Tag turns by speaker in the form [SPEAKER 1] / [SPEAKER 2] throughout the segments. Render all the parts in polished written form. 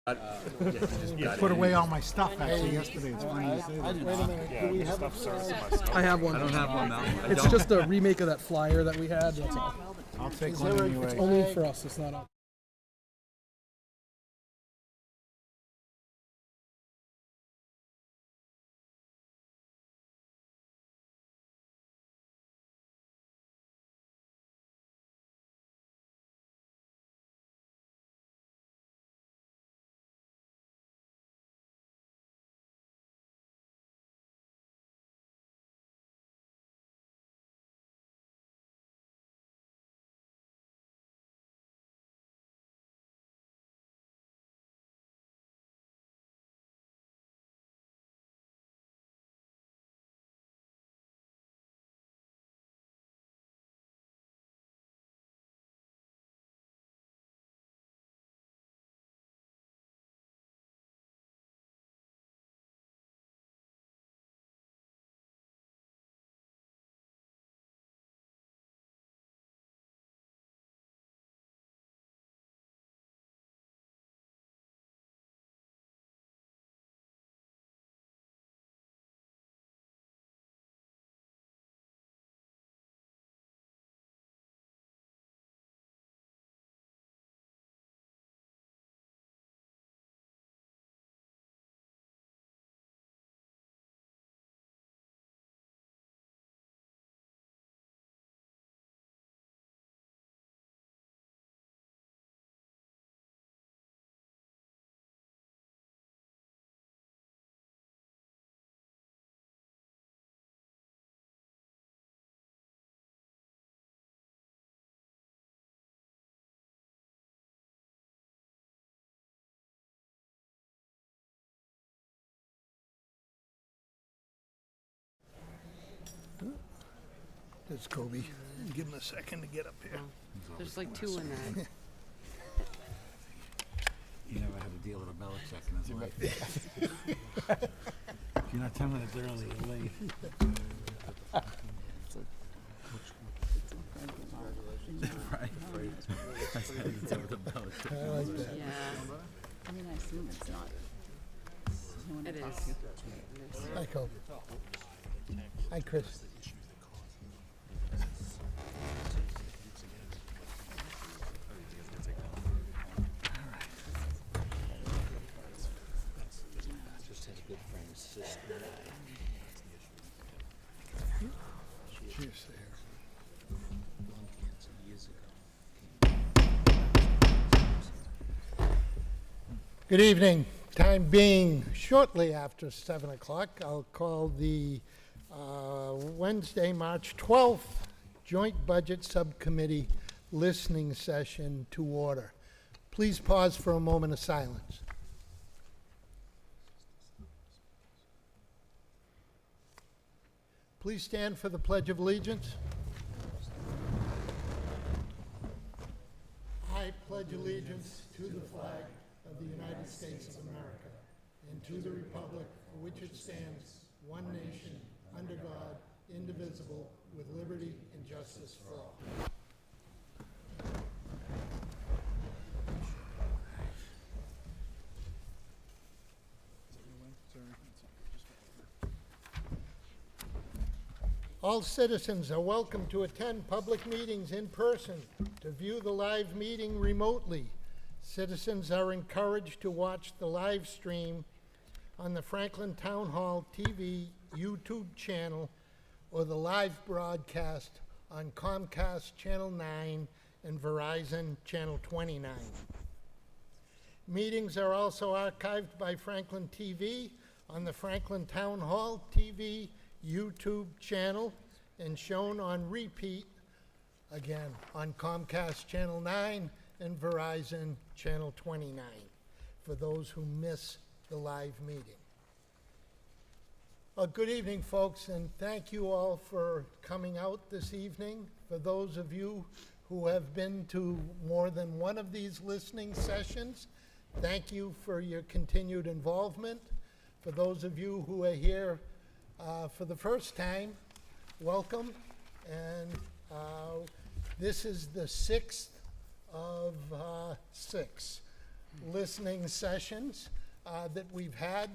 [SPEAKER 1] I put away all my stuff actually yesterday. It's funny you say that.
[SPEAKER 2] Wait a minute. Do we have
[SPEAKER 3] I have one.
[SPEAKER 4] I don't have one now.
[SPEAKER 3] It's just a remake of that flyer that we had. That's all.
[SPEAKER 1] I'll take one anyway.
[SPEAKER 3] It's only for us. It's not up.
[SPEAKER 1] There's Kobe. Give him a second to get up here.
[SPEAKER 5] There's like two in there.
[SPEAKER 4] You never had to deal with a Belichick in his life. If you're not 10 minutes early, you're late. Right. That's how you deal with a Belichick.
[SPEAKER 1] I like that.
[SPEAKER 5] Yeah,
[SPEAKER 6] I mean, I assume it's not. No one to
[SPEAKER 5] it
[SPEAKER 6] talk
[SPEAKER 5] is.
[SPEAKER 6] to.
[SPEAKER 1] Hi, Kobe. Hi, Chris. Cheers there. Good evening. Time being shortly after 7 o'clock, I'll call the Wednesday, March 12th Joint Budget Subcommittee listening session to order. Please pause for a moment of silence. Please stand for the Pledge of Allegiance. I pledge allegiance to the flag of the United States of America and to the republic for which it stands, one nation, under God, indivisible, with liberty and justice for all. All citizens are welcome to attend public meetings in person, to view the live meeting remotely. Citizens are encouraged to watch the live stream on the Franklin Town Hall TV YouTube channel or the live broadcast on Comcast Channel 9 and Verizon Channel 29. Meetings are also archived by Franklin TV on the Franklin Town Hall TV YouTube channel and shown on repeat again on Comcast Channel 9 and Verizon Channel 29 for those who miss the live meeting. Good evening, folks, and thank you all for coming out this evening. For those of you who have been to more than one of these listening sessions, thank you for your continued involvement. For those of you who are here for the first time, welcome. And this is the 6th of 6 listening sessions that we've had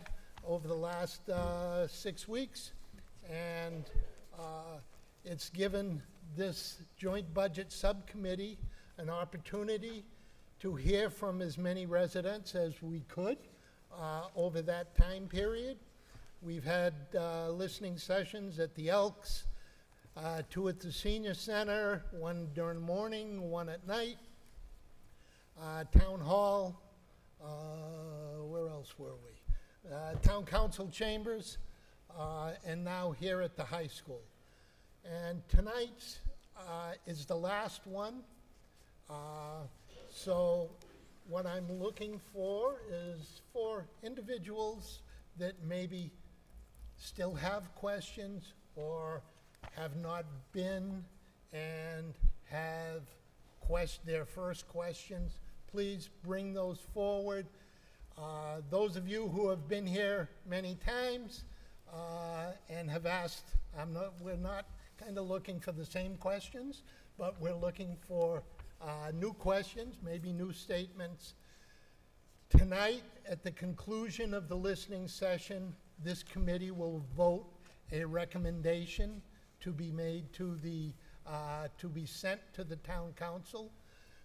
[SPEAKER 1] over the last 6 weeks. And it's given this joint budget subcommittee an opportunity to hear from as many residents as we could over that time period. We've had listening sessions at the Elks, 2 at the Senior Center, 1 during the morning, 1 at night, Town Hall, where else were we? Town Council Chambers, and now here at the high school. And tonight's is the last one. So what I'm looking for is for individuals that maybe still have questions or have not been and have their first questions, please bring those forward. Those of you who have been here many times and have asked, we're not kind of looking for the same questions, but we're looking for new questions, maybe new statements. Tonight, at the conclusion of the listening session, this committee will vote a recommendation to be made to the, to be sent to the town council.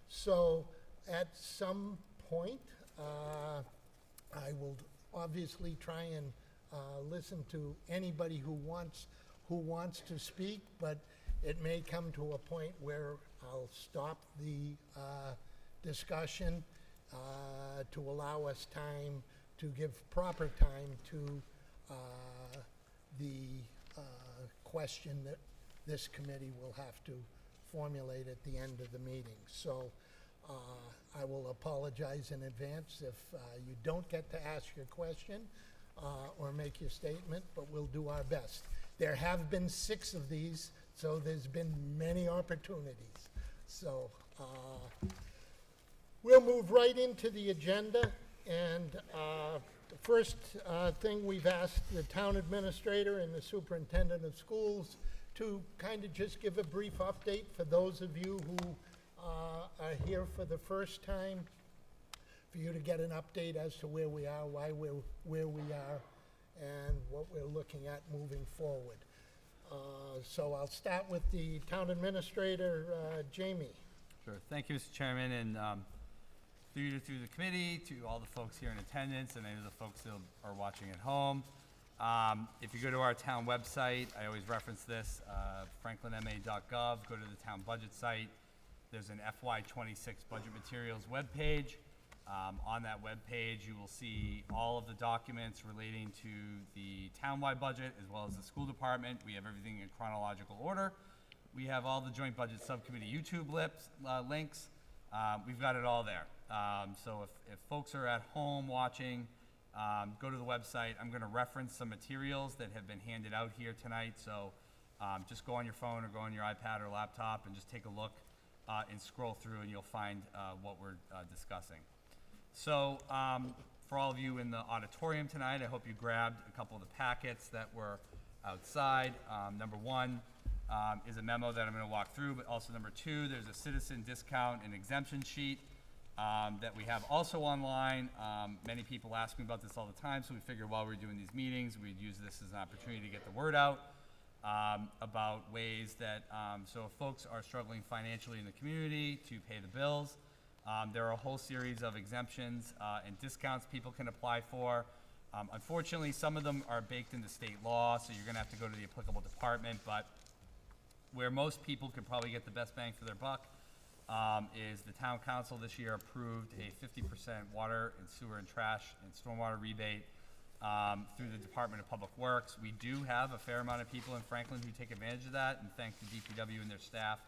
[SPEAKER 1] So at some point, I will obviously try and listen to anybody who wants to speak, but it may come to a point where I'll stop the discussion to allow us time to give proper time to the question that this committee will have to formulate at the end of the meeting. So I will apologize in advance if you don't get to ask your question or make your statement, but we'll do our best. There have been 6 of these, so there's been many opportunities. So we'll move right into the agenda. And the first thing we've asked the town administrator and the superintendent of schools to kind of just give a brief update for those of you who are here for the first time, for you to get an update as to where we are, why we're where we are, and what we're looking at moving forward. So I'll start with the town administrator, Jamie.
[SPEAKER 2] Sure. Thank you, Mr. Chairman, and through the committee, to all the folks here in attendance, and any of the folks that are watching at home. If you go to our town website, I always reference this, franklinma.gov, go to the town budget site. There's an FY26 budget materials webpage. On that webpage, you will see all of the documents relating to the townwide budget as well as the school department. We have everything in chronological order. We have all the joint budget subcommittee YouTube links. We've got it all there. So if folks are at home watching, go to the website. I'm going to reference some materials that have been handed out here tonight. So just go on your phone or go on your iPad or laptop and just take a look and scroll through, and you'll find what we're discussing. So for all of you in the auditorium tonight, I hope you grabbed a couple of the packets that were outside. Number 1 is a memo that I'm going to walk through, but also number 2, there's a citizen discount and exemption sheet that we have also online. Many people ask me about this all the time, so we figured while we're doing these meetings, we'd use this as an opportunity to get the word out about ways that, so if folks are struggling financially in the community to pay the bills, there are a whole series of exemptions and discounts people can apply for. Unfortunately, some of them are baked into state law, so you're going to have to go to the applicable department, but where most people could probably get the best bang for their buck is the town council this year approved a 50% water and sewer and trash and stormwater rebate through the Department of Public Works. We do have a fair amount of people in Franklin who take advantage of that, and thank the DPW and their staff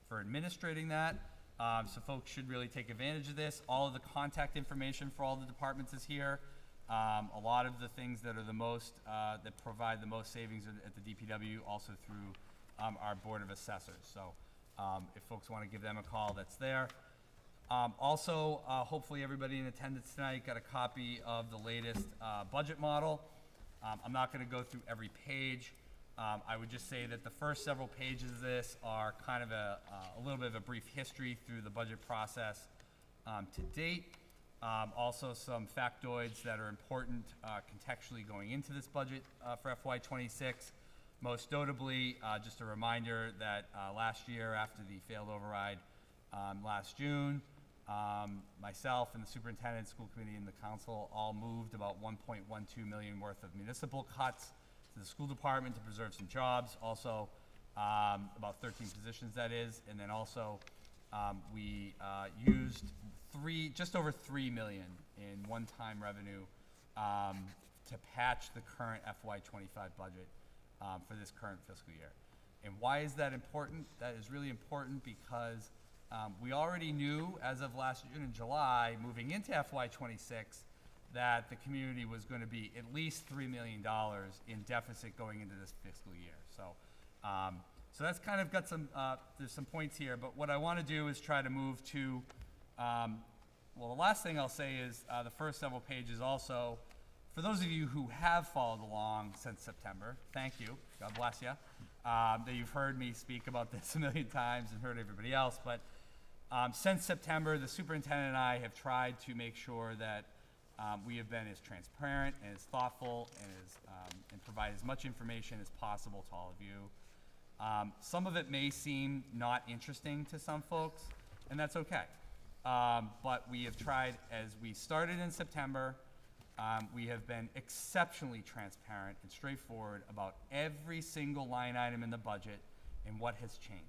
[SPEAKER 2] for administrating that. So folks should really take advantage of this. All of the contact information for all the departments is here. A lot of the things that are the most, that provide the most savings at the DPW, also through our Board of Assessors. So if folks want to give them a call, that's there. Also, hopefully everybody in attendance tonight got a copy of the latest budget model. I'm not going to go through every page. I would just say that the first several pages of this are kind of a little bit of a brief history through the budget process to date. Also some factoids that are important contextually going into this budget for FY26. Most notably, just a reminder that last year after the failed override last June, myself and the superintendent, school committee, and the council all moved about 1.12 million worth of municipal cuts to the school department to preserve some jobs. Also, about 13 positions that is, and then also we used just over 3 million in one-time revenue to patch the current FY25 budget for this current fiscal year. And why is that important? That is really important because we already knew as of last June and July, moving into FY26, that the community was going to be at least $3 million in deficit going into this fiscal year. So that's kind of got some, there's some points here, but what I want to do is try to move to, well, the last thing I'll say is the first several pages also, for those of you who have followed along since September, thank you, God bless you, that you've heard me speak about this a million times and heard everybody else, but since September, the superintendent and I have tried to make sure that we have been as transparent and as thoughtful and provide as much information as possible to all of you. Some of it may seem not interesting to some folks, and that's okay. But we have tried, as we started in September, we have been exceptionally transparent and straightforward about every single line item in the budget and what has changed.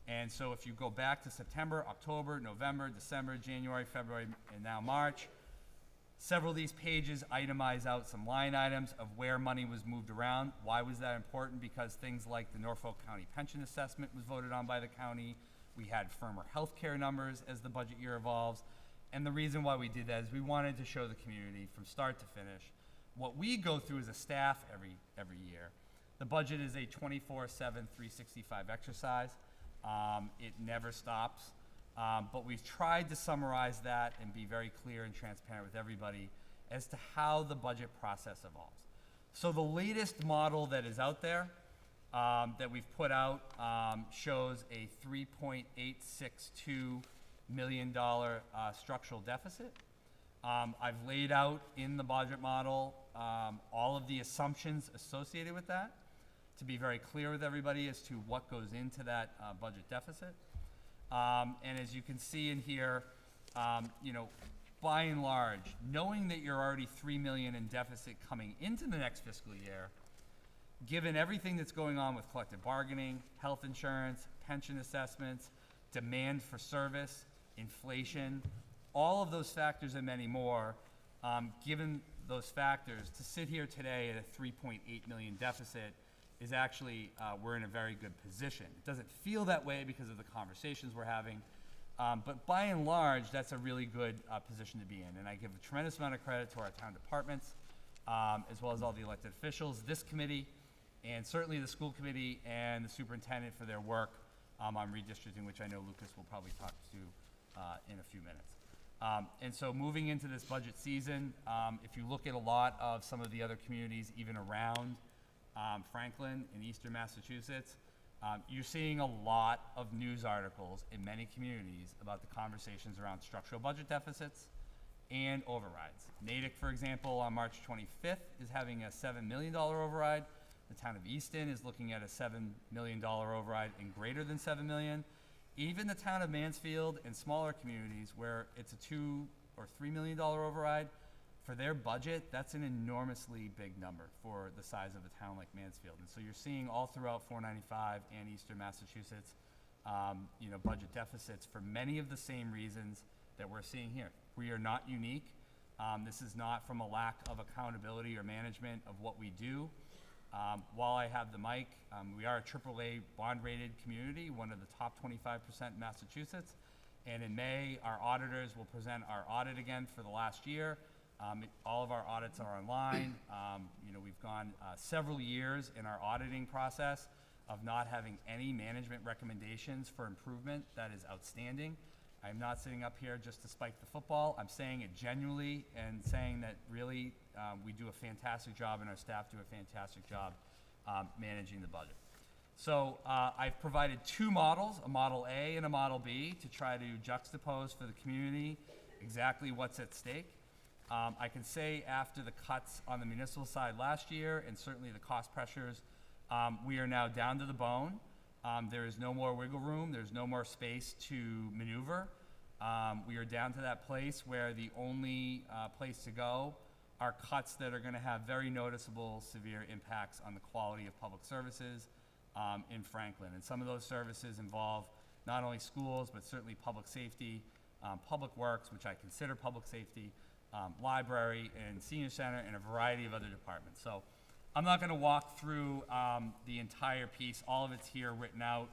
[SPEAKER 2] And so if you go back to September, October, November, December, January, February, and now March, several of these pages itemize out some line items of where money was moved around. Why was that important? Because things like the Norfolk County pension assessment was voted on by the county. We had firmer healthcare numbers as the budget year evolves. And the reason why we did that is we wanted to show the community from start to finish what we go through as a staff every year. The budget is a 24/7, 365 exercise. It never stops. But we've tried to summarize that and be very clear and transparent with everybody as to how the budget process evolves. So the latest model that is out there that we've put out shows a $3.862 million structural deficit. I've laid out in the budget model all of the assumptions associated with that to be very clear with everybody as to what goes into that budget deficit. And as you can see in here, you know, by and large, knowing that you're already $3 million in deficit coming into the next fiscal year, given everything that's going on with collective bargaining, health insurance, pension assessments, demand for service, inflation, all of those factors and many more, given those factors, to sit here today at a $3.8 million deficit is actually, we're in a very good position. It doesn't feel that way because of the conversations we're having, but by and large, that's a really good position to be in. And I give a tremendous amount of credit to our town departments, as well as all the elected officials, this committee, and certainly the school committee and the superintendent for their work on redistricting, which I know Lucas will probably talk to in a few minutes. And so moving into this budget season, if you look at a lot of some of the other communities, even around Franklin in eastern Massachusetts, you're seeing a lot of news articles in many communities about the conversations around structural budget deficits and overrides. Natick, for example, on March 25th is having a $7 million override. The town of Easton is looking at a $7 million override and greater than $7 million. Even the town of Mansfield and smaller communities where it's a $2 or $3 million override, for their budget, that's an enormously big number for the size of a town like Mansfield. And so you're seeing all throughout 495 and eastern Massachusetts, you know, budget deficits for many of the same reasons that we're seeing here. We are not unique. This is not from a lack of accountability or management of what we do. While I have the mic, we are a AAA bond-rated community, one of the top 25% in Massachusetts. And in May, our auditors will present our audit again for the last year. All of our audits are online. You know, we've gone several years in our auditing process of not having any management recommendations for improvement. That is outstanding. I'm not sitting up here just to spike the football. I'm saying it genuinely and saying that really we do a fantastic job and our staff do a fantastic job managing the budget. So I've provided two models, a Model A and a Model B, to try to juxtapose for the community exactly what's at stake. I can say after the cuts on the municipal side last year, and certainly the cost pressures, we are now down to the bone. There is no more wiggle room. There's no more space to maneuver. We are down to that place where the only place to go are cuts that are going to have very noticeable, severe impacts on the quality of public services in Franklin. And some of those services involve not only schools, but certainly public safety, public works, which I consider public safety, library and senior center, and a variety of other departments. So I'm not going to walk through the entire piece. All of it's here written out.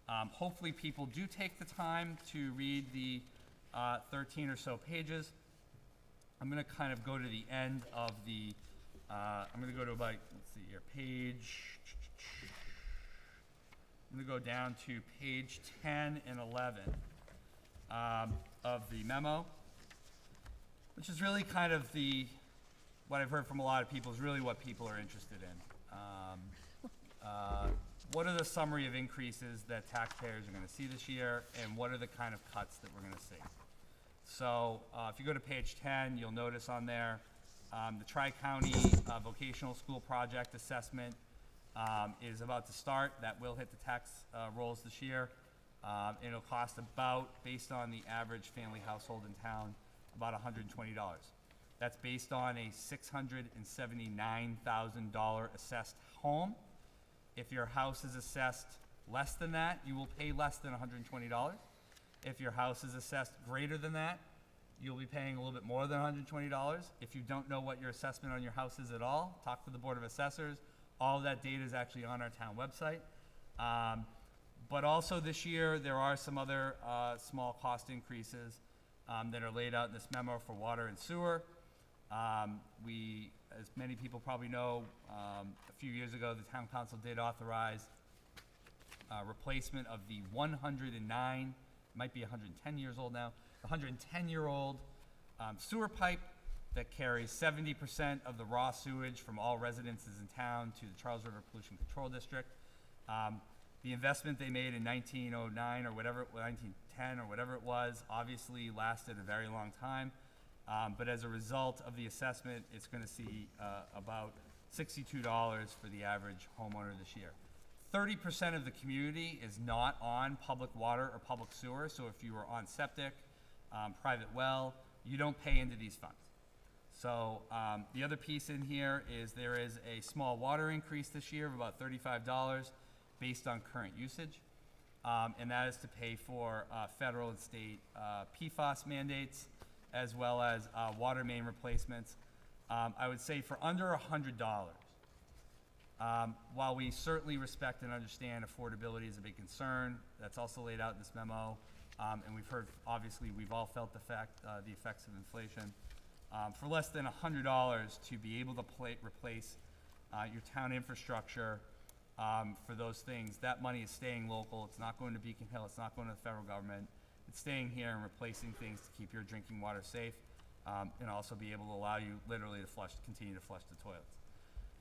[SPEAKER 2] Hopefully people do take the time to read the 13 or so pages. I'm going to kind of go to the end of the, I'm going to go to about, let's see here, I'm going to go down to page 10 and 11 of the memo, which is really kind of what I've heard from a lot of people is really what people are interested in. What are the summary of increases that taxpayers are going to see this year, and what are the kind of cuts that we're going to see? So if you go to page 10, you'll notice on there the Tri-County Vocational School Project Assessment is about to start. That will hit the tax rolls this year. It'll cost about, based on the average family household in town, about $120. That's based on a $679,000 assessed home. If your house is assessed less than that, you will pay less than $120. If your house is assessed greater than that, you'll be paying a little bit more than $120. If you don't know what your assessment on your house is at all, talk to the Board of Assessors. All of that data is actually on our town website. But also this year, there are some other small cost increases that are laid out in this memo for water and sewer. As many people probably know, a few years ago, the town council did authorize replacement of the 109, might be 110 years old now, 110-year-old sewer pipe that carries 70% of the raw sewage from all residences in town to the Charles River Pollution Control District. The investment they made in 1909 or whatever, 1910 or whatever it was, obviously lasted a very long time. But as a result of the assessment, it's going to see about $62 for the average homeowner this year. 30% of the community is not on public water or public sewer, so if you are on septic, private well, you don't pay into these funds. So the other piece in here is there is a small water increase this year of about $35 based on current usage, and that is to pay for federal and state PFAS mandates, as well as water main replacements. I would say for under $100, while we certainly respect and understand affordability is a big concern, that's also laid out in this memo, and we've heard, obviously, we've all felt the effects of inflation. For less than $100 to be able to replace your town infrastructure for those things, that money is staying local. It's not going to Beacon Hill. It's not going to the federal government. It's staying here and replacing things to keep your drinking water safe, and also be able to allow you literally to continue to flush the toilets.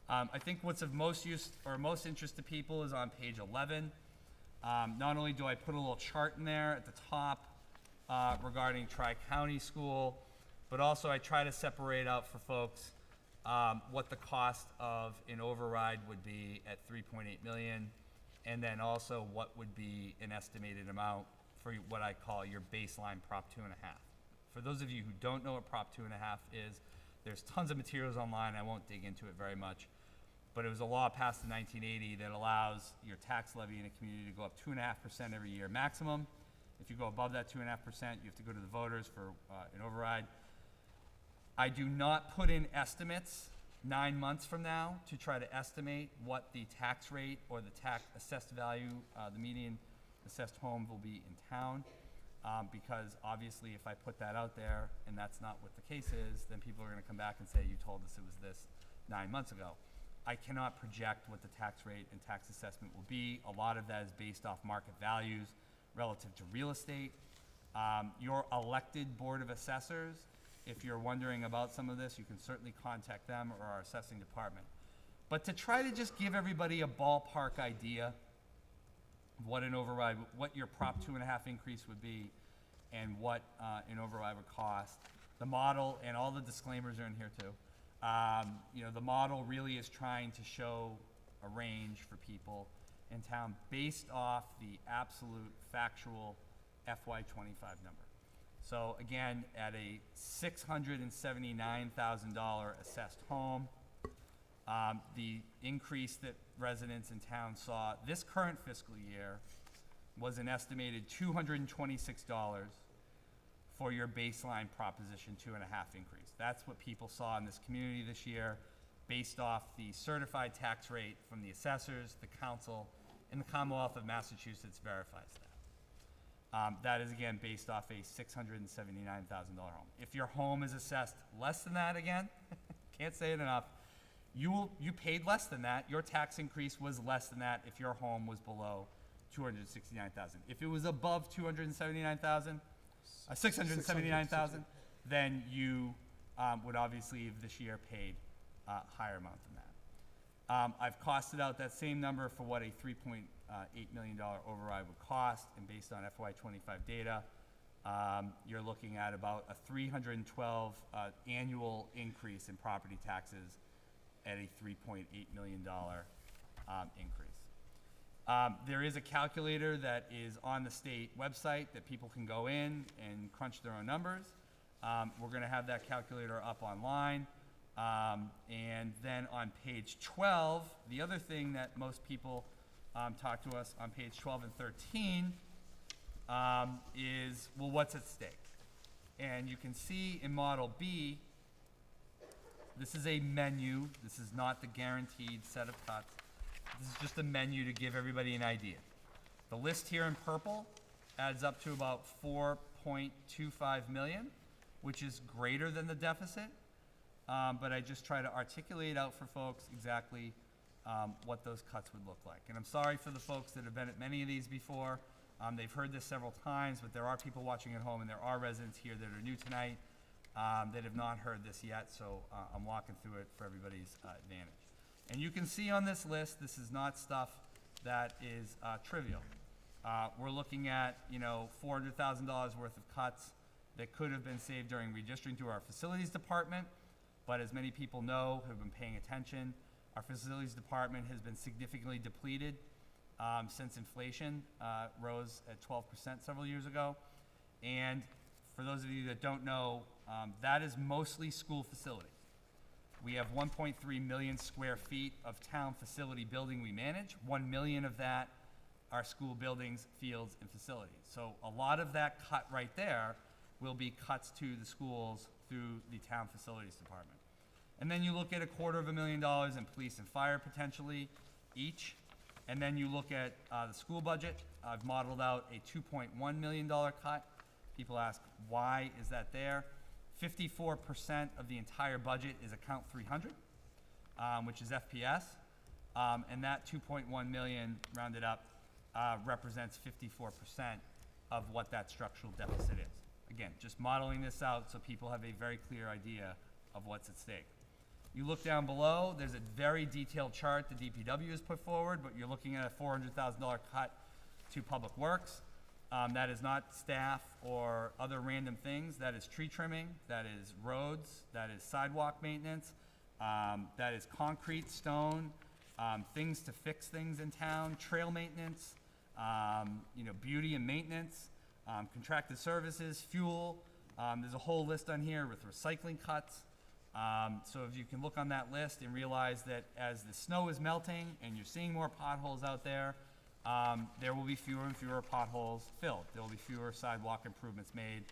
[SPEAKER 2] I think what's of most use or most interest to people is on page 11. Not only do I put a little chart in there at the top regarding Tri-County School, but also I try to separate out for folks what the cost of an override would be at $3.8 million, and then also what would be an estimated amount for what I call your baseline Prop 2.5. For those of you who don't know what Prop 2.5 is, there's tons of materials online. I won't dig into it very much, but it was a law passed in 1980 that allows your tax levy in a community to go up 2.5% every year maximum. If you go above that 2.5%, you have to go to the voters for an override. I do not put in estimates 9 months from now to try to estimate what the tax rate or the tax assessed value, the median assessed home will be in town, because obviously if I put that out there and that's not what the case is, then people are going to come back and say, you told us it was this 9 months ago. I cannot project what the tax rate and tax assessment will be. A lot of that is based off market values relative to real estate. Your elected Board of Assessors, if you're wondering about some of this, you can certainly contact them or our assessing department. But to try to just give everybody a ballpark idea of what an override, what your Prop 2.5 increase would be, and what an override would cost. The model, and all the disclaimers are in here too. You know, the model really is trying to show a range for people in town based off the absolute factual FY25 number. So again, at a $679,000 assessed home, the increase that residents in town saw this current fiscal year was an estimated $226 for your baseline Proposition 2.5 increase. That's what people saw in this community this year, based off the certified tax rate from the assessors, the council, and the Commonwealth of Massachusetts verifies that. That is, again, based off a $679,000 home. If your home is assessed less than that, again, can't say it enough, you paid less than that. Your tax increase was less than that if your home was below $269,000. If it was above $679,000, then you would obviously have this year paid a higher amount than that. I've costed out that same number for what a $3.8 million override would cost, and based on FY25 data, you're looking at about a 312 annual increase in property taxes at a $3.8 million increase. There is a calculator that is on the state website that people can go in and crunch their own numbers. We're going to have that calculator up online. And then on page 12, the other thing that most people talk to us on page 12 and 13 is, well, what's at stake? And you can see in Model B, this is a menu. This is not the guaranteed set of cuts. This is just a menu to give everybody an idea. The list here in purple adds up to about $4.25 million, which is greater than the deficit. But I just try to articulate out for folks exactly what those cuts would look like. And I'm sorry for the folks that have been at many of these before. They've heard this several times, but there are people watching at home, and there are residents here that are new tonight that have not heard this yet, so I'm walking through it for everybody's advantage. And you can see on this list, this is not stuff that is trivial. We're looking at, you know, $400,000 worth of cuts that could have been saved during redistricting through our facilities department. But as many people know, who have been paying attention, our facilities department has been significantly depleted since inflation rose at 12% several years ago. And for those of you that don't know, that is mostly school facilities. We have 1.3 million square feet of town facility building we manage. 1 million of that are school buildings, fields, and facilities. So a lot of that cut right there will be cuts to the schools through the town facilities department. And then you look at $250,000 in police and fire potentially each. And then you look at the school budget. I've modeled out a $2.1 million cut. People ask, why is that there? 54% of the entire budget is account 300, which is FPS. And that 2.1 million, rounded up, represents 54% of what that structural deficit is. Again, just modeling this out so people have a very clear idea of what's at stake. You look down below, there's a very detailed chart the DPW has put forward, but you're looking at a $400,000 cut to Public Works. That is not staff or other random things. That is tree trimming, that is roads, that is sidewalk maintenance, that is concrete, stone, things to fix things in town, trail maintenance, beauty and maintenance, contracted services, fuel. There's a whole list on here with recycling cuts. So if you can look on that list and realize that as the snow is melting and you're seeing more potholes out there, there will be fewer and fewer potholes filled. There will be fewer sidewalk improvements made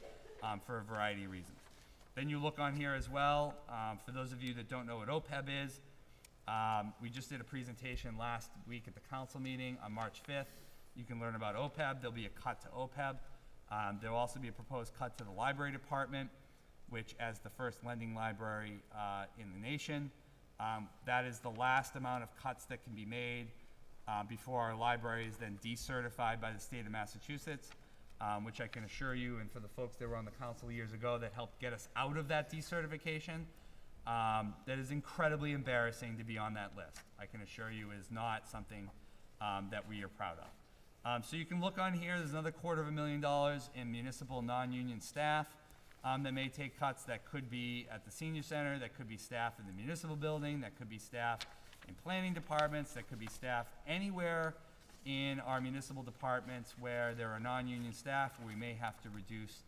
[SPEAKER 2] for a variety of reasons. Then you look on here as well, for those of you that don't know what OPEB is, we just did a presentation last week at the council meeting on March 5th. You can learn about OPEB. There'll be a cut to OPEB. There will also be a proposed cut to the library department, which, as the first lending library in the nation, that is the last amount of cuts that can be made before our library is then decertified by the state of Massachusetts, which I can assure you, and for the folks that were on the council years ago that helped get us out of that decertification, that is incredibly embarrassing to be on that list. I can assure you is not something that we are proud of. So you can look on here, there's another $250,000 in municipal non-union staff that may take cuts. That could be at the senior center, that could be staff in the municipal building, that could be staff in planning departments, that could be staff anywhere in our municipal departments where there are non-union staff, where we may have to reduce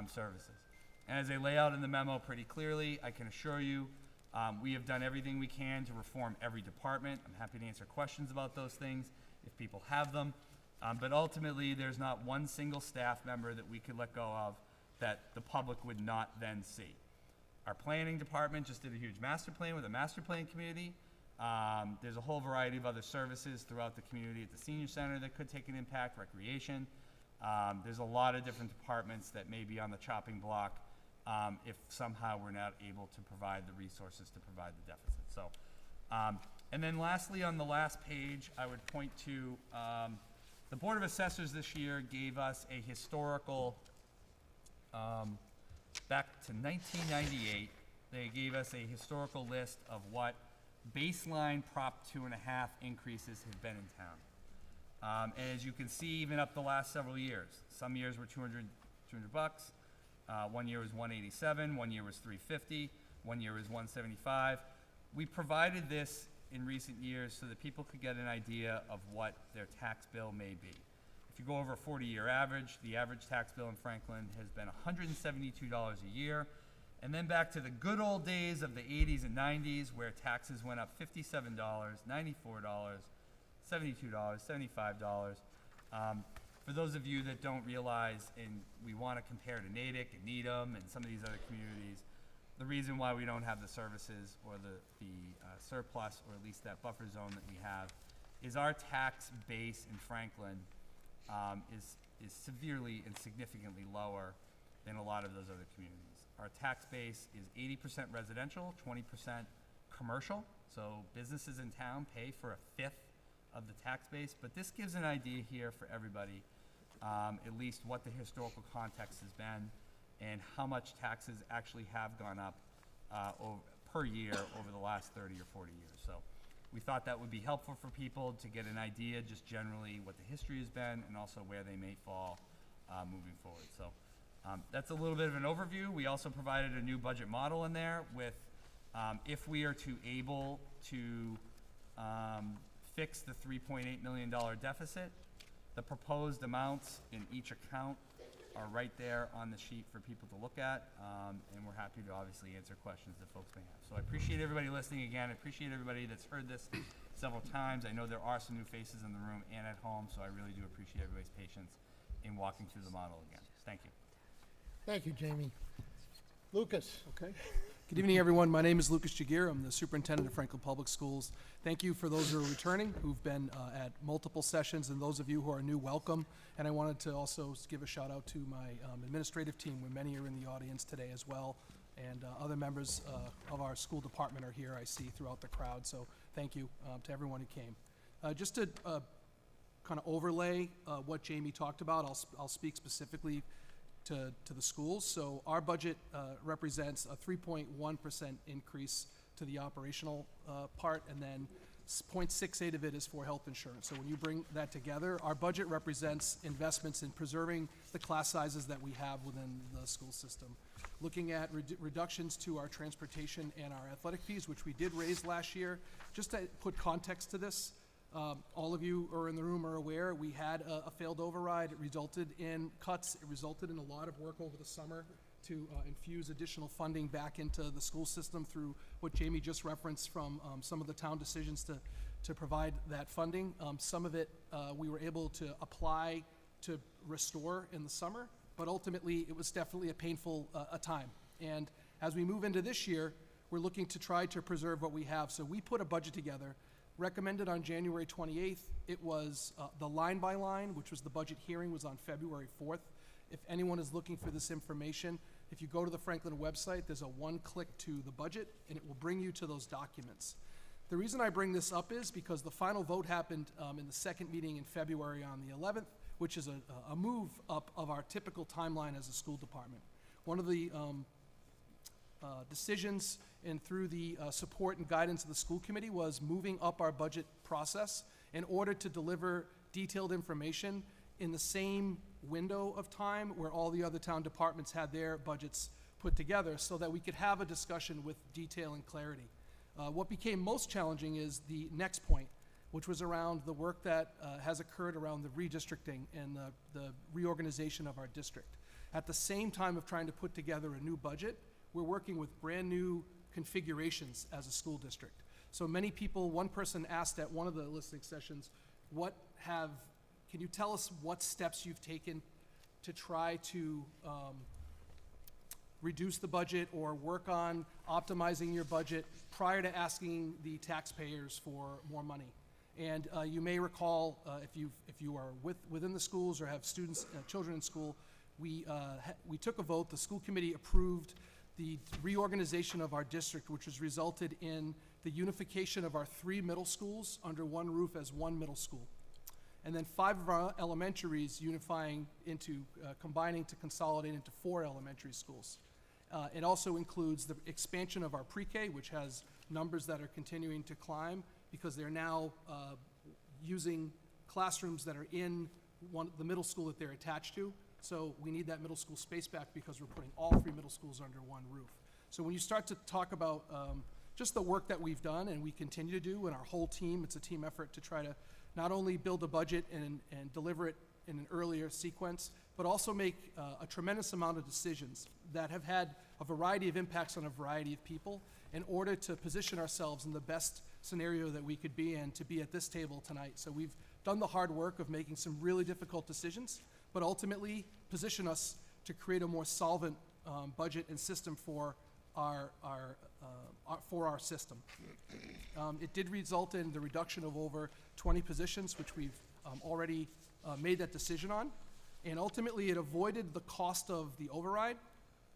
[SPEAKER 2] services. And as I lay out in the memo pretty clearly, I can assure you, we have done everything we can to reform every department. I'm happy to answer questions about those things if people have them. But ultimately, there's not one single staff member that we could let go of that the public would not then see. Our planning department just did a huge master plan with a master plan committee. There's a whole variety of other services throughout the community at the senior center that could take an impact, recreation. There's a lot of different departments that may be on the chopping block if somehow we're not able to provide the resources to provide the deficit. So, and then lastly, on the last page, I would point to the Board of Assessors this year gave us a historical, back to 1998, they gave us a historical list of what baseline Prop 2.5 increases have been in town. And as you can see, even up the last several years, some years were $200 bucks. One year was 187, one year was 350, one year was 175. We provided this in recent years so that people could get an idea of what their tax bill may be. If you go over a 40-year average, the average tax bill in Franklin has been $172 a year. And then back to the good old days of the 80s and 90s where taxes went up $57, $94, $72, $75. For those of you that don't realize, and we want to compare to Natick and Needham and some of these other communities, the reason why we don't have the services or the surplus, or at least that buffer zone that we have, is our tax base in Franklin is severely and significantly lower than a lot of those other communities. Our tax base is 80% residential, 20% commercial, so businesses in town pay for a fifth of the tax base, but this gives an idea here for everybody, at least what the historical context has been and how much taxes actually have gone up per year over the last 30 or 40 years. So we thought that would be helpful for people to get an idea just generally what the history has been and also where they may fall moving forward. So that's a little bit of an overview. We also provided a new budget model in there with if we are able to fix the $3.8 million deficit, the proposed amounts in each account are right there on the sheet for people to look at, and we're happy to obviously answer questions that folks may have. So I appreciate everybody listening again. I appreciate everybody that's heard this several times. I know there are some new faces in the room and at home, so I really do appreciate everybody's patience in walking through the model again. Thank you.
[SPEAKER 1] Thank you, Jamie. Lucas?
[SPEAKER 3] Okay. Good evening, everyone. My name is Lucas Jagir. I'm the superintendent of Franklin Public Schools. Thank you for those who are returning, who've been at multiple sessions, and those of you who are new, welcome. And I wanted to also give a shout out to my administrative team, where many are in the audience today as well, and other members of our school department are here, I see, throughout the crowd. So thank you to everyone who came. Just to kind of overlay what Jamie talked about, I'll speak specifically to the schools. So our budget represents a 3.1% increase to the operational part, and then 0.68 of it is for health insurance. So when you bring that together, our budget represents investments in preserving the class sizes that we have within the school system. Looking at reductions to our transportation and our athletic fees, which we did raise last year. Just to put context to this, all of you are in the room are aware we had a failed override. It resulted in cuts. It resulted in a lot of work over the summer to infuse additional funding back into the school system through what Jamie just referenced from some of the town decisions to provide that funding. Some of it we were able to apply to restore in the summer, but ultimately it was definitely a painful a time. And as we move into this year, we're looking to try to preserve what we have. So we put a budget together, recommended on January 28th. It was the line by line, which was the budget hearing, was on February 4th. If anyone is looking for this information, if you go to the Franklin website, there's a one-click to the budget, and it will bring you to those documents. The reason I bring this up is because the final vote happened in the second meeting in February on the 11th, which is a move up of our typical timeline as a school department. One of the decisions and through the support and guidance of the school committee was moving up our budget process in order to deliver detailed information in the same window of time where all the other town departments had their budgets put together, so that we could have a discussion with detail and clarity. What became most challenging is the next point, which was around the work that has occurred around the redistricting and the reorganization of our district. At the same time of trying to put together a new budget, we're working with brand new configurations as a school district. So many people, one person asked at one of the listening sessions, can you tell us what steps you've taken to try to reduce the budget or work on optimizing your budget prior to asking the taxpayers for more money? And you may recall, if you are within the schools or have students, children in school, we took a vote. The school committee approved the reorganization of our district, which has resulted in the unification of our 3 middle schools under one roof as one middle school. And then 5 of our elementaries combining to consolidate into 4 elementary schools. It also includes the expansion of our pre-K, which has numbers that are continuing to climb because they're now using classrooms that are in the middle school that they're attached to. So we need that middle school space back because we're putting all 3 middle schools under one roof. So when you start to talk about just the work that we've done and we continue to do, and our whole team, it's a team effort to try to not only build a budget and deliver it in an earlier sequence, but also make a tremendous amount of decisions that have had a variety of impacts on a variety of people in order to position ourselves in the best scenario that we could be in to be at this table tonight. So we've done the hard work of making some really difficult decisions, but ultimately position us to create a more solvent budget and system for our system. It did result in the reduction of over 20 positions, which we've already made that decision on. And ultimately, it avoided the cost of the override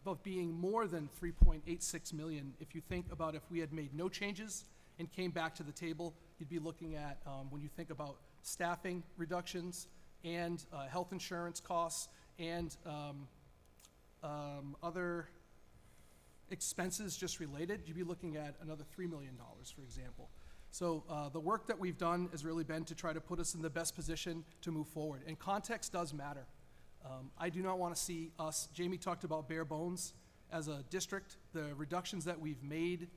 [SPEAKER 3] of being more than $3.86 million. If you think about if we had made no changes and came back to the table, you'd be looking at, when you think about staffing reductions and health insurance costs and other expenses just related, you'd be looking at another $3 million, for example. So the work that we've done has really been to try to put us in the best position to move forward. And context does matter. I do not want to see us, Jamie talked about bare bones as a district, the reductions that we've made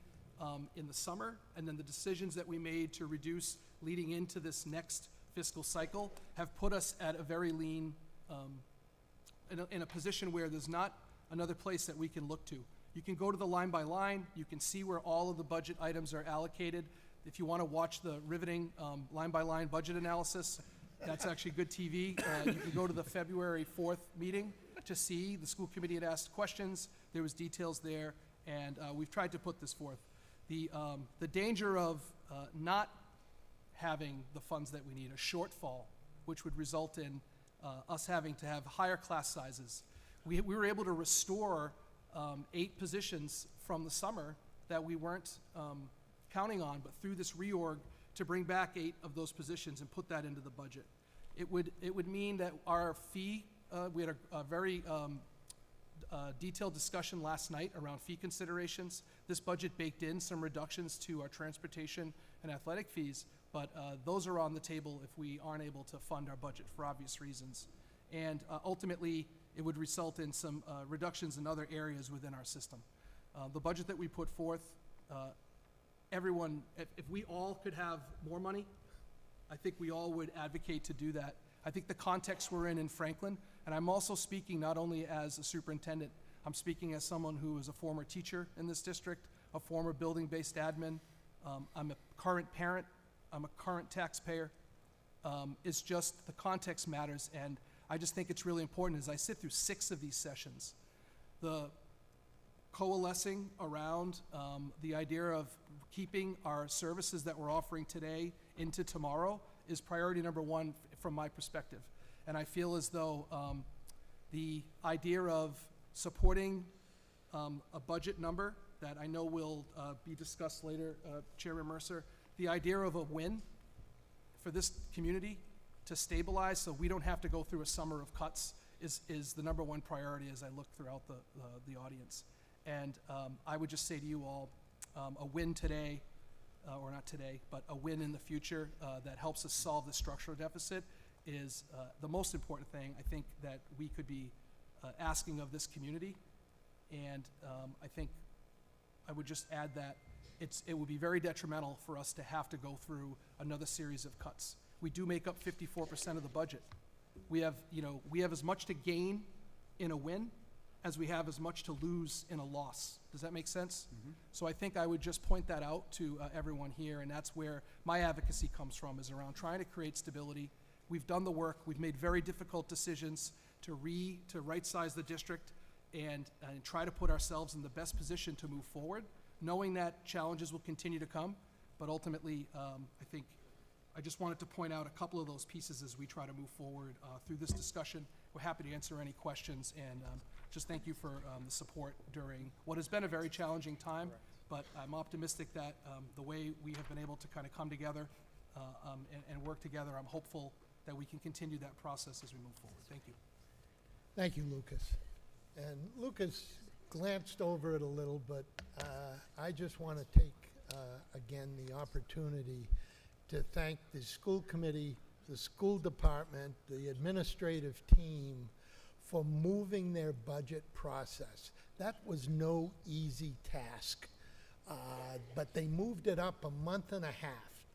[SPEAKER 3] in the summer, and then the decisions that we made to reduce leading into this next fiscal cycle have put us at a very lean, in a position where there's not another place that we can look to. You can go to the line by line, you can see where all of the budget items are allocated. If you want to watch the riveting line by line budget analysis, that's actually good TV. You can go to the February 4th meeting to see the school committee had asked questions. There was details there, and we've tried to put this forth. The danger of not having the funds that we need, a shortfall, which would result in us having to have higher class sizes. We were able to restore 8 positions from the summer that we weren't counting on, but through this reorg, to bring back 8 of those positions and put that into the budget. It would mean that our fee, we had a very detailed discussion last night around fee considerations. This budget baked in some reductions to our transportation and athletic fees, but those are on the table if we aren't able to fund our budget for obvious reasons. And ultimately, it would result in some reductions in other areas within our system. The budget that we put forth, everyone, if we all could have more money, I think we all would advocate to do that. I think the context we're in Franklin, and I'm also speaking not only as a superintendent, I'm speaking as someone who is a former teacher in this district, a former building-based admin, I'm a current parent, I'm a current taxpayer. It's just the context matters, and I just think it's really important as I sit through 6 of these sessions, the coalescing around the idea of keeping our services that we're offering today into tomorrow is priority number 1 from my perspective. And I feel as though the idea of supporting a budget number that I know will be discussed later, Chairman Mercer, the idea of a win for this community to stabilize so we don't have to go through a summer of cuts is the number 1 priority as I look throughout the audience. And I would just say to you all, a win today, or not today, but a win in the future that helps us solve the structural deficit is the most important thing I think that we could be asking of this community. And I think I would just add that it would be very detrimental for us to have to go through another series of cuts. We do make up 54% of the budget. We have as much to gain in a win as we have as much to lose in a loss. Does that make sense? Mm-hmm. So I think I would just point that out to everyone here, and that's where my advocacy comes from, is around trying to create stability. We've done the work. We've made very difficult decisions to right-size the district and try to put ourselves in the best position to move forward, knowing that challenges will continue to come. But ultimately, I think I just wanted to point out a couple of those pieces as we try to move forward through this discussion. We're happy to answer any questions, and just thank you for the support during what has been a very challenging time. But I'm optimistic that the way we have been able to kind of come together and work together, I'm hopeful that we can continue that process as we move forward. Thank you.
[SPEAKER 1] Thank you, Lucas. And Lucas glanced over it a little, but I just want to take, again, the opportunity to thank the school committee, the school department, the administrative team for moving their budget process. That was no easy task, but they moved it up a month and a half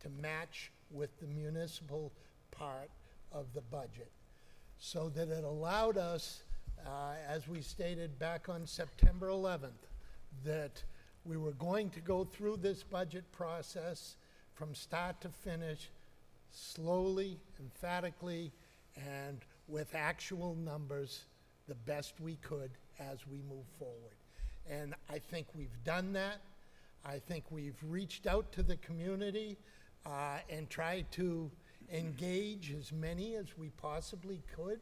[SPEAKER 1] to match with the municipal part of the budget, so that it allowed us, as we stated back on September 11th, that we were going to go through this budget process from start to finish, slowly, emphatically, and with actual numbers, the best we could as we move forward. And I think we've done that. I think we've reached out to the community and tried to engage as many as we possibly could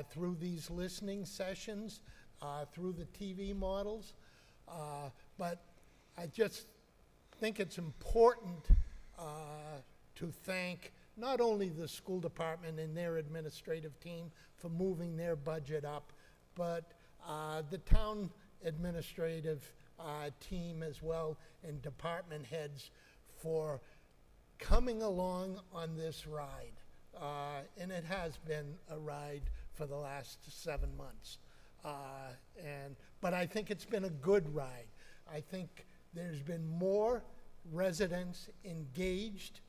[SPEAKER 1] through these listening sessions, through the TV models. But I just think it's important to thank not only the school department and their administrative team for moving their budget up, but the town administrative team as well, and department heads for coming along on this ride. And it has been a ride for the last 7 months. But I think it's been a good ride. I think there's been more residents engaged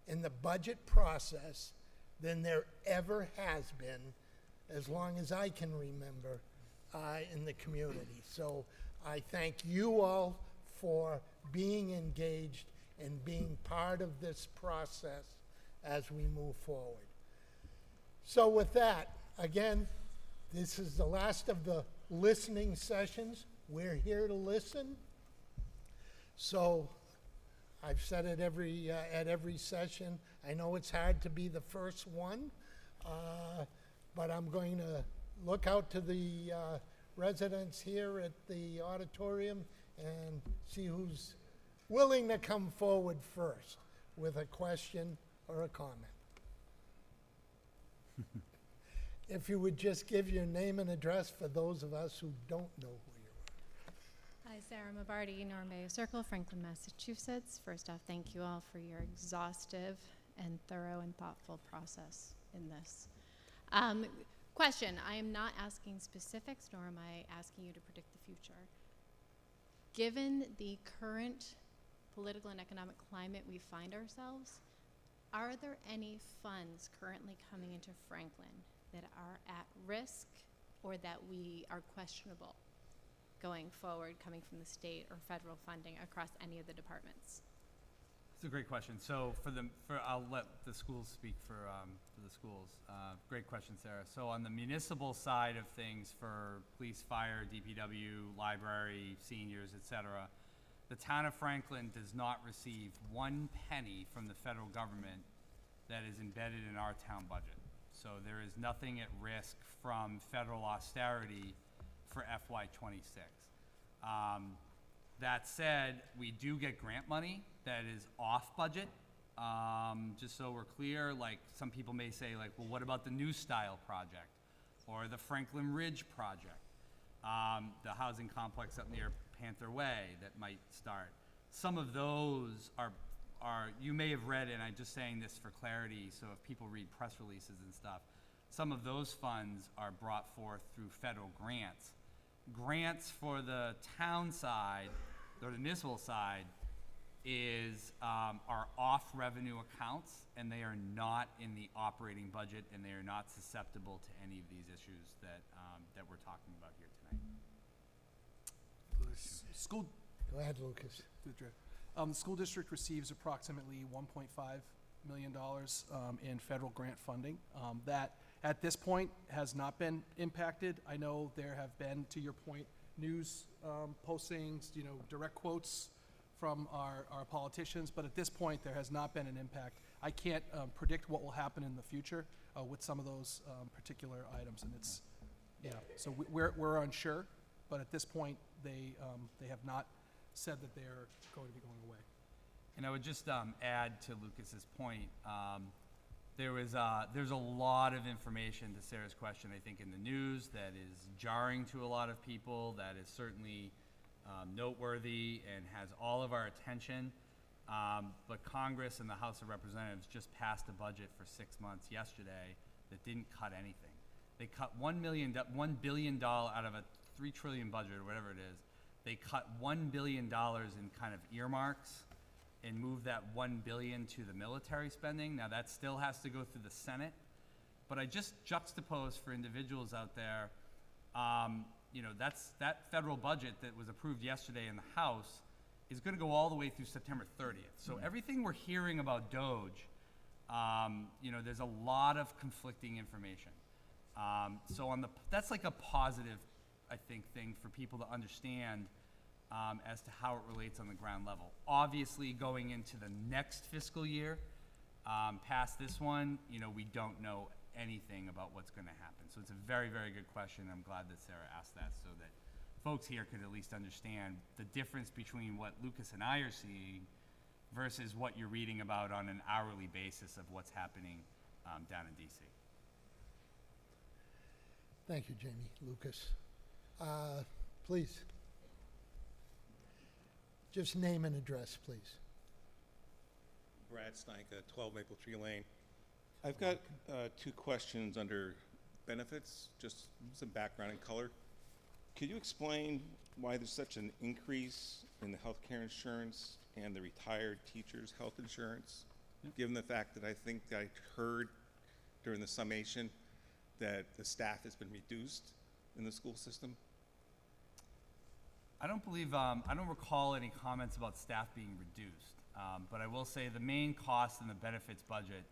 [SPEAKER 1] in the budget process than there ever has been, as long as I can remember, in the community. So I thank you all for being engaged and being part of this process as we move forward. So with that, again, this is the last of the listening sessions. We're here to listen. So I've said it at every session. I know it's hard to be the first one, but I'm going to look out to the residents here at the auditorium and see who's willing to come forward first with a question or a comment. If you would just give your name and address for those of us who don't know who you are.
[SPEAKER 7] Hi, Sarah Mabardi, Norm Bay Circle, Franklin, Massachusetts. First off, thank you all for your exhaustive and thorough and thoughtful process in this. Question, I am not asking specifics, nor am I asking you to predict the future. Given the current political and economic climate we find ourselves, are there any funds currently coming into Franklin that are at risk or that we are questionable going forward, coming from the state or federal funding across any of the departments?
[SPEAKER 2] It's a great question. So I'll let the schools speak for the schools. Great question, Sarah. So on the municipal side of things, for police, fire, DPW, library, seniors, et cetera, the town of Franklin does not receive 1 penny from the federal government that is embedded in our town budget. So there is nothing at risk from federal austerity for FY26. That said, we do get grant money that is off budget. Just so we're clear, like some people may say, like, well, what about the New Style project or the Franklin Ridge project, the housing complex up near Panther Way that might start? Some of those are you may have read, and I'm just saying this for clarity, so if people read press releases and stuff, some of those funds are brought forth through federal grants. Grants for the town side, or the municipal side, are off revenue accounts, and they are not in the operating budget, and they are not susceptible to any of these issues that we're talking about here tonight.
[SPEAKER 3] School,
[SPEAKER 1] Go ahead, Lucas.
[SPEAKER 3] the school district receives approximately $1.5 million in federal grant funding. That, at this point, has not been impacted. I know there have been, to your point, news postings, direct quotes from our politicians, but at this point, there has not been an impact. I can't predict what will happen in the future with some of those particular items, and it's, so we're unsure, but at this point, they have not said that they're going to be going away.
[SPEAKER 2] And I would just add to Lucas's point, there's a lot of information to Sarah's question, I think, in the news that is jarring to a lot of people, that is certainly noteworthy and has all of our attention. But Congress and the House of Representatives just passed a budget for 6 months yesterday that didn't cut anything. They cut $1 billion out of a $3 trillion budget, or whatever it is. They cut $1 billion in kind of earmarks and moved that $1 billion to the military spending. Now that still has to go through the Senate, but I just juxtapose for individuals out there, that federal budget that was approved yesterday in the House is going to go all the way through September 30th. So everything we're hearing about DOGE, there's a lot of conflicting information. So that's like a positive, I think, thing for people to understand as to how it relates on the ground level. Obviously, going into the next fiscal year, past this one, we don't know anything about what's going to happen. So it's a very, very good question. I'm glad that Sarah asked that so that folks here could at least understand the difference between what Lucas and I are seeing versus what you're reading about on an hourly basis of what's happening down in DC.
[SPEAKER 1] Thank you, Jamie. Lucas. Please. Just name and address, please.
[SPEAKER 8] Brad Steinka, 12 Maple Tree Lane. I've got 2 questions under benefits, just some background and color. Could you explain why there's such an increase in the healthcare insurance and the retired teachers' health insurance, given the fact that I think I heard during the summation that the staff has been reduced in the school system?
[SPEAKER 2] I don't recall any comments about staff being reduced, but I will say the main cost in the benefits budget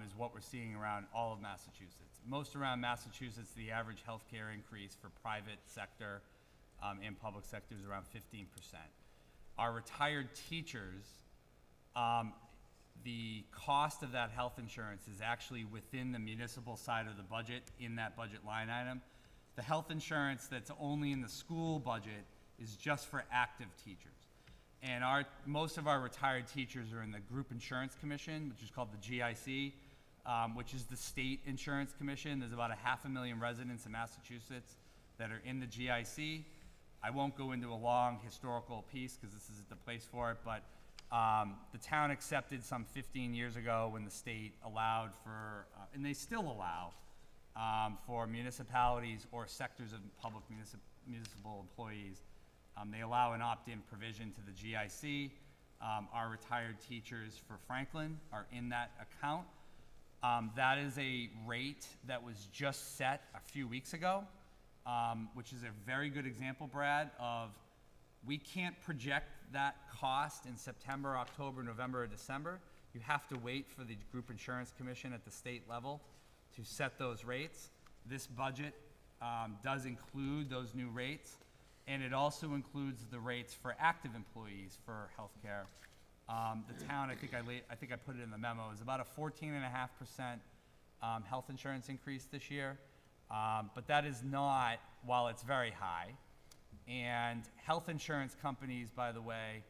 [SPEAKER 2] is what we're seeing around all of Massachusetts. Most around Massachusetts, the average healthcare increase for private sector and public sector is around 15%. Our retired teachers, the cost of that health insurance is actually within the municipal side of the budget in that budget line item. The health insurance that's only in the school budget is just for active teachers. And most of our retired teachers are in the Group Insurance Commission, which is called the GIC, which is the state insurance commission. There's about 500,000 residents in Massachusetts that are in the GIC. I won't go into a long historical piece because this isn't the place for it, but the town accepted some 15 years ago when the state allowed for, and they still allow, for municipalities or sectors of public municipal employees, they allow an opt-in provision to the GIC. Our retired teachers for Franklin are in that account. That is a rate that was just set a few weeks ago, which is a very good example, Brad, of we can't project that cost in September, October, November, or December. You have to wait for the Group Insurance Commission at the state level to set those rates. This budget does include those new rates, and it also includes the rates for active employees for healthcare. The town, I think I put it in the memo, is about a 14.5% health insurance increase this year, but that is not, while it's very high. And health insurance companies, by the way,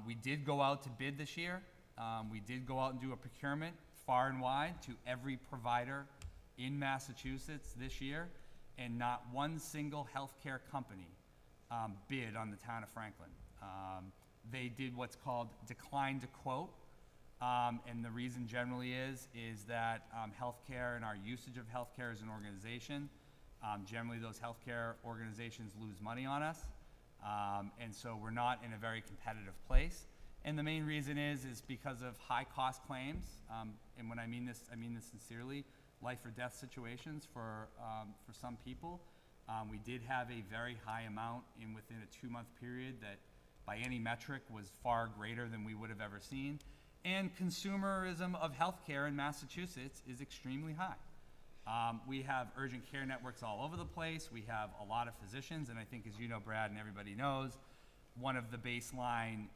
[SPEAKER 2] we did go out to bid this year. We did go out and do a procurement far and wide to every provider in Massachusetts this year, and not one single healthcare company bid on the town of Franklin. they did what's called decline to quote. And the reason generally is that healthcare and our usage of healthcare as an organization, generally those healthcare organizations lose money on us. And so we're not in a very competitive place. And the main reason is because of high cost claims. And when I mean this sincerely, life or death situations for some people. We did have a very high amount within a 2-month period that by any metric was far greater than we would have ever seen. And consumerism of healthcare in Massachusetts is extremely high. We have urgent care networks all over the place. We have a lot of physicians, and I think, as you know, Brad, and everybody knows, one of the baseline,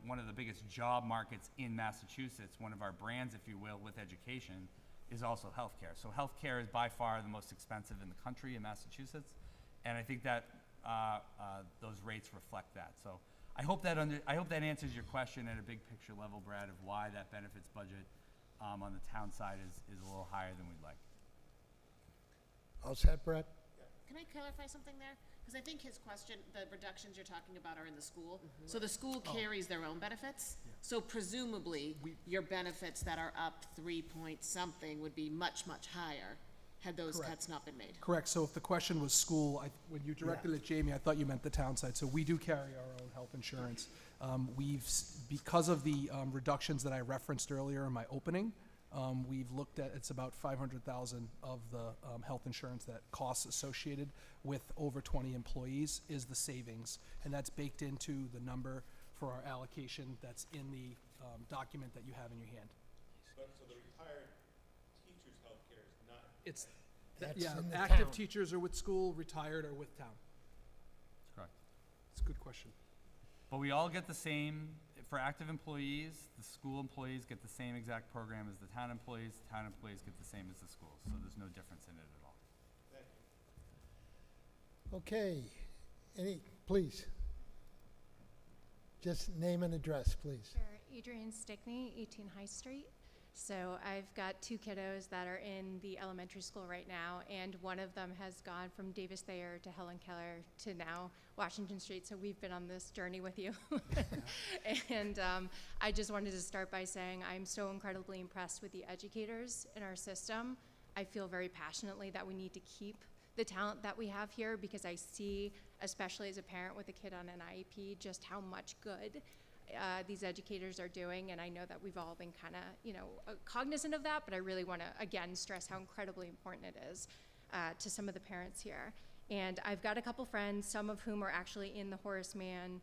[SPEAKER 2] one of the biggest job markets in Massachusetts, one of our brands, if you will, with education, is also healthcare. So healthcare is by far the most expensive in the country in Massachusetts, and I think that those rates reflect that. So I hope that answers your question at a big picture level, Brad, of why that benefits budget on the town side is a little higher than we'd like.
[SPEAKER 1] All set, Brett?
[SPEAKER 6] Can I clarify something there? Because I think his question, the reductions you're talking about are in the school. So the school carries their own benefits. So presumably, your benefits that are up 3 point something would be much, much higher had those
[SPEAKER 3] Correct.
[SPEAKER 6] cuts not been made.
[SPEAKER 3] Correct, so if the question was school, when you directed it at Jamie, I thought you meant the town side, so we do carry our own health insurance. Because of the reductions that I referenced earlier in my opening, we've looked at, it's about 500,000 of the health insurance that costs associated with over 20 employees is the savings, and that's baked into the number for our allocation that's in the document that you have in your hand.
[SPEAKER 8] So the retired teacher's healthcare is not.
[SPEAKER 1] That's
[SPEAKER 3] Yeah,
[SPEAKER 1] in the
[SPEAKER 3] active
[SPEAKER 1] town.
[SPEAKER 3] teachers are with school, retired are with town.
[SPEAKER 2] That's correct.
[SPEAKER 3] It's a good question.
[SPEAKER 2] But we all get the same, for active employees, the school employees get the same exact program as the town employees get the same as the schools, so there's no difference in it at all.
[SPEAKER 1] Okay. Please. Just name and address, please.
[SPEAKER 7] Sure. Adrienne Stickney, 18 High Street. So I've got 2 kiddos that are in the elementary school right now, and one of them has gone from Davis Thayer to Helen Keller to now Washington Street, so we've been on this journey with you. And I just wanted to start by saying I'm so incredibly impressed with the educators in our system. I feel very passionately that we need to keep the talent that we have here, because I see, especially as a parent with a kid on an IEP, just how much good these educators are doing, and I know that we've all been kind of, cognizant of that, but I really want to, again, stress how incredibly important it is to some of the parents here. And I've got a couple friends, some of whom are actually in the Horace Mann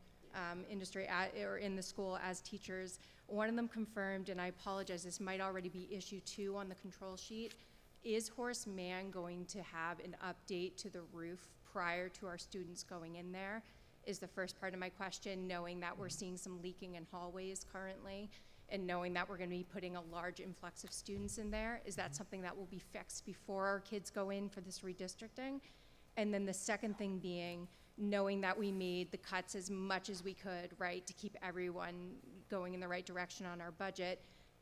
[SPEAKER 7] industry or in the school as teachers. One of them confirmed, and I apologize, this might already be issue 2 on the control sheet, is Horace Mann going to have an update to the roof prior to our students going in there? Is the first part of my question, knowing that we're seeing some leaking in hallways currently, and knowing that we're going to be putting a large influx of students in there. Is that something that will be fixed before our kids go in for this redistricting? And then the second thing being, knowing that we made the cuts as much as we could, right, to keep everyone going in the right direction on our budget,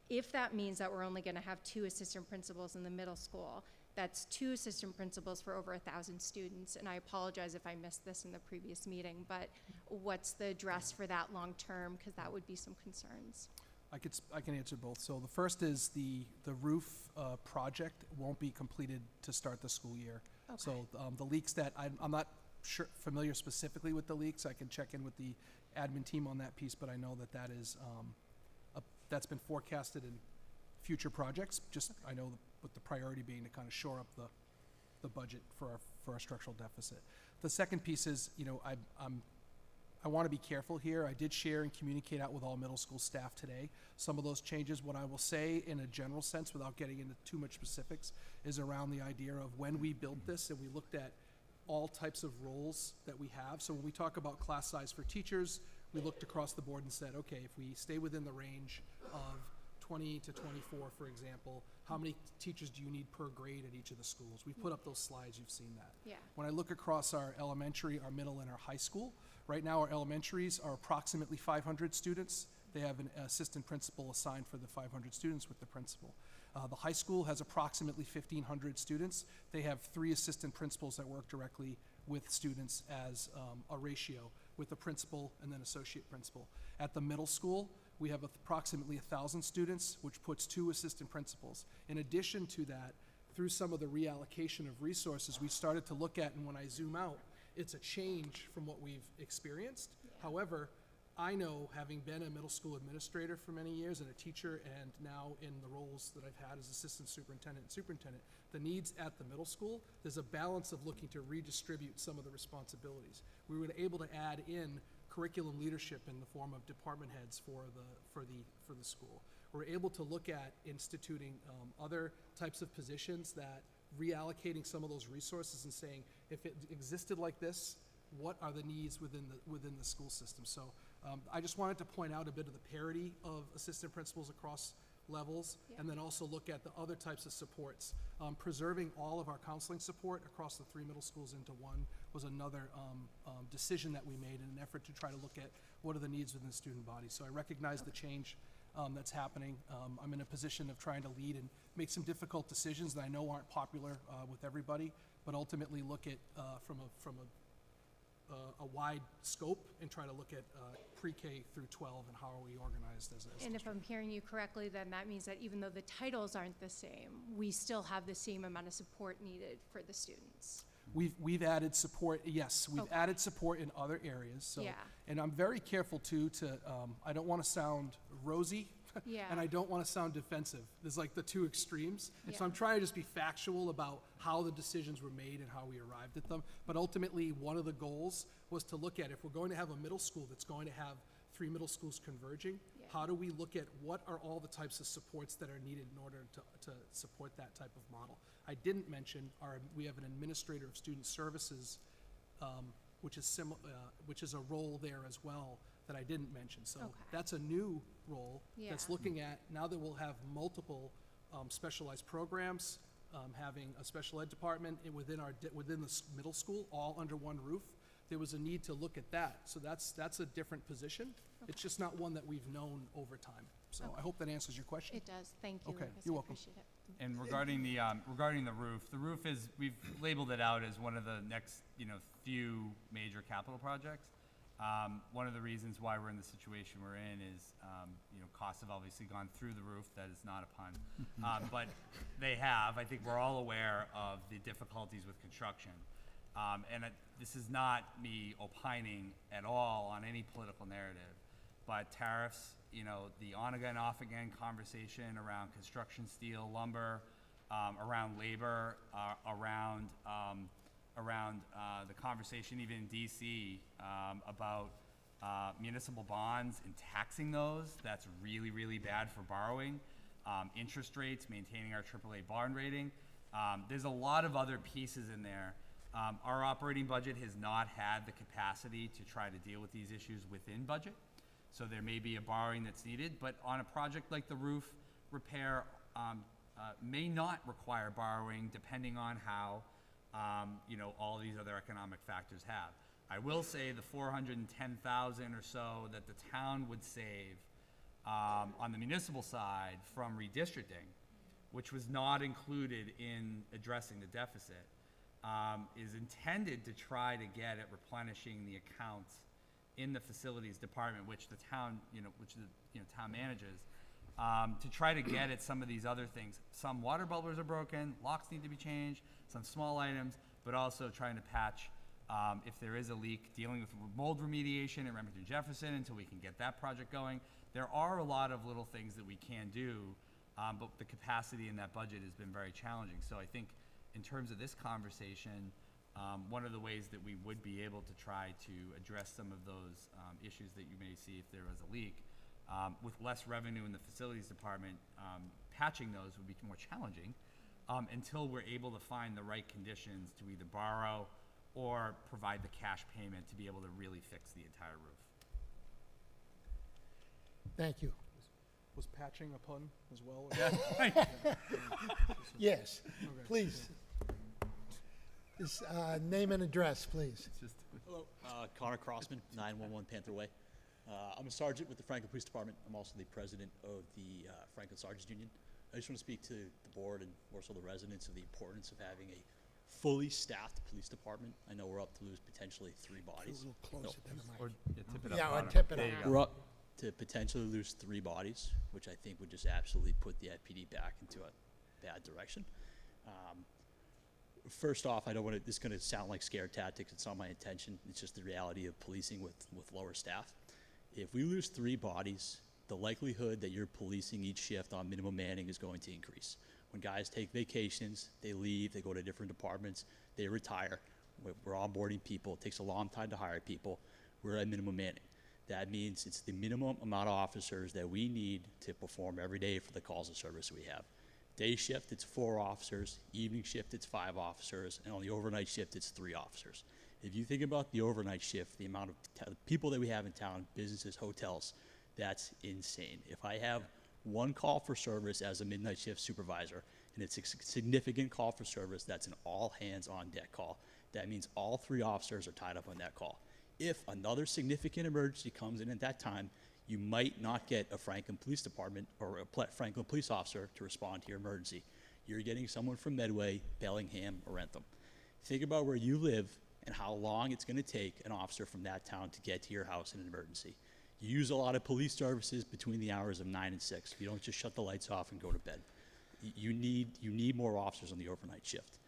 [SPEAKER 7] if that means that we're only going to have 2 assistant principals in the middle school, that's 2 assistant principals for over 1,000 students. And I apologize if I missed this in the previous meeting, but what's the address for that long term? Because that would be some concerns.
[SPEAKER 3] I can answer both. So the first is the roof project won't be completed to start the school year.
[SPEAKER 7] Okay.
[SPEAKER 3] So the leaks that, I'm not sure, familiar specifically with the leaks. I can check in with the admin team on that piece, but I know that that is, that's been forecasted in future projects. Just, I know with the priority being to kind of shore up the budget for our structural deficit. The second piece is, I want to be careful here. I did share and communicate out with all middle school staff today some of those changes. What I will say in a general sense, without getting into too much specifics, is around the idea of when we built this and we looked at all types of roles that we have. So when we talk about class size for teachers, we looked across the board and said, okay, if we stay within the range of 20 to 24, for example, how many teachers do you need per grade at each of the schools? We've put up those slides, you've seen that.
[SPEAKER 7] Yeah.
[SPEAKER 3] When I look across our elementary, our middle, and our high school, right now our elementaries are approximately 500 students. They have an assistant principal assigned for the 500 students with the principal. The high school has approximately 1,500 students. They have 3 assistant principals that work directly with students as a ratio. with a principal and then associate principal. At the middle school, we have approximately 1,000 students, which puts 2 assistant principals. In addition to that, through some of the reallocation of resources, we started to look at, and when I zoom out, it's a change from what we've experienced. However, I know, having been a middle school administrator for many years and a teacher, and now in the roles that I've had as assistant superintendent and superintendent, the needs at the middle school, there's a balance of looking to redistribute some of the responsibilities. We were able to add in curriculum leadership in the form of department heads for the school. We're able to look at instituting other types of positions, that reallocating some of those resources and saying, if it existed like this, what are the needs within the school system? So I just wanted to point out a bit of the parity of assistant principals across levels, and then also look at the other types of supports. Preserving all of our counseling support across the 3 middle schools into one was another decision that we made in an effort to try to look at what are the needs within the student body. So I recognize the change that's happening. I'm in a position of trying to lead and make some difficult decisions that I know aren't popular with everybody, but ultimately look at from a wide scope and try to look at pre-K through 12 and how are we organized as a
[SPEAKER 9] And if I'm hearing you correctly, then that means that even though the titles aren't the same, we still have the same amount of support needed for the students.
[SPEAKER 3] We've added support, yes, we've
[SPEAKER 9] Okay.
[SPEAKER 3] added support in other areas, so.
[SPEAKER 9] Yeah.
[SPEAKER 3] And I'm very careful too to, I don't wanna sound rosy,
[SPEAKER 9] Yeah.
[SPEAKER 3] and I don't wanna sound defensive. There's like the 2 extremes. And so
[SPEAKER 9] Yeah.
[SPEAKER 3] I'm trying to just be factual about how the decisions were made and how we arrived at them. But ultimately, one of the goals was to look at, if we're going to have a middle school that's going to have 3 middle schools converging,
[SPEAKER 9] Yeah.
[SPEAKER 3] how do we look at what are all the types of supports that are needed in order to support that type of model? I didn't mention we have an administrator of student services, which is a role there as well that I didn't mention. So
[SPEAKER 9] Okay.
[SPEAKER 3] that's a new role that's
[SPEAKER 9] Yeah.
[SPEAKER 3] looking at, now that we'll have multiple specialized programs, having a special ed department within the middle school, all under one roof, there was a need to look at that. So that's a different position. It's just not one that we've known over time. So I hope that answers your question.
[SPEAKER 9] It does. Thank you,
[SPEAKER 3] Okay,
[SPEAKER 9] Lucas.
[SPEAKER 3] you're
[SPEAKER 9] I
[SPEAKER 3] welcome.
[SPEAKER 9] appreciate it.
[SPEAKER 2] And regarding the roof is, we've labeled it out as one of the next, few major capital projects. One of the reasons why we're in the situation we're in is, costs have obviously gone through the roof. That is not a pun. But they have. I think we're all aware of the difficulties with construction. This is not me opining at all on any political narrative, but tariffs, the on-again, off-again conversation around construction, steel, lumber, around labor, around the conversation even in DC about municipal bonds and taxing those. That's really, really bad for borrowing. Interest rates, maintaining our AAA bond rating. There's a lot of other pieces in there. Our operating budget has not had the capacity to try to deal with these issues within budget. So there may be a borrowing that's needed, but on a project like the roof repair, may not require borrowing depending on how, all these other economic factors have. I will say the $410,000 or so that the town would save on the municipal side from redistricting, which was not included in addressing the deficit, is intended to try to get at replenishing the accounts in the facilities department, which the town, town manages, to try to get at some of these other things. Some water bubblers are broken, locks need to be changed, some small items, but also trying to patch, if there is a leak, dealing with mold remediation at Remington Jefferson until we can get that project going. There are a lot of little things that we can do, but the capacity in that budget has been very challenging. So I think in terms of this conversation, one of the ways that we would be able to try to address some of those issues that you may see if there was a leak, with less revenue in the facilities department, patching those would be more challenging until we're able to find the right conditions to either borrow or provide the cash payment to be able to really fix the entire roof.
[SPEAKER 1] Thank you.
[SPEAKER 3] Was patching a pun as well?
[SPEAKER 1] Yes,
[SPEAKER 3] Okay.
[SPEAKER 1] please. This, name and address, please.
[SPEAKER 2] It's just,
[SPEAKER 10] Hello, Connor Crossman, 911 Panther Way. I'm a sergeant with the Franklin Police Department. I'm also the president of the Franklin Sergeants Union. I just want to speak to the board and more so the residents of the importance of having a fully staffed police department, I know we're up to lose potentially 3
[SPEAKER 1] A
[SPEAKER 10] bodies.
[SPEAKER 1] little closer to the mic.
[SPEAKER 2] Or, yeah, tip it up.
[SPEAKER 1] Yeah, or
[SPEAKER 2] bottom.
[SPEAKER 1] tip it
[SPEAKER 2] There
[SPEAKER 1] up.
[SPEAKER 2] you go.
[SPEAKER 10] We're up to potentially lose 3 bodies, which I think would just absolutely put the FPD back into a bad direction. First off, I don't want to, this is going to sound like scare tactics. It's not my intention. It's just the reality of policing with lower staff. If we lose 3 bodies, the likelihood that you're policing each shift on minimum manning is going to increase. When guys take vacations, they leave, they go to different departments, they retire. We're onboarding people. It takes a long time to hire people. We're at minimum manning. That means it's the minimum amount of officers that we need to perform every day for the calls of service we have. Day shift, it's 4 officers. Evening shift, it's 5 officers. And on the overnight shift, it's 3 officers. If you think about the overnight shift, the amount of people that we have in town, businesses, hotels, that's insane. If I have 1 call for service as a midnight shift supervisor, and it's a significant call for service, that's an all hands on deck call. That means all 3 officers are tied up on that call. If another significant emergency comes in at that time, you might not get a Franklin Police Department or a Franklin police officer to respond to your emergency. You're getting someone from Medway, Bellingham, or Rentham. Think about where you live and how long it's going to take an officer from that town to get to your house in an emergency. You use a lot of police services between the hours of 9 and 6. You don't just shut the lights off and go to bed. You need more officers on the overnight shift.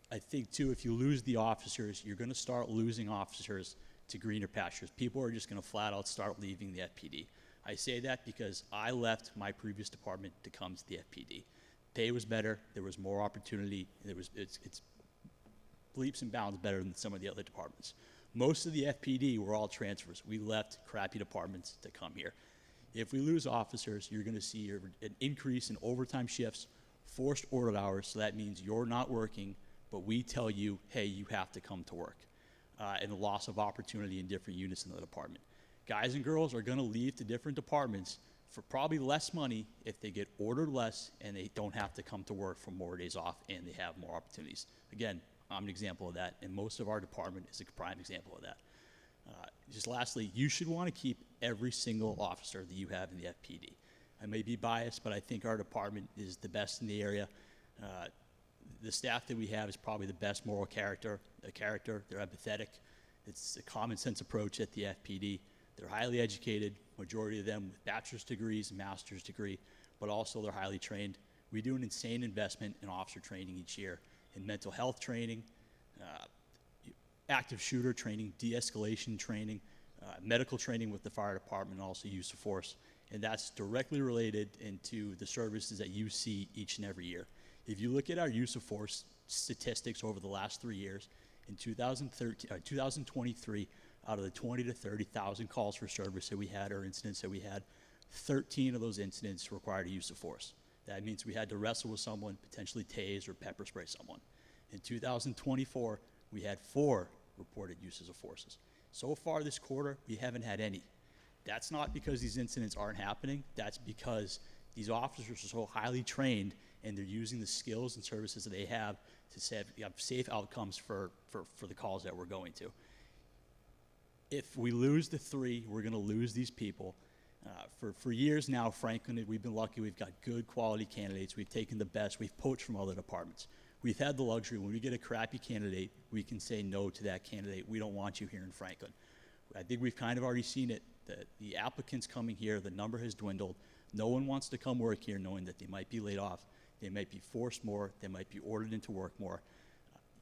[SPEAKER 10] I think, too, if you lose the officers, you're going to start losing officers to greener pastures. People are just going to flat out start leaving the FPD. I say that because I left my previous department to come to the FPD. Pay was better. There was more opportunity. It's leaps and bounds better than some of the other departments. Most of the FPD were all transfers. We left crappy departments to come here. If we lose officers, you're going to see an increase in overtime shifts, forced ordered hours, so that means you're not working, but we tell you, hey, you have to come to work, and a loss of opportunity in different units in the department. Guys and girls are going to leave to different departments for probably less money if they get ordered less and they don't have to come to work for more days off and they have more opportunities. Again, I'm an example of that, and most of our department is a prime example of that. Just lastly, you should want to keep every single officer that you have in the FPD. I may be biased, but I think our department is the best in the area. The staff that we have is probably the best moral character. They're empathetic. It's a common sense approach at the FPD. They're highly educated, majority of them with bachelor's degrees, master's degree, but also they're highly trained. We do an insane investment in officer training each year, in mental health training, active shooter training, de-escalation training, medical training with the fire department, and also use of force. And that's directly related into the services that you see each and every year. If you look at our use of force statistics over the last 3 years, in 2023, out of the 20 to 30,000 calls for service that we had, or incidents that we had, 13 of those incidents required a use of force. That means we had to wrestle with someone, potentially tase or pepper spray someone. In 2024, we had 4 reported uses of forces. So far this quarter, we haven't had any. That's not because these incidents aren't happening. That's because these officers are so highly trained and they're using the skills and services that they have to have safe outcomes for the calls that we're going to. If we lose the 3, we're going to lose these people. For years now, Franklin, we've been lucky. We've got good quality candidates. We've taken the best. We've poached from other departments. We've had the luxury, when we get a crappy candidate, we can say no to that candidate. We don't want you here in Franklin. I think we've kind of already seen it. The applicants coming here, the number has dwindled. No one wants to come work here knowing that they might be laid off. They might be forced more. They might be ordered into work more.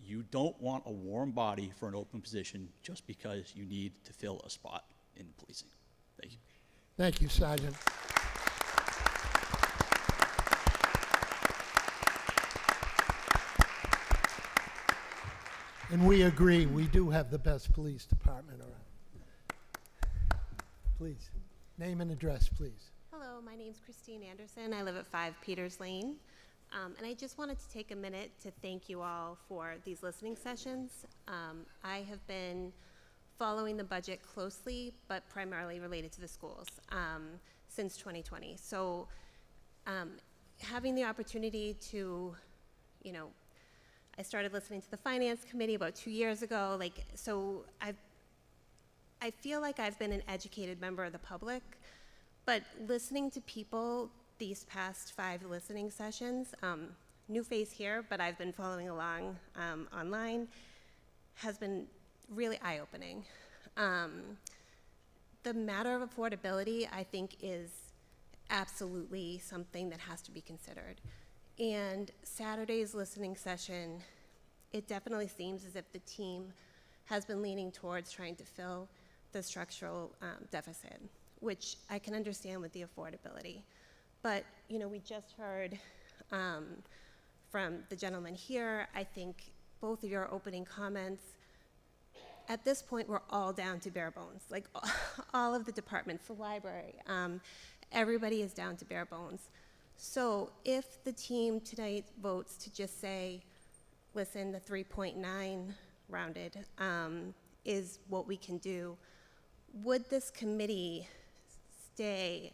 [SPEAKER 10] You don't want a warm body for an open position just because you need to fill a spot in policing. Thank you.
[SPEAKER 1] Thank you, Sergeant. And we agree, we do have the best police department around. Please, name and address, please.
[SPEAKER 11] Hello, my name's Christine Anderson. I live at 5 Peters Lane. And I just wanted to take a minute to thank you all for these listening sessions. I have been following the budget closely, but primarily related to the schools, since 2020. So having the opportunity to, I started listening to the Finance Committee about 2 years ago. So I feel like I've been an educated member of the public, but listening to people these past 5 listening sessions, new face here, but I've been following along online, has been really eye-opening. The matter of affordability, I think, is absolutely something that has to be considered. And Saturday's listening session, it definitely seems as if the team has been leaning towards trying to fill the structural deficit, which I can understand with the affordability. But, you know, we just heard from the gentleman here, I think both of your opening comments, at this point, we're all down to bare bones. Like, all of the departments, the library, everybody is down to bare bones. So if the team tonight votes to just say, listen, the 3.9 rounded is what we can do, would this committee stay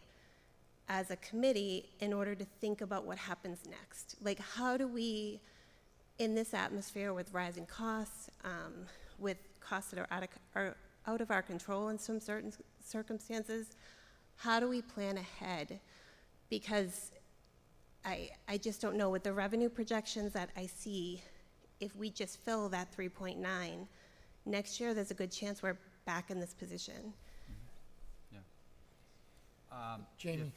[SPEAKER 11] as a committee in order to think about what happens next? Like, how do we, in this atmosphere with rising costs, with costs that are out of our control in some certain circumstances, how do we plan ahead? Because I just don't know, with the revenue projections that I see, if we just fill that 3.9, next year there's a good chance we're back in this position.
[SPEAKER 1] Jamie.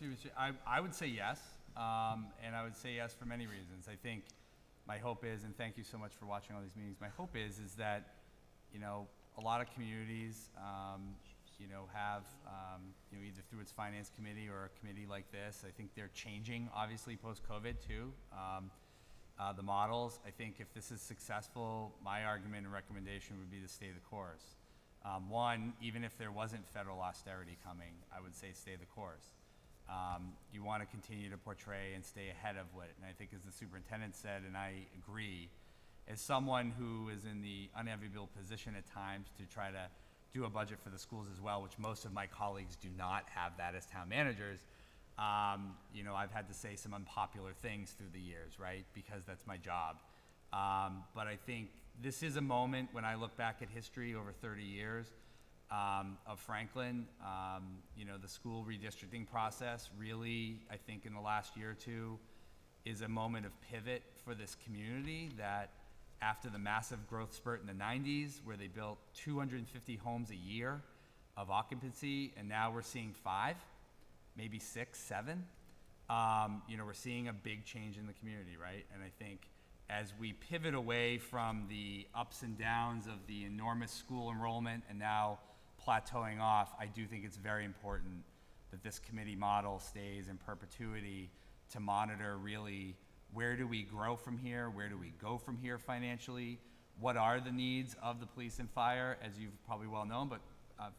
[SPEAKER 2] I would say yes, and I would say yes for many reasons. I think my hope is, and thank you so much for watching all these meetings, my hope is that, you know, a lot of communities, you know, have, you know, either through its finance committee or a committee like this, I think they're changing, obviously, post-COVID too. The models, I think if this is successful, my argument and recommendation would be to stay the course. One, even if there wasn't federal austerity coming, I would say stay the course. You want to continue to portray and stay ahead of what, and I think as the superintendent said, and I agree, as someone who is in the unenviable position at times to try to do a budget for the schools as well, which most of my colleagues do not have that as town managers, you know, I've had to say some unpopular things through the years, right? Because that's my job. But I think this is a moment when I look back at history over 30 years of Franklin, you know, the school redistricting process really, I think in the last year or two, is a moment of pivot for this community that after the massive growth spurt in the 90s, where they built 250 homes a year of occupancy, and now we're seeing 5, maybe 6, 7. You know, we're seeing a big change in the community, right? And I think as we pivot away from the ups and downs of the enormous school enrollment and now plateauing off, I do think it's very important that this committee model stays in perpetuity to monitor really where do we grow from here, where do we go from here financially, what are the needs of the police and fire, as you've probably well known, but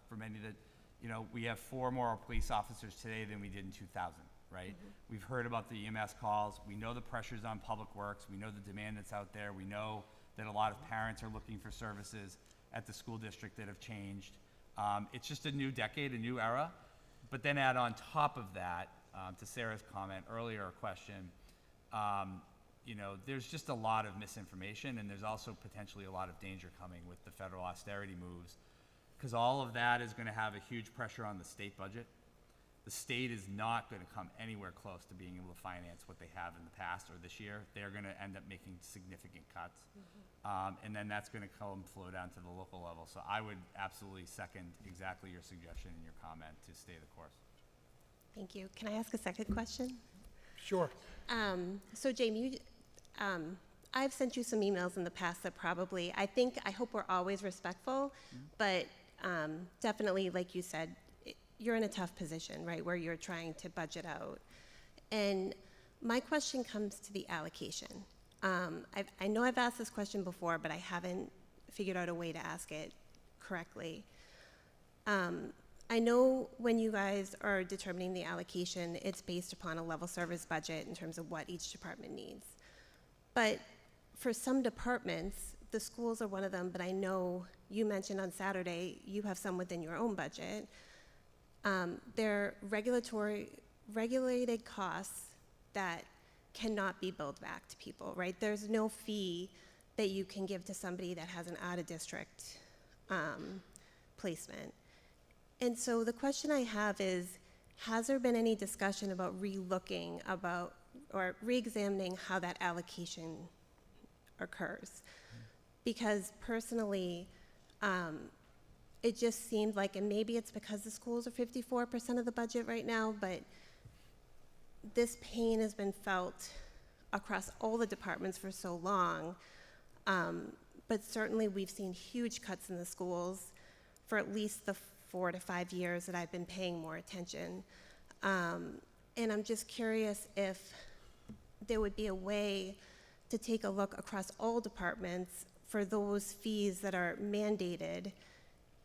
[SPEAKER 2] for many that, you know, we have 4 more police officers today than we did in 2000, right? Mm-hmm. We've heard about the EMS calls. We know the pressures on public works. We know the demand that's out there. We know that a lot of parents are looking for services at the school district that have changed. It's just a new decade, a new era. But then add on top of that, to Sarah's comment earlier, or question, you know, there's just a lot of misinformation, and there's also potentially a lot of danger coming with the federal austerity moves, because all of that is going to have a huge pressure on the state budget. The state is not going to come anywhere close to being able to finance what they have in the past or this year. They're going to end up making significant cuts. Mm-hmm. And then that's going to flow down to the local level. So I would absolutely second exactly your suggestion and your comment to stay the course.
[SPEAKER 11] Thank you. Can I ask a second question?
[SPEAKER 1] Sure.
[SPEAKER 11] So Jamie, I've sent you some emails in the past that probably, I hope we're always respectful, but definitely, like you said, you're in a tough position, right, where you're trying to budget out. And my question comes to the allocation. I know I've asked this question before, but I haven't figured out a way to ask it correctly. I know when you guys are determining the allocation, it's based upon a level service budget in terms of what each department needs. But for some departments, the schools are one of them, but I know you mentioned on Saturday, you have some within your own budget. They're regulated costs that cannot be billed back to people, right? There's no fee that you can give to somebody that has an out-of-district placement. And so the question I have is, has there been any discussion about relooking about or re-examining how that allocation occurs. Because personally, it just seemed like, and maybe it's because the schools are 54% of the budget right now, but this pain has been felt across all the departments for so long. But certainly we've seen huge cuts in the schools for at least the 4 to 5 years that I've been paying more attention. And I'm just curious if there would be a way to take a look across all departments for those fees that are mandated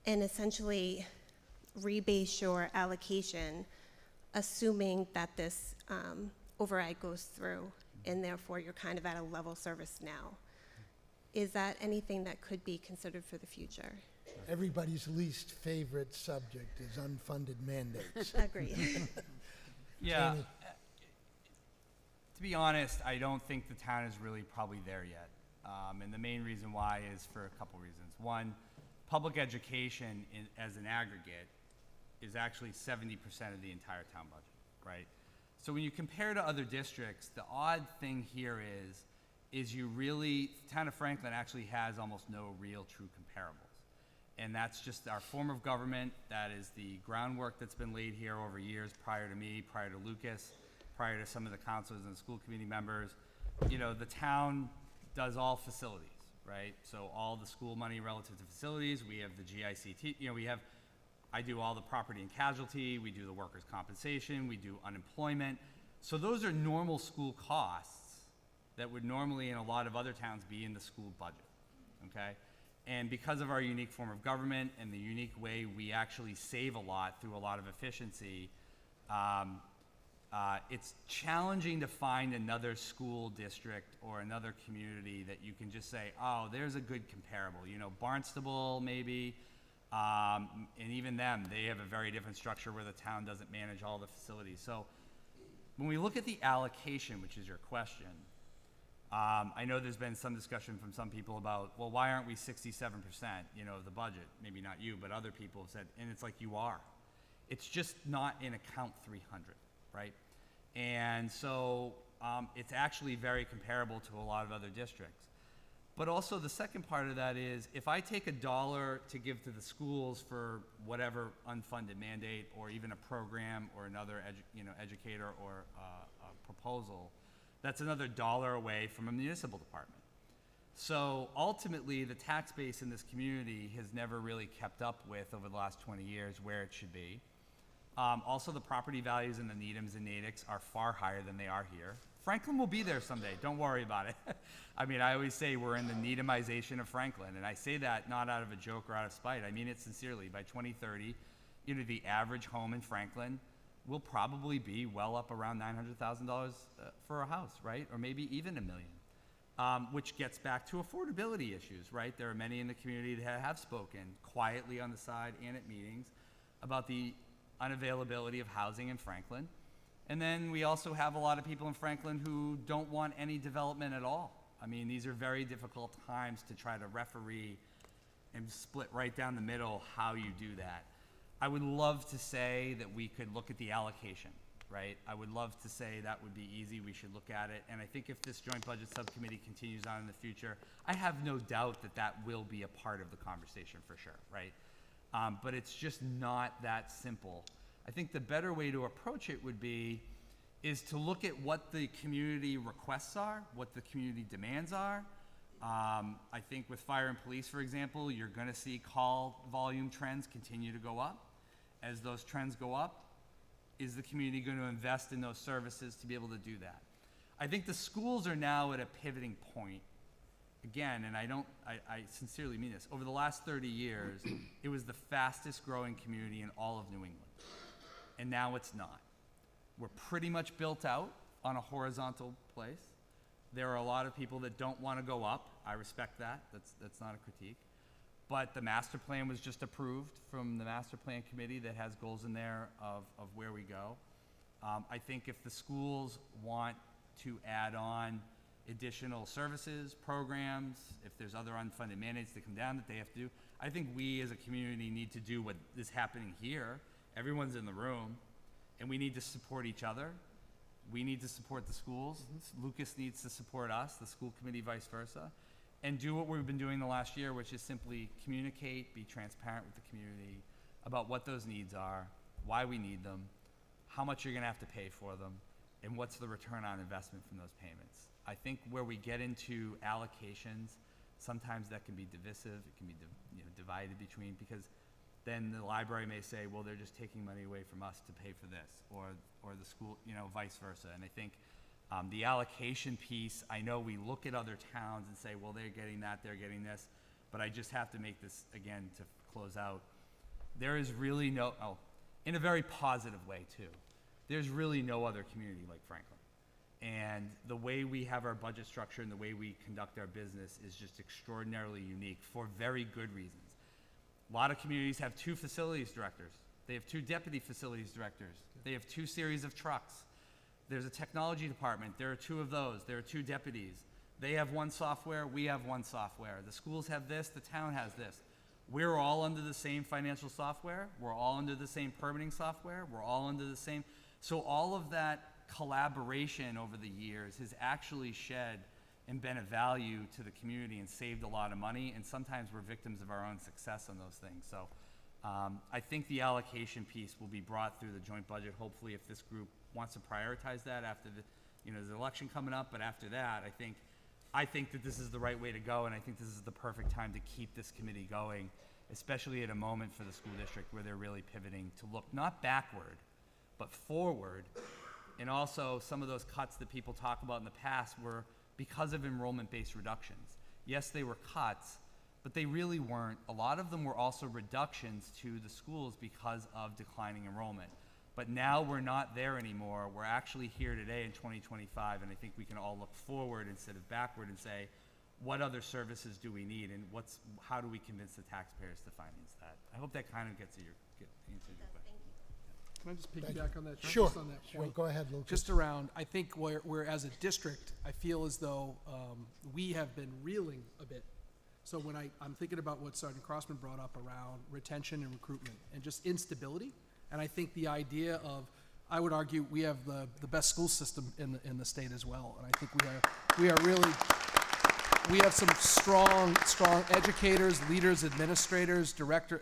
[SPEAKER 11] and essentially rebase your allocation, assuming that this override goes through, and therefore you're kind of at a level service now. Is that anything that could be considered for the future?
[SPEAKER 1] Everybody's least favorite subject is unfunded mandates.
[SPEAKER 11] Agreed.
[SPEAKER 2] Yeah.
[SPEAKER 1] Jamie?
[SPEAKER 2] To be honest, I don't think the town is really probably there yet. And the main reason why is for a couple reasons. One, public education as an aggregate is actually 70% of the entire town budget, right? So when you compare to other districts, the odd thing here is you really, the town of Franklin actually has almost no real true comparables. And that's just our form of government. That is the groundwork that's been laid here over years prior to me, prior to Lucas, prior to some of the counselors and school committee members. You know, the town does all facilities, right? So all the school money relative to facilities, we have the GICT, you know, I do all the property and casualty, we do the workers' compensation, we do unemployment. So those are normal school costs that would normally in a lot of other towns be in the school budget, okay? And because of our unique form of government and the unique way we actually save a lot through a lot of efficiency, it's challenging to find another school district or another community that you can just say, oh, there's a good comparable. You know, Barnstable maybe, and even them, they have a very different structure where the town doesn't manage all the facilities. So when we look at the allocation, which is your question, I know there's been some discussion from some people about, well, why aren't we 67%, you know, of the budget? Maybe not you, but other people have said, and it's like you are. It's just not in account 300, right? And so it's actually very comparable to a lot of other districts. But also the second part of that is, if I take $1 to give to the schools for whatever unfunded mandate or even a program or another educator or a proposal, that's another $1 away from a municipal department. So ultimately, the tax base in this community has never really kept up with, over the last 20 years, where it should be. Also, the property values in the Needhams and Natics are far higher than they are here. Franklin will be there someday, don't worry about it. I mean, I always say we're in the Needhamization of Franklin, and I say that not out of a joke or out of spite. I mean it sincerely. By 2030, you know, the average home in Franklin will probably be well up around $900,000 for a house, right? Or maybe even $1 million, which gets back to affordability issues, right? There are many in the community that have spoken quietly on the side and at meetings about the unavailability of housing in Franklin. And then we also have a lot of people in Franklin who don't want any development at all. I mean, these are very difficult times to try to referee and split right down the middle how you do that. I would love to say that we could look at the allocation, right? I would love to say that would be easy, we should look at it. And I think if this joint budget subcommittee continues on in the future, I have no doubt that that will be a part of the conversation for sure, right? But it's just not that simple. I think the better way to approach it would be is to look at what the community requests are, what the community demands are. I think with fire and police, for example, you're gonna see call volume trends continue to go up. As those trends go up, is the community gonna invest in those services to be able to do that? I think the schools are now at a pivoting point. Again, and I sincerely mean this, over the last 30 years, it was the fastest growing community in all of New England. And now it's not. We're pretty much built out on a horizontal place. There are a lot of people that don't want to go up. I respect that. That's not a critique. But the master plan was just approved from the master plan committee that has goals in there of where we go. I think if the schools want to add on additional services, programs, if there's other unfunded mandates that come down that they have to do, I think we as a community need to do what is happening here. Everyone's in the room, and we need to support each other. We need to support the schools. Lucas needs to support us, the school committee, vice versa, and do what we've been doing the last year, which is simply communicate, be transparent with the community about what those needs are, why we need them, how much you're gonna have to pay for them, and what's the return on investment from those payments. I think where we get into allocations, sometimes that can be divisive, it can be divided between, because then the library may say, well, they're just taking money away from us to pay for this, or the school, vice versa. And I think the allocation piece, I know we look at other towns and say, well, they're getting that, they're getting this, but I just have to make this, again, to close out. There is really no, in a very positive way too, there's really no other community like Franklin. And the way we have our budget structure and the way we conduct our business is just extraordinarily unique for very good reasons. A lot of communities have 2 facilities directors. They have 2 deputy facilities directors. They have 2 series of trucks. There's a technology department. There are 2 of those. There are 2 deputies. They have 1 software. We have 1 software. The schools have this. The town has this. We're all under the same financial software. We're all under the same permitting software. We're all under the same. So all of that collaboration over the years has actually shed and been of value to the community and saved a lot of money, and sometimes we're victims of our own success on those things. So I think the allocation piece will be brought through the joint budget, hopefully, if this group wants to prioritize that after there's an election coming up, but after that, I think that this is the right way to go, and I think this is the perfect time to keep this committee going, especially at a moment for the school district where they're really pivoting to look not backward, but forward. And also, some of those cuts that people talk about in the past were because of enrollment-based reductions. Yes, they were cuts, but they really weren't. A lot of them were also reductions to the schools because of declining enrollment. But now we're not there anymore. We're actually here today in 2025, and I think we can all look forward instead of backward and say, what other services do we need, and how do we convince the taxpayers to finance that? I hope that kind of gets to your question.
[SPEAKER 3] Can I just piggyback on that?
[SPEAKER 1] Sure.
[SPEAKER 3] Just on that
[SPEAKER 1] Sure,
[SPEAKER 3] point?
[SPEAKER 1] go ahead, Lucas.
[SPEAKER 3] Just around, I think where as a district, I feel as though we have been reeling a bit. So when I'm thinking about what Sergeant Crossman brought up around retention and recruitment and just instability, and I think the idea of, I would argue we have the best school system in the state as well, and I think we are really, we have some strong educators, leaders, administrators, director,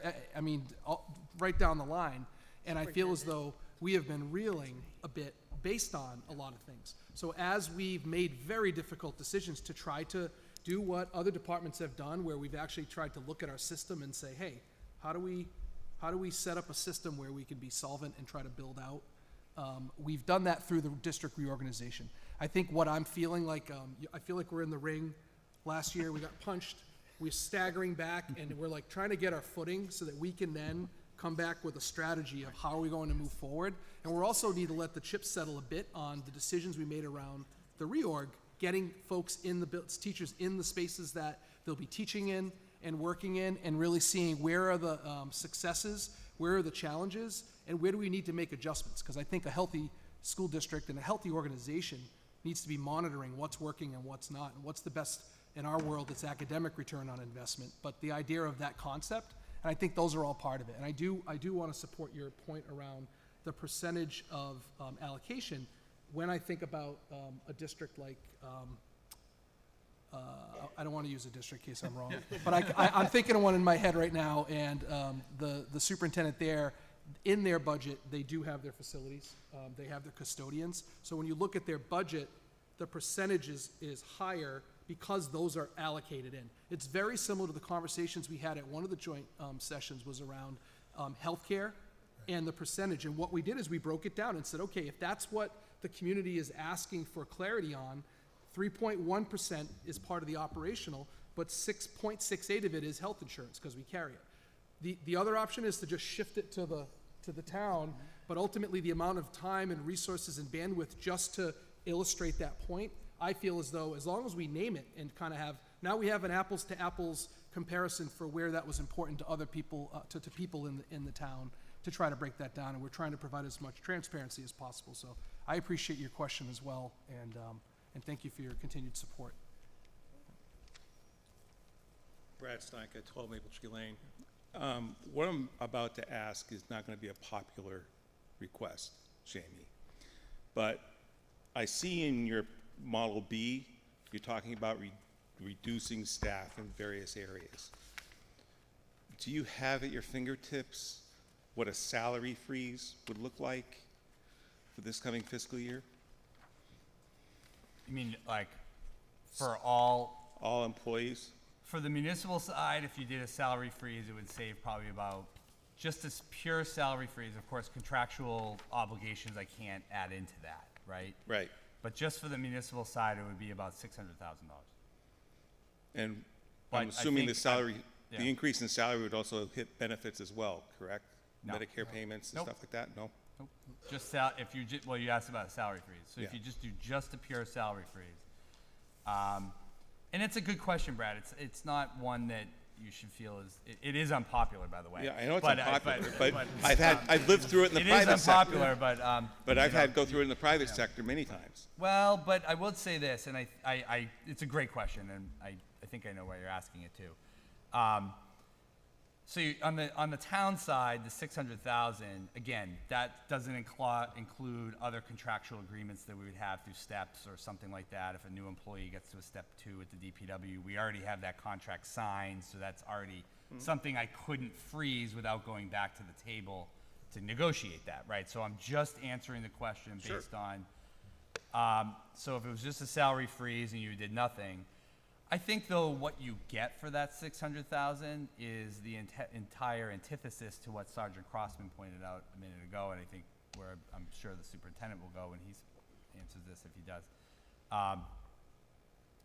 [SPEAKER 3] right down the line. And I feel as though we have been reeling a bit based on a lot of things. So as we've made very difficult decisions to try to do what other departments have done, where we've actually tried to look at our system and say, hey, how do we set up a system where we can be solvent and try to build out? We've done that through the district reorganization. I think what I'm feeling like, I feel like we're in the ring. Last year we got punched, we're staggering back, and we're like trying to get our footing so that we can then come back with a strategy of how are we going to move forward. And we also need to let the chips settle a bit on the decisions we made around the reorg, getting folks teachers in the spaces that they'll be teaching in and working in, and really seeing where are the successes, where are the challenges, and where do we need to make adjustments. Because I think a healthy school district and a healthy organization needs to be monitoring what's working and what's not, and what's the best, in our world, it's academic return on investment. But the idea of that concept, and I think those are all part of it. And I do want to support your point around the percentage of allocation. When I think about a district like, I don't want to use a district in case I'm wrong, but I'm thinking of one in my head right now, and the superintendent there, in their budget, they do have their facilities, they have their custodians. So when you look at their budget, the percentage is higher because those are allocated in. It's very similar to the conversations we had at one of the joint sessions was around healthcare and the percentage. And what we did is we broke it down and said, okay, if that's what the community is asking for clarity on, 3.1% is part of the operational, but 6.68 of it is health insurance because we carry it. The other option is to just shift it to the town, but ultimately the amount of time and resources and bandwidth just to illustrate that point, I feel as though as long as we name it and kind of have, now we have an apples to apples comparison for where that was important to other people, to people in the town, to try to break that down, and we're trying to provide as much transparency as possible. So I appreciate your question as well, and thank you for your continued support.
[SPEAKER 8] Brad Steinke, 12 Maple Tree Lane. What I'm about to ask is not going to be a popular request, Jamie, but I see in your Model B, you're talking about reducing staff in various areas. Do you have at your fingertips what a salary freeze would look like for this coming fiscal year?
[SPEAKER 2] You mean like for all?
[SPEAKER 8] All employees?
[SPEAKER 2] For the municipal side, if you did a salary freeze, it would save probably about, just this pure salary freeze, of course, contractual obligations I can't add into that, right?
[SPEAKER 8] Right.
[SPEAKER 2] But just for the municipal side, it would be about $600,000.
[SPEAKER 8] And
[SPEAKER 2] But
[SPEAKER 8] I'm
[SPEAKER 2] I
[SPEAKER 8] assuming the
[SPEAKER 2] think
[SPEAKER 8] salary,
[SPEAKER 2] yeah.
[SPEAKER 8] the increase in salary would also hit benefits as well, correct?
[SPEAKER 2] No.
[SPEAKER 8] Medicare payments and
[SPEAKER 2] Nope.
[SPEAKER 8] stuff like that? No?
[SPEAKER 2] Nope. Just if you well, you asked about a salary freeze. So if
[SPEAKER 8] Yeah.
[SPEAKER 2] you just do just a pure salary freeze, and it's a good question, Brad. It's not one that you should feel is. It is unpopular, by the way.
[SPEAKER 8] Yeah, I know it's
[SPEAKER 2] But,
[SPEAKER 8] unpopular,
[SPEAKER 2] but
[SPEAKER 8] but I've lived through it in the private sector.
[SPEAKER 2] It is unpopular, but
[SPEAKER 8] But I've had to go through it in the private sector many times.
[SPEAKER 2] well, but I would say this, and I it's a great question, and I think I know why you're asking it too. So on the town side, the 600,000, again, that doesn't include other contractual agreements that we would have through steps or something like that. If a new employee gets to a step 2 at the DPW, we already have that contract signed, so that's already something I couldn't freeze without going back to the table to negotiate that, right? So I'm just answering the question based on, so if it was just a salary freeze and you did nothing, I think, though, what you get for that 600,000 is the entire antithesis to what Sergeant Crossman pointed out a minute ago, and I think where I'm sure the superintendent will go when he answers this if he does.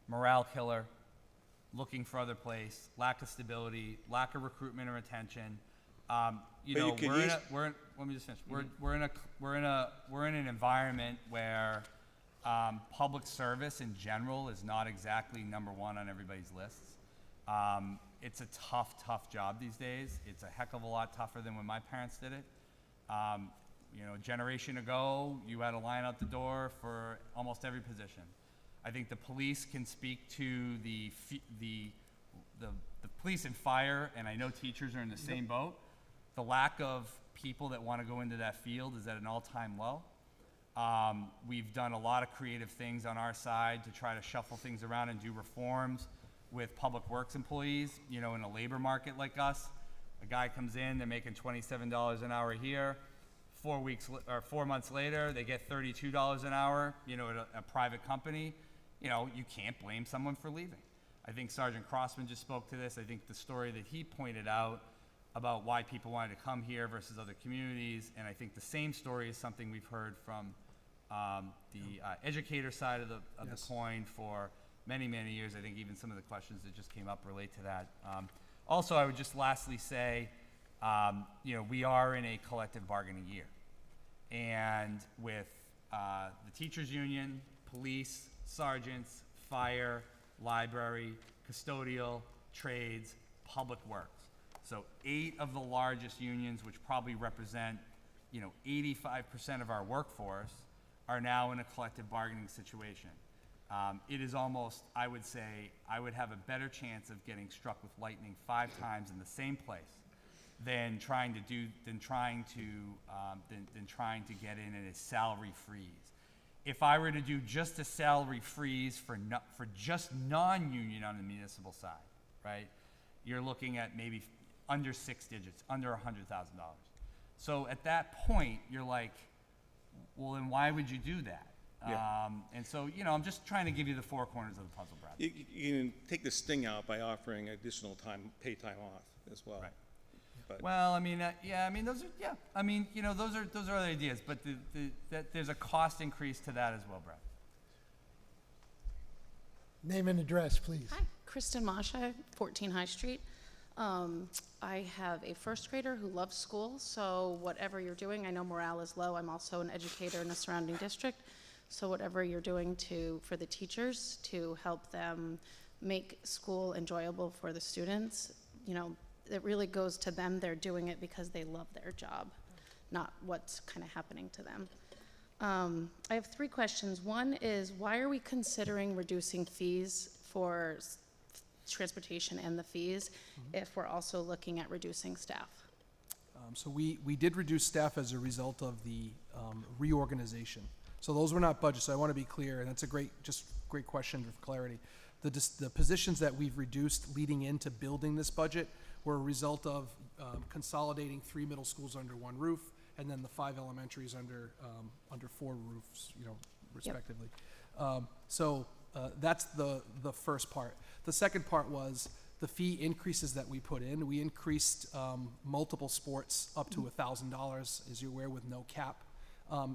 [SPEAKER 2] Morale killer, looking for other place, lack of stability, lack of recruitment and retention. You know, let me just finish. We're in an environment where public service in general is not exactly number one on everybody's lists. It's a tough job these days. It's a heck of a lot tougher than when my parents did it. You know, a generation ago, you had a line out the door for almost every position. I think the police can speak to the police and fire, and I know teachers are in the same boat. The lack of people that want to go into that field is at an all-time low. We've done a lot of creative things on our side to try to shuffle things around and do reforms with public works employees. You know, in a labor market like us, a guy comes in, they're making $27 an hour here. 4 months later, they get $32 an hour, you know, at a private company. You know, you can't blame someone for leaving. I think Sergeant Crossman just spoke to this. I think the story that he pointed out about why people wanted to come here versus other communities, and I think the same story is something we've heard from the educator side of the coin for many years. I think even some of the questions that just came up relate to that. Also, I would just lastly say, you know, we are in a collective bargaining year, and with the teachers union, police, sergeants, fire, library, custodial, trades, public works. So 8 of the largest unions, which probably represent, you know, 85% of our workforce, are now in a collective bargaining situation. It is almost, I would say, I would have a better chance of getting struck with lightning 5 times in the same place than trying to get in a salary freeze. If I were to do just a salary freeze for just non-union on the municipal side, right? You're looking at maybe under 6 digits, under $100,000. So at that point, you're like, well, then why would you do that?
[SPEAKER 8] Yeah.
[SPEAKER 2] And so, you know, I'm just trying to give you the 4 corners of the puzzle, Brad.
[SPEAKER 8] You can take the sting out by offering additional paid time off as well.
[SPEAKER 2] Right.
[SPEAKER 8] But
[SPEAKER 2] Well, I mean, yeah, I mean, those are, yeah, I mean, you know, those are other ideas, but that there's a cost increase to that as well, Brad.
[SPEAKER 1] Name and address, please.
[SPEAKER 12] Hi, Kristen Masha, 14 High Street. I have a first grader who loves school, so whatever you're doing, I know morale is low. I'm also an educator in the surrounding district, so whatever you're doing for the teachers to help them make school enjoyable for the students, you know, it really goes to them. They're doing it because they love their job, not what's kind of happening to them. I have 3 questions. One is, why are we considering reducing fees for transportation and the fees if we're also looking at reducing staff?
[SPEAKER 3] So we did reduce staff as a result of the reorganization. So those were not budgeted, so I want to be clear, and that's a great question for clarity. The positions that we've reduced leading into building this budget were a result of consolidating 3 middle schools under one roof, and then the 5 elementaries under 4 roofs, respectively. That's the first part. The second part was the fee increases that we put in. We increased multiple sports up to $1,000, as you're aware, with no cap.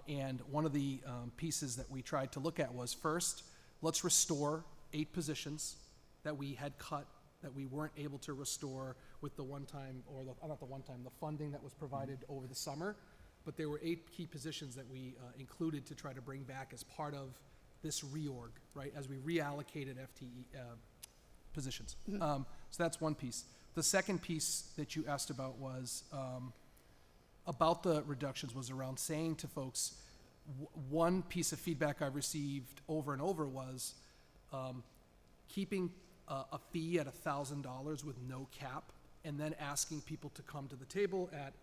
[SPEAKER 3] And one of the pieces that we tried to look at was, first, let's restore 8 positions that we had cut, that we weren't able to restore with the the funding that was provided over the summer. But there were 8 key positions that we included to try to bring back as part of this reorg, right, as we reallocated FTE positions. So that's one piece. The second piece that you asked about was about the reductions was around saying to folks, one piece of feedback I received over and over was keeping a fee at $1,000 with no cap, and then asking people to come to the table at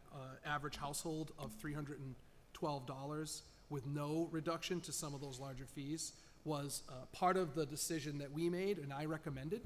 [SPEAKER 3] average household of $312 with no reduction to some of those larger fees was part of the decision that we made and I recommended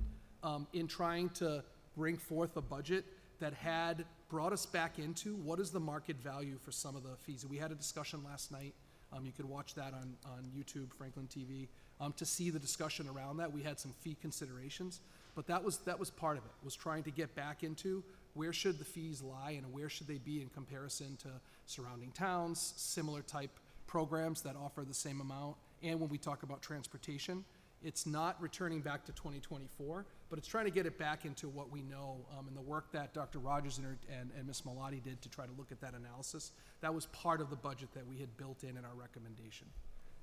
[SPEAKER 3] in trying to bring forth a budget that had brought us back into what is the market value for some of the fees. We had a discussion last night. You could watch that on YouTube, Franklin TV, to see the discussion around that. We had some fee considerations, but that was part of it, was trying to get back into where should the fees lie and where should they be in comparison to surrounding towns, similar type programs that offer the same amount. And when we talk about transportation, it's not returning back to 2024, but it's trying to get it back into what we know. And the work that Dr. Rogers and Ms. Malati did to try to look at that analysis, that was part of the budget that we had built in our recommendation.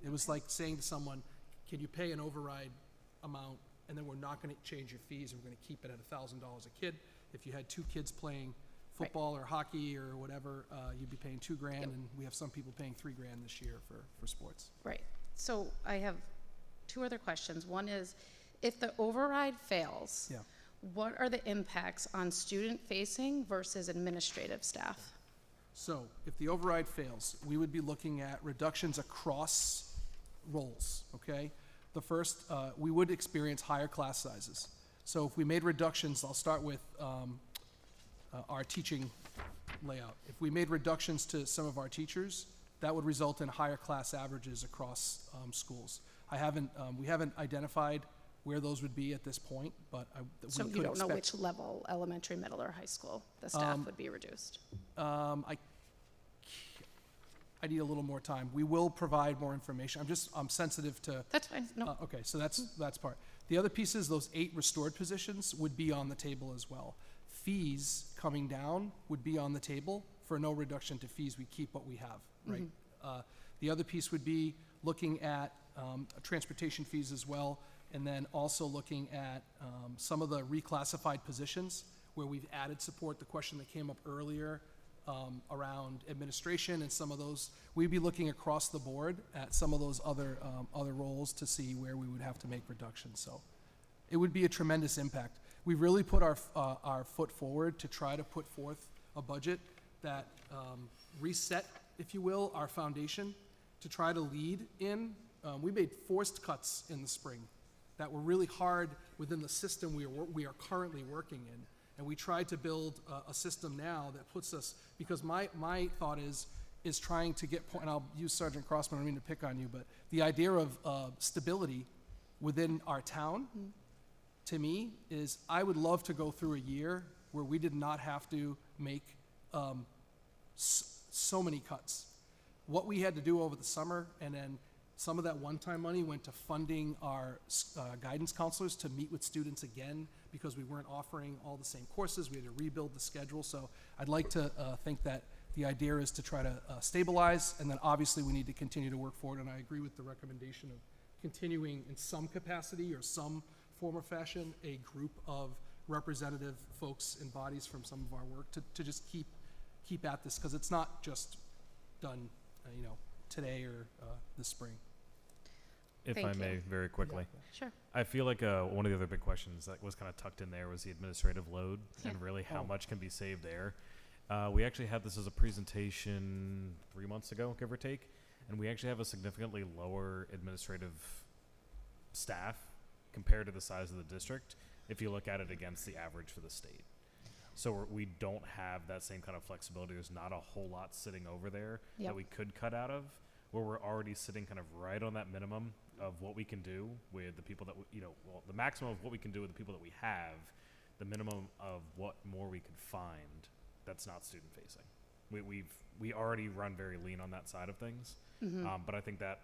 [SPEAKER 3] It was like saying to someone, can you pay an override amount, and then we're not going to change your fees, and we're going to keep it at $1,000 a kid. If you had 2 kids playing football or hockey or whatever, you'd be paying $2,000, and we have some people paying $3,000 this year for sports.
[SPEAKER 12] Right. So I have 2 other questions. One is, if the override fails, what are the impacts on student-facing versus administrative staff?
[SPEAKER 3] So if the override fails, we would be looking at reductions across roles, okay? The first, we would experience higher class sizes. So if we made reductions, I'll start with our teaching layout. If we made reductions to some of our teachers, that would result in higher class averages across schools. We haven't identified where those would be at this point, but
[SPEAKER 12] So you don't know which level, elementary, middle, or high school, the staff would be reduced?
[SPEAKER 3] I need a little more time. We will provide more information. I'm sensitive to.
[SPEAKER 12] That's fine. No.
[SPEAKER 3] Okay, so that's part. The other piece is those 8 restored positions would be on the table as well. Fees coming down would be on the table. For no reduction to fees, we keep what we have, right? The other piece would be looking at transportation fees as well, and then also looking at some of the reclassified positions where we've added support. The question that came up earlier around administration and some of those, we'd be looking across the board at some of those other roles to see where we would have to make reductions. So it would be a tremendous impact. We really put our foot forward to try to put forth a budget that reset, if you will, our foundation to try to lead in. We made forced cuts in the spring that were really hard within the system we are currently working in. And we tried to build a system now that puts us, because my thought is trying to get, and I'll use Sergeant Crossman, I don't mean to pick on you, but the idea of stability within our town, to me, is I would love to go through a year where we did not have to make so many cuts. What we had to do over the summer, and then some of that one-time money went to funding our guidance counselors to meet with students again because we weren't offering all the same courses. We had to rebuild the schedule. So I'd like to think that the idea is to try to stabilize, and then obviously we need to continue to work forward. And I agree with the recommendation of continuing in some capacity or some form or fashion a group of representative folks and bodies from some of our work to just keep at this, because it's not just done today or this spring.
[SPEAKER 13] If I may, very quickly.
[SPEAKER 12] Sure.
[SPEAKER 13] I feel like one of the other big questions that was kind of tucked in there was the administrative load and really how much can be saved there. We actually had this as a presentation 3 months ago, give or take. and we actually have a significantly lower administrative staff compared to the size of the district if you look at it against the average for the state. So we don't have that same kind of flexibility. There's not a whole lot sitting over there that we could cut out of, where we're already sitting kind of right on that minimum of what we can do with the people that, the maximum of what we can do with the people that we have, the minimum of what more we could find that's not student facing. We already run very lean on that side of things, but I think that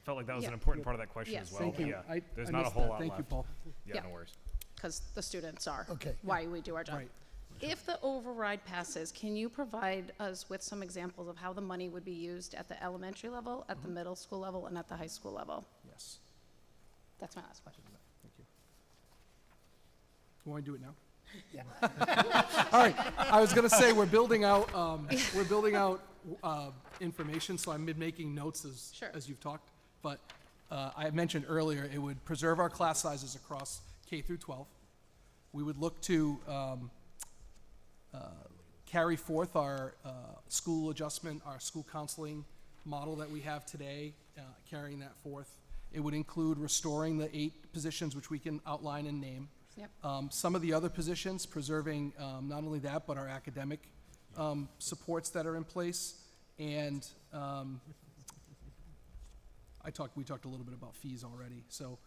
[SPEAKER 13] felt like that was an important part of that question as well.
[SPEAKER 3] Thank
[SPEAKER 13] But
[SPEAKER 3] you.
[SPEAKER 13] yeah, there's
[SPEAKER 3] I
[SPEAKER 13] not a
[SPEAKER 3] missed
[SPEAKER 13] whole
[SPEAKER 3] that.
[SPEAKER 13] lot
[SPEAKER 3] Thank
[SPEAKER 13] left.
[SPEAKER 3] you, Paul.
[SPEAKER 13] Yeah, no worries.
[SPEAKER 12] Because the students are
[SPEAKER 1] Okay.
[SPEAKER 12] why we do our job.
[SPEAKER 3] Right.
[SPEAKER 12] If the override passes, can you provide us with some examples of how the money would be used at the elementary level, at the middle school level, and at the high school level?
[SPEAKER 3] Yes.
[SPEAKER 12] That's my last question.
[SPEAKER 3] Thank you. You want to do it now? Yeah. All right. I was going to say we're building out information, so I'm making notes as you've talked. But I mentioned earlier it would preserve our class sizes across K through 12. We would look to carry forth our school adjustment, our school counseling model that we have today, carrying that forth. It would include restoring the 8 positions which we can outline and name.
[SPEAKER 12] Yep.
[SPEAKER 3] Some of the other positions, preserving not only that, but our academic supports that are in place. And we talked a little bit about fees already. So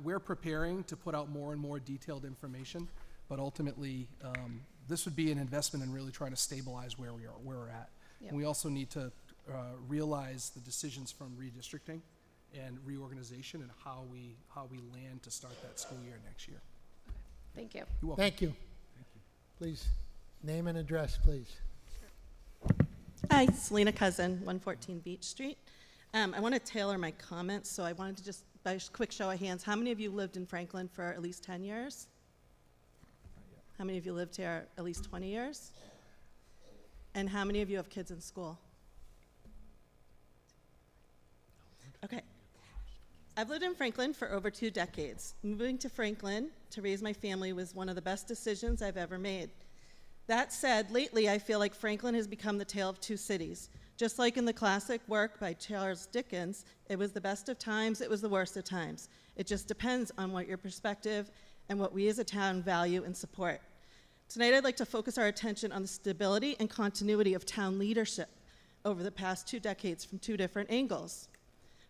[SPEAKER 3] we're preparing to put out more and more detailed information, but ultimately this would be an investment in really trying to stabilize where we're at.
[SPEAKER 12] Yep.
[SPEAKER 3] And we also need to realize the decisions from redistricting and reorganization and how we land to start that school year next year.
[SPEAKER 12] Thank you.
[SPEAKER 3] You're welcome.
[SPEAKER 1] Thank you. Please, name and address, please.
[SPEAKER 14] Hi, Selena Cousin, 114 Beach Street. I want to tailor my comments, so I wanted to just, by a quick show of hands, how many of you lived in Franklin for at least 10 years? How many of you lived here at least 20 years? And how many of you have kids in school? Okay. I've lived in Franklin for over 2 decades. Moving to Franklin to raise my family was one of the best decisions I've ever made. That said, lately I feel like Franklin has become the tale of 2 cities. Just like in the classic work by Charles Dickens, it was the best of times, it was the worst of times. It just depends on what your perspective and what we as a town value and support. Tonight I'd like to focus our attention on the stability and continuity of town leadership over the past 2 decades from 2 different angles.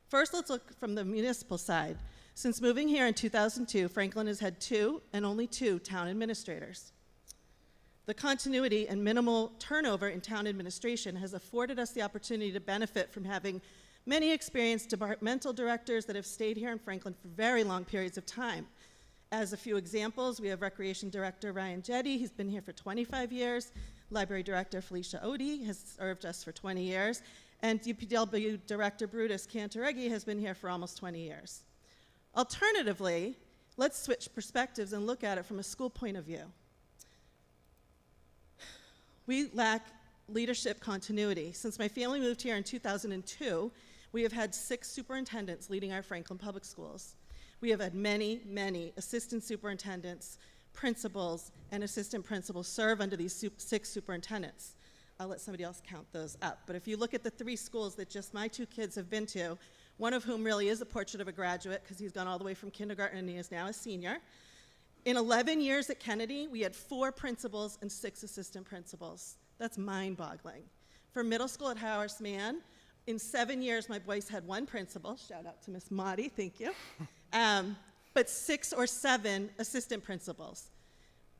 [SPEAKER 14] First, let's look from the municipal side. Since moving here in 2002, Franklin has had 2 and only 2 town administrators. The continuity and minimal turnover in town administration has afforded us the opportunity to benefit from having many experienced departmental directors that have stayed here in Franklin for very long periods of time. As a few examples, we have Recreation Director Ryan Jetty, he's been here for 25 years. Library Director Felicia Odie has served us for 20 years. And DPW Director Brutus Cantareggi has been here for almost 20 years. Alternatively, let's switch perspectives and look at it from a school point of view. We lack leadership continuity. Since my family moved here in 2002, we have had 6 superintendents leading our Franklin Public Schools. We have had many, many assistant superintendents, principals, and assistant principals serve under these 6 superintendents. I'll let somebody else count those up. But if you look at the 3 schools that just my 2 kids have been to, one of whom really is a portrait of a graduate because he's gone all the way from kindergarten and he is now a senior. In 11 years at Kennedy, we had 4 principals and 6 assistant principals. That's mind-boggling. For middle school at Horace Mann, in 7 years, my boys had 1 principal. Shout out to Miss Motti, thank you. But 6 or 7 assistant principals.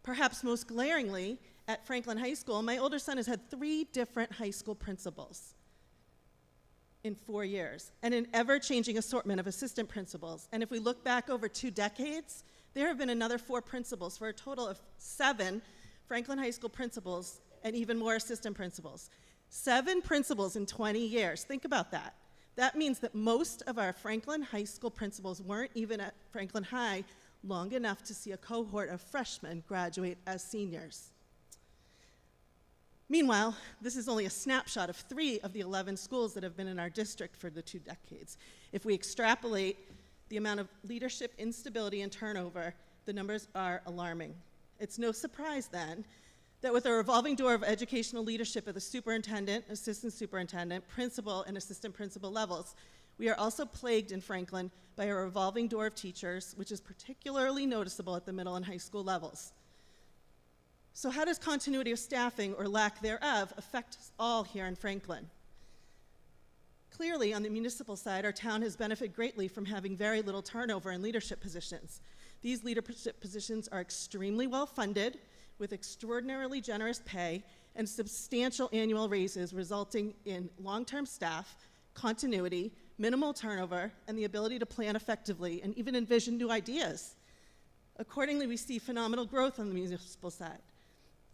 [SPEAKER 14] Perhaps most glaringly, at Franklin High School, my older son has had 3 different high school principals in 4 years, and an ever-changing assortment of assistant principals. And if we look back over 2 decades, there have been another 4 principals for a total of 7 Franklin High School principals and even more assistant principals. 7 principals in 20 years. Think about that. That means that most of our Franklin High School principals weren't even at Franklin High long enough to see a cohort of freshmen graduate as seniors. Meanwhile, this is only a snapshot of 3 of the 11 schools that have been in our district for the 2 decades. If we extrapolate the amount of leadership instability and turnover, the numbers are alarming. It's no surprise then That with a revolving door of educational leadership at the superintendent, assistant superintendent, principal, and assistant principal levels, we are also plagued in Franklin by a revolving door of teachers, which is particularly noticeable at the middle and high school levels. So how does continuity of staffing, or lack thereof, affect us all here in Franklin? Clearly, on the municipal side, our town has benefited greatly from having very little turnover in leadership positions. These leadership positions are extremely well funded, with extraordinarily generous pay and substantial annual raises, resulting in long-term staff, continuity, minimal turnover, and the ability to plan effectively and even envision new ideas. Accordingly, we see phenomenal growth on the municipal side.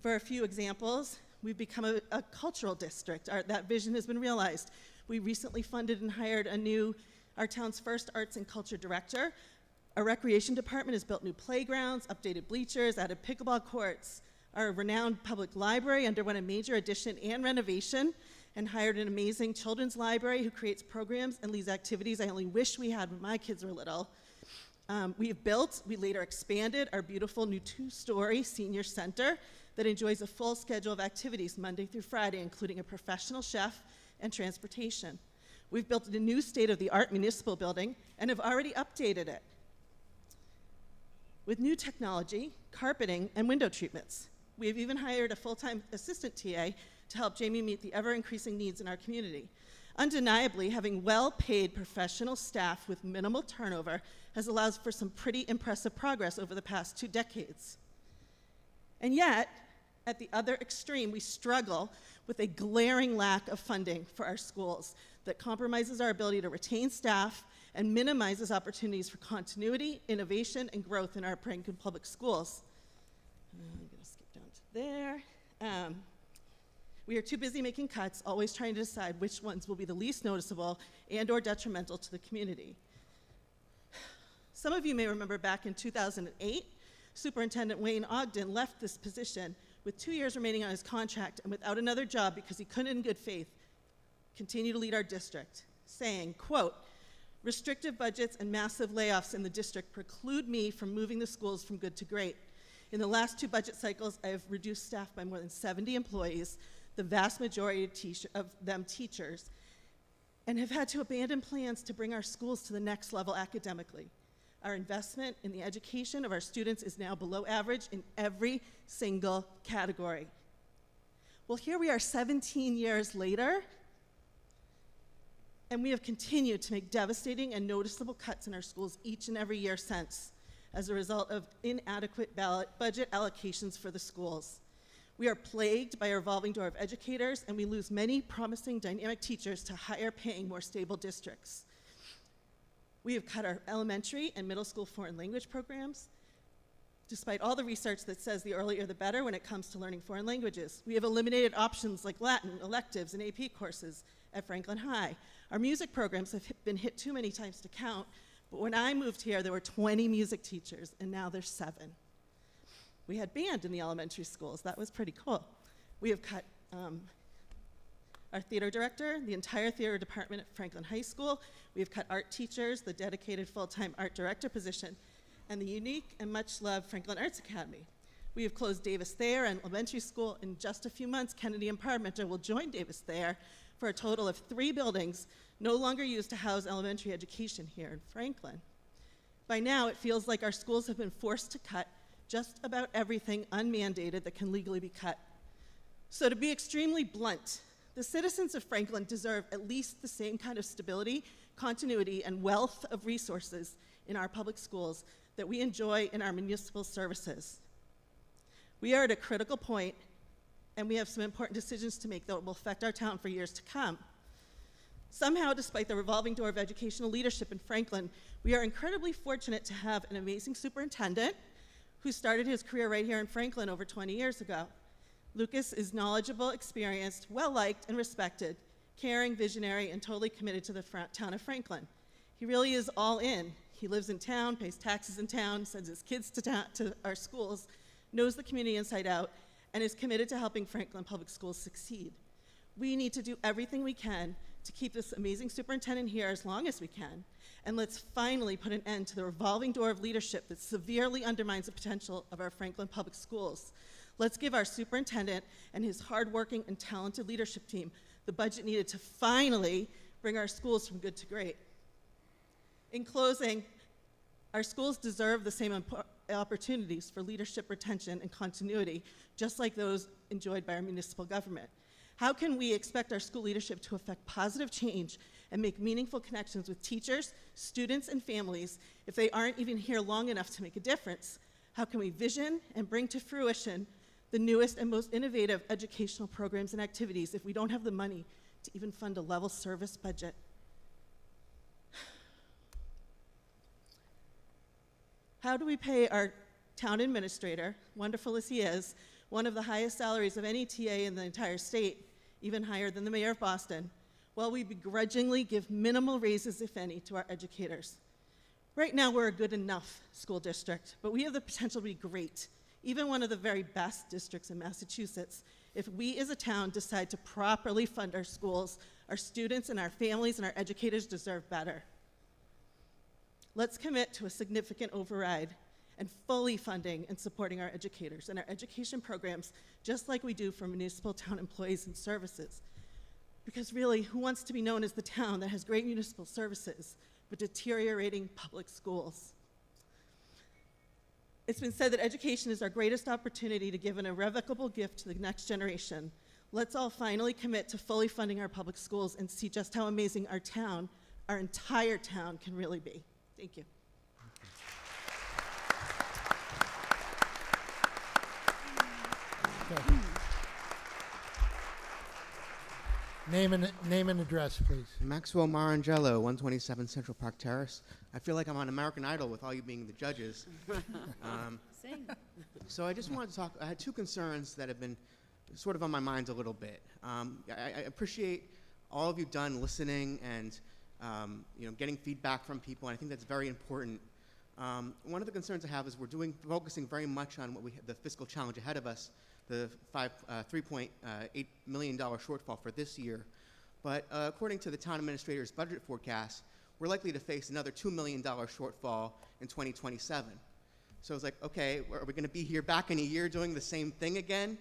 [SPEAKER 14] For a few examples, we've become a cultural district. That vision has been realized. We recently funded and hired our town's first arts and culture director. Our recreation department has built new playgrounds, updated bleachers, added pickleball courts. Our renowned public library underwent a major addition and renovation, and hired an amazing children's library who creates programs and leads activities I only wish we had when my kids were little. We later expanded our beautiful new 2-story senior center that enjoys a full schedule of activities Monday through Friday, including a professional chef and transportation. We've built a new state-of-the-art municipal building and have already updated it with new technology, carpeting, and window treatments. We have even hired a full-time assistant TA to help Jamie meet the ever-increasing needs in our community. Undeniably, having well-paid professional staff with minimal turnover has allowed for some pretty impressive progress over the past 2 decades. And yet, at the other extreme, we struggle with a glaring lack of funding for our schools that compromises our ability to retain staff and minimizes opportunities for continuity, innovation, and growth in our Franklin Public Schools. I'm going to skip down to there. We are too busy making cuts, always trying to decide which ones will be the least noticeable and/or detrimental to the community. Some of you may remember back in 2008, Superintendent Wayne Ogden left this position with 2 years remaining on his contract and without another job because he couldn't in good faith continue to lead our district, saying, quote, "Restrictive budgets and massive layoffs in the district preclude me from moving the schools from good to great. In the last 2 budget cycles, I have reduced staff by more than 70 employees, the vast majority of them teachers, and have had to abandon plans to bring our schools to the next level academically. Our investment in the education of our students is now below average in every single category." Well, here we are 17 years later, and we have continued to make devastating and noticeable cuts in our schools each and every year since, as a result of inadequate budget allocations for the schools. We are plagued by a revolving door of educators, and we lose many promising dynamic teachers to higher paying, more stable districts. We have cut our elementary and middle school foreign language programs, despite all the research that says the earlier the better when it comes to learning foreign languages. We have eliminated options like Latin, electives, and AP courses at Franklin High. Our music programs have been hit too many times to count, but when I moved here, there were 20 music teachers, and now there's 7. We had band in the elementary schools. That was pretty cool. We have cut our theater director, the entire theater department at Franklin High School. We have cut art teachers, the dedicated full-time art director position, and the unique and much-loved Franklin Arts Academy. We have closed Davis Thayer and Elementary School. In just a few months, Kennedy and Parmenter will join Davis Thayer for a total of 3 buildings no longer used to house elementary education here in Franklin. By now, it feels like our schools have been forced to cut just about everything unmandated that can legally be cut. So to be extremely blunt, the citizens of Franklin deserve at least the same kind of stability, continuity, and wealth of resources in our public schools that we enjoy in our municipal services. We are at a critical point, and we have some important decisions to make that will affect our town for years to come. Somehow, despite the revolving door of educational leadership in Franklin, we are incredibly fortunate to have an amazing superintendent who started his career right here in Franklin over 20 years ago. Lucas is knowledgeable, experienced, well-liked, and respected, caring, visionary, and totally committed to the town of Franklin. He really is all in. He lives in town, pays taxes in town, sends his kids to our schools, knows the community inside out, and is committed to helping Franklin Public Schools succeed. We need to do everything we can to keep this amazing superintendent here as long as we can, and let's finally put an end to the revolving door of leadership that severely undermines the potential of our Franklin Public Schools. Let's give our superintendent and his hardworking and talented leadership team the budget needed to finally bring our schools from good to great. In closing, our schools deserve the same opportunities for leadership retention and continuity, just like those enjoyed by our municipal government. How can we expect our school leadership to affect positive change and make meaningful connections with teachers, students, and families if they aren't even here long enough to make a difference? How can we vision and bring to fruition the newest and most innovative educational programs and activities if we don't have the money to even fund a level service budget? How do we pay our town administrator, wonderful as he is, one of the highest salaries of any TA in the entire state, even higher than the mayor of Boston, while we begrudgingly give minimal raises, if any, to our educators? Right now, we're a good enough school district, but we have the potential to be great, even one of the very best districts in Massachusetts, if we as a town decide to properly fund our schools. Our students and our families and our educators deserve better. Let's commit to a significant override and fully funding and supporting our educators and our education programs, just like we do for municipal town employees and services. Because really, who wants to be known as the town that has great municipal services but deteriorating public schools? It's been said that education is our greatest opportunity to give an irrevocable gift to the next generation. Let's all finally commit to fully funding our public schools and see just how amazing our town, our entire town, can really be. Thank you.
[SPEAKER 1] Okay. Name and address, please.
[SPEAKER 15] Maxwell Marangelo, 127 Central Park Terrace. I feel like I'm on American Idol with all you being the judges.
[SPEAKER 5] Same.
[SPEAKER 15] So I just wanted to talk, I had two concerns that have been sort of on my mind a little bit. I appreciate all of you done listening and getting feedback from people, and I think that's very important. One of the concerns I have is we're focusing very much on the fiscal challenge ahead of us, the $3.8 million shortfall for this year. But according to the town administrator's budget forecast, we're likely to face another $2 million shortfall in 2027. So it's like, okay, are we going to be here back in a year doing the same thing again?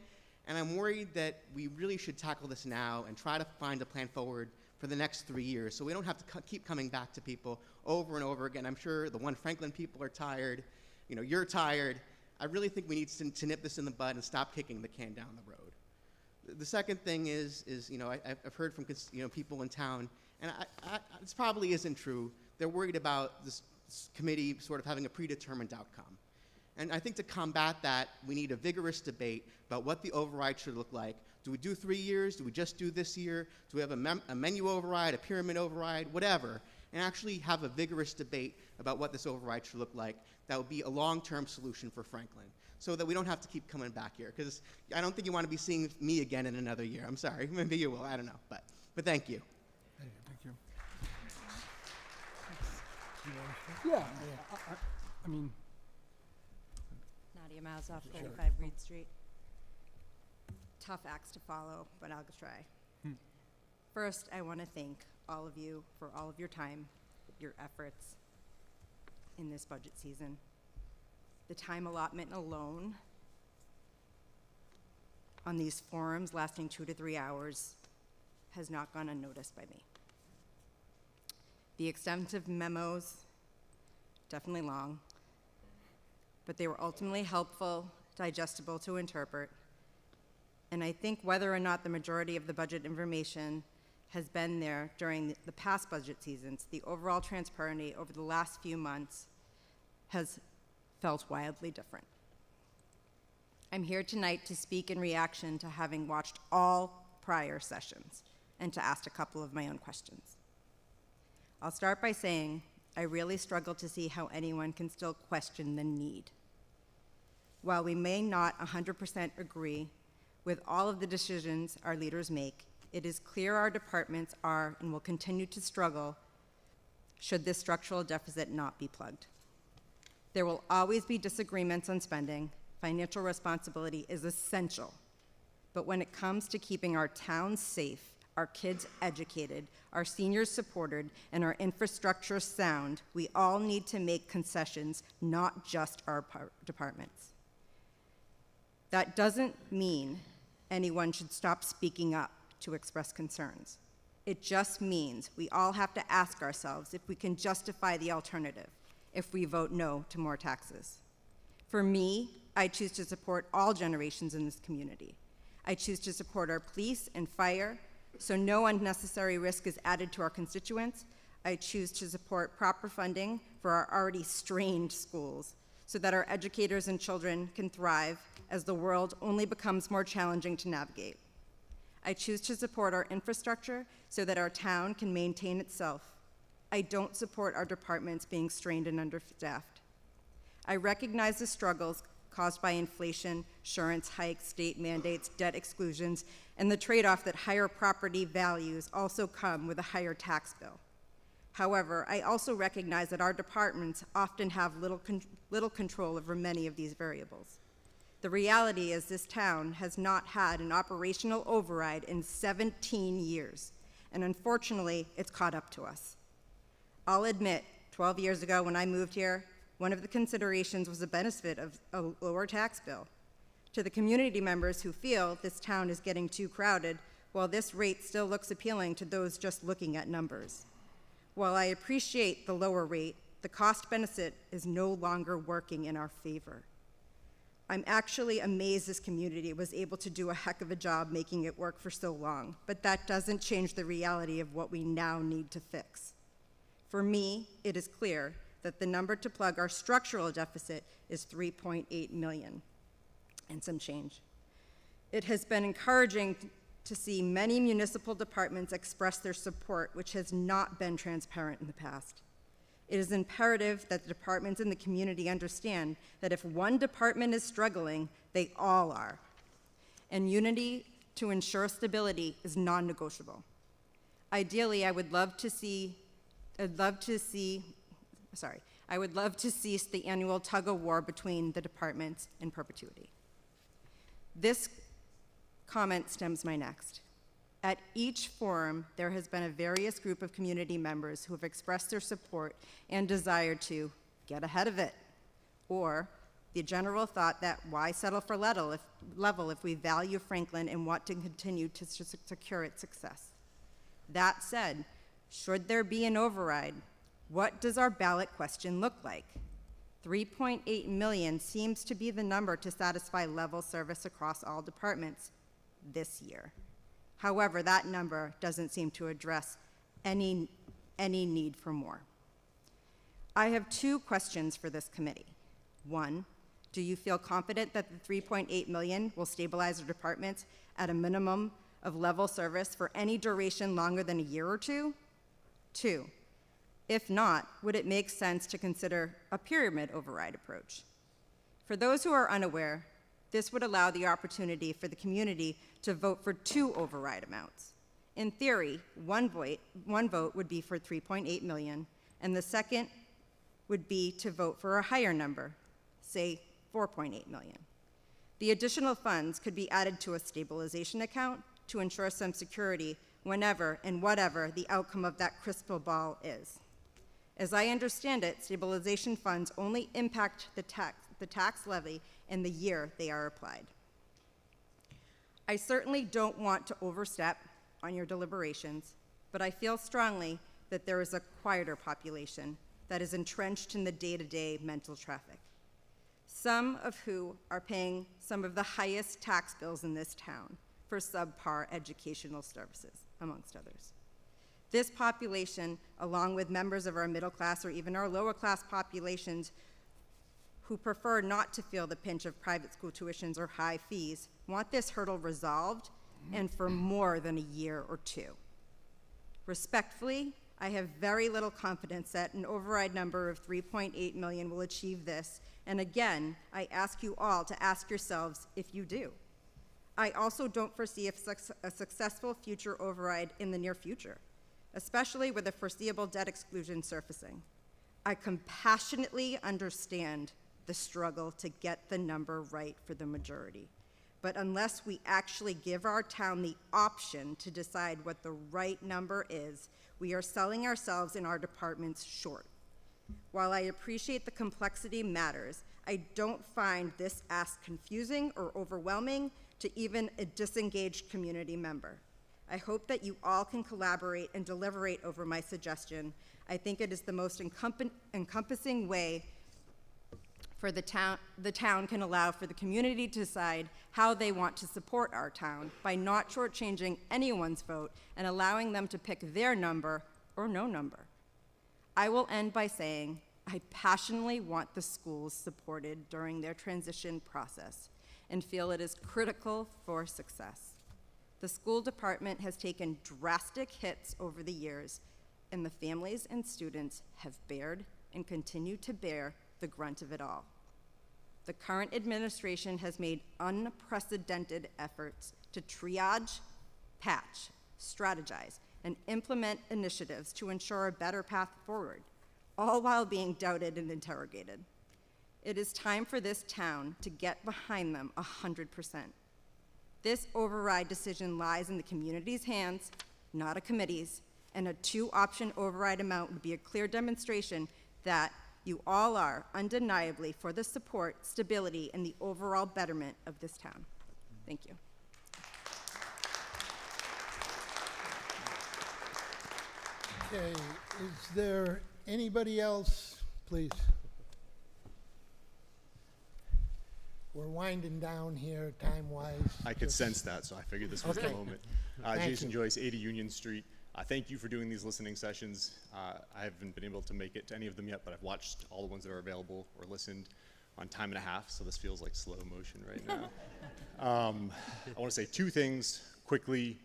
[SPEAKER 15] And I'm worried that we really should tackle this now and try to find a plan forward for the next 3 years, so we don't have to keep coming back to people over and over again. I'm sure the One Franklin people are tired. You're tired. I really think we need to nip this in the bud and stop kicking the can down the road. The second thing is I've heard from people in town, and this probably isn't true. They're worried about this committee sort of having a predetermined outcome. And I think to combat that, we need a vigorous debate about what the override should look like. Do we do 3 years? Do we just do this year? Do we have a menu override, a pyramid override, whatever? And actually have a vigorous debate about what this override should look like. That would be a long-term solution for Franklin, so that we don't have to keep coming back here. Because I don't think you want to be seeing me again in another year. I'm sorry. Maybe you will. I don't know. But thank you.
[SPEAKER 3] Thank you. Yeah. I mean,
[SPEAKER 16] Nadia Mazoff, 35 Reed Street. Tough acts to follow, but I'll try. First, I want to thank all of you for all of your time, your efforts in this budget season. The time allotment alone on these forums lasting 2 to 3 hours has not gone unnoticed by me. The extensive memos, definitely long, but they were ultimately helpful, digestible to interpret. And I think whether or not the majority of the budget information has been there during the past budget seasons, the overall transparency over the last few months has felt wildly different. I'm here tonight to speak in reaction to having watched all prior sessions and to ask a couple of my own questions. I'll start by saying I really struggle to see how anyone can still question the need. While we may not 100% agree with all of the decisions our leaders make, it is clear our departments are and will continue to struggle should this structural deficit not be plugged. There will always be disagreements on spending. Financial responsibility is essential. But when it comes to keeping our towns safe, our kids educated, our seniors supported, and our infrastructure sound, we all need to make concessions, not just our departments. That doesn't mean anyone should stop speaking up to express concerns. It just means we all have to ask ourselves if we can justify the alternative if we vote no to more taxes. For me, I choose to support all generations in this community. I choose to support our police and fire so no unnecessary risk is added to our constituents. I choose to support proper funding for our already strained schools so that our educators and children can thrive as the world only becomes more challenging to navigate. I choose to support our infrastructure so that our town can maintain itself. I don't support our departments being strained and understaffed. I recognize the struggles caused by inflation, insurance hikes, state mandates, debt exclusions, and the trade-off that higher property values also come with a higher tax bill. However, I also recognize that our departments often have little control over many of these variables. The reality is this town has not had an operational override in 17 years, and unfortunately, it's caught up to us. I'll admit, 12 years ago when I moved here, one of the considerations was the benefit of a lower tax bill. To the community members who feel this town is getting too crowded, while this rate still looks appealing to those just looking at numbers. While I appreciate the lower rate, the cost benefit is no longer working in our favor. I'm actually amazed this community was able to do a heck of a job making it work for so long, but that doesn't change the reality of what we now need to fix. For me, it is clear that the number to plug our structural deficit is 3.8 million and some change. It has been encouraging to see many municipal departments express their support, which has not been transparent in the past. It is imperative that the departments in the community understand that if one department is struggling, they all are. And unity to ensure stability is non-negotiable. Ideally, I would love to cease the annual tug-of-war between the departments in perpetuity. This comment stems my next. At each forum, there has been a various group of community members who have expressed their support and desire to get ahead of it, or the general thought that why settle for level if we value Franklin and want to continue to secure its success. That said, should there be an override, what does our ballot question look like? 3.8 million seems to be the number to satisfy level service across all departments this year. However, that number doesn't seem to address any need for more. I have two questions for this committee. One, do you feel confident that the 3.8 million will stabilize our departments at a minimum of level service for any duration longer than a year or two? Two, if not, would it make sense to consider a pyramid override approach? For those who are unaware, this would allow the opportunity for the community to vote for two override amounts. In theory, one vote would be for 3.8 million, and the second would be to vote for a higher number, say 4.8 million. The additional funds could be added to a stabilization account to ensure some security whenever and whatever the outcome of that crystal ball is. As I understand it, stabilization funds only impact the tax levy in the year they are applied. I certainly don't want to overstep on your deliberations, but I feel strongly that there is a quieter population that is entrenched in the day-to-day mental traffic, some of who are paying some of the highest tax bills in this town for subpar educational services, amongst others. This population, along with members of our middle class or even our lower class populations who prefer not to feel the pinch of private school tuitions or high fees, want this hurdle resolved and for more than a year or two. Respectfully, I have very little confidence that an override number of 3.8 million will achieve this, and again, I ask you all to ask yourselves if you do. I also don't foresee a successful future override in the near future, especially with a foreseeable debt exclusion surfacing. I compassionately understand the struggle to get the number right for the majority. But unless we actually give our town the option to decide what the right number is, we are selling ourselves and our departments short. While I appreciate the complexity matters, I don't find this ask confusing or overwhelming to even a disengaged community member. I hope that you all can collaborate and deliberate over my suggestion. I think it is the most encompassing way for the town can allow for the community to decide how they want to support our town by not shortchanging anyone's vote and allowing them to pick their number or no number. I will end by saying I passionately want the schools supported during their transition process and feel it is critical for success. The school department has taken drastic hits over the years, and the families and students have bared and continue to bear the grunt of it all. The current administration has made unprecedented efforts to triage, patch, strategize, and implement initiatives to ensure a better path forward, all while being doubted and interrogated. It is time for this town to get behind them 100%. This override decision lies in the community's hands, not a committee's, and a 2-option override amount would be a clear demonstration that you all are undeniably for the support, stability, and the overall betterment of this town. Thank you.
[SPEAKER 1] Okay, is there anybody else, please? We're winding down here time-wise.
[SPEAKER 17] I could sense that, so I figured this was the moment. Jason Joyce, 80 Union Street. Thank you for doing these listening sessions. I haven't been able to make it to any of them yet, but I've watched all the ones that are available or listened on time and a half, so this feels like slow motion right now. I want to say 2 things quickly.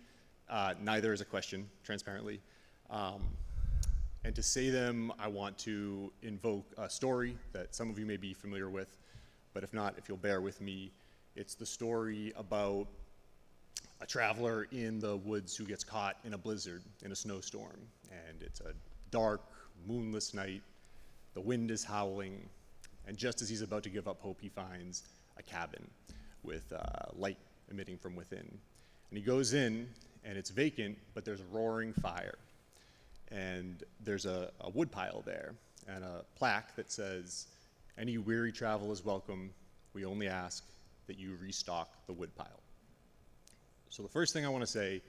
[SPEAKER 17] Neither is a question, transparently. And to say them, I want to invoke a story that some of you may be familiar with, but if not, if you'll bear with me, it's the story about a traveler in the woods who gets caught in a blizzard, in a snowstorm, and it's a dark, moonless night, the wind is howling, and just as he's about to give up hope, he finds a cabin with light emitting from within. And he goes in, and it's vacant, but there's a roaring fire. And there's a wood pile there, and a plaque that says, "Any weary travel is welcome. We only ask that you restock the wood pile." So the first thing I want to say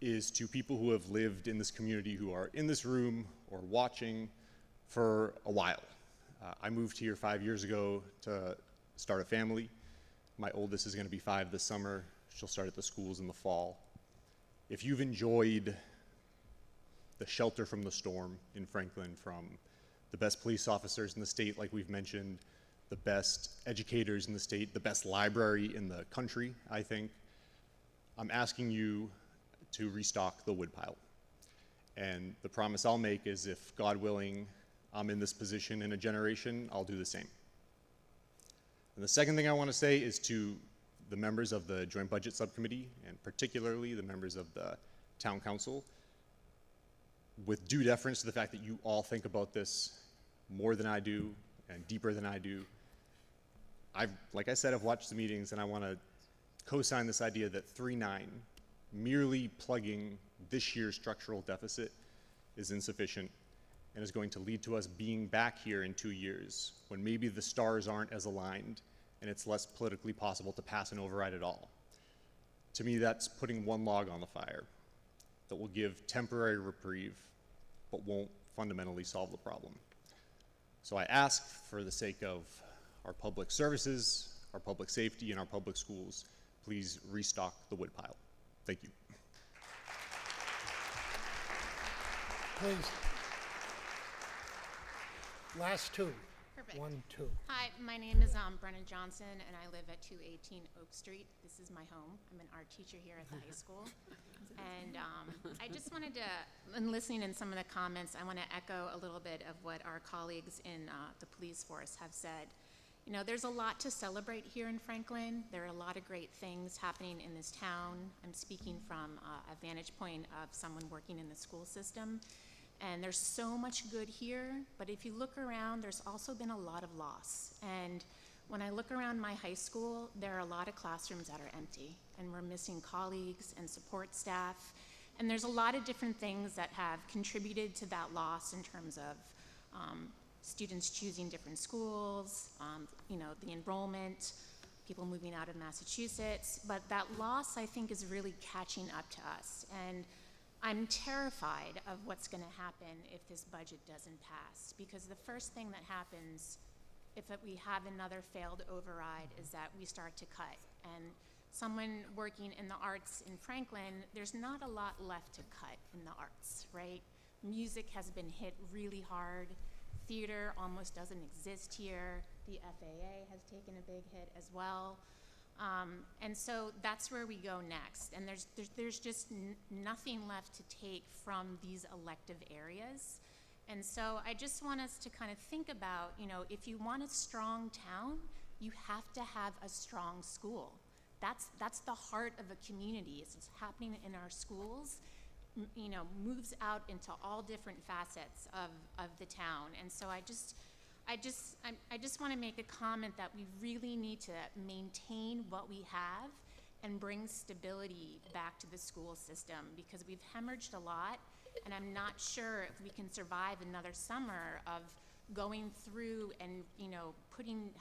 [SPEAKER 17] is to people who have lived in this community, who are in this room or watching for a while. I moved here 5 years ago to start a family. My oldest is going to be 5 this summer. She'll start at the schools in the fall. If you've enjoyed the shelter from the storm in Franklin, from the best police officers in the state, like we've mentioned, the best educators in the state, the best library in the country, I think, I'm asking you to restock the woodpile. And the promise I'll make is, if God willing, I'm in this position in a generation, I'll do the same. And the second thing I want to say is to the members of the Joint Budget Subcommittee, and particularly the members of the Town Council, with due deference to the fact that you all think about this more than I do and deeper than I do, like I said, I've watched the meetings, and I want to co-sign this idea that 3.9, merely plugging this year's structural deficit, is insufficient and is going to lead to us being back here in 2 years when maybe the stars aren't as aligned and it's less politically possible to pass an override at all. To me, that's putting one log on the fire that will give temporary reprieve but won't fundamentally solve the problem. So I ask, for the sake of our public services, our public safety, and our public schools, please restock the woodpile. Thank you.
[SPEAKER 1] Please. Last 2.
[SPEAKER 5] Perfect.
[SPEAKER 1] 1, 2.
[SPEAKER 5] Hi, my name is Brenna Johnson, and I live at 218 Oak Street. This is my home. I'm an art teacher here at the high school. And I just wanted to, in listening in some of the comments, I want to echo a little bit of what our colleagues in the police force have said. You know, there's a lot to celebrate here in Franklin. There are a lot of great things happening in this town. I'm speaking from a vantage point of someone working in the school system. And there's so much good here, but if you look around, there's also been a lot of loss. And when I look around my high school, there are a lot of classrooms that are empty, and we're missing colleagues and support staff. And there's a lot of different things that have contributed to that loss in terms of students choosing different schools, you know, the enrollment, people moving out of Massachusetts. But that loss, I think, is really catching up to us. And I'm terrified of what's going to happen if this budget doesn't pass, because the first thing that happens if we have another failed override is that we start to cut. And someone working in the arts in Franklin, there's not a lot left to cut in the arts, right? Music has been hit really hard. Theater almost doesn't exist here. The FAA has taken a big hit as well. And so that's where we go next. And there's just nothing left to take from these elective areas. And so I just want us to kind of think about, you know, if you want a strong town, you have to have a strong school. That's the heart of a community. It's happening in our schools, you know, moves out into all different facets of the town. And so I just want to make a comment that we really need to maintain what we have and bring stability back to the school system, because we've hemorrhaged a lot, and I'm not sure if we can survive another summer of going through and, you know,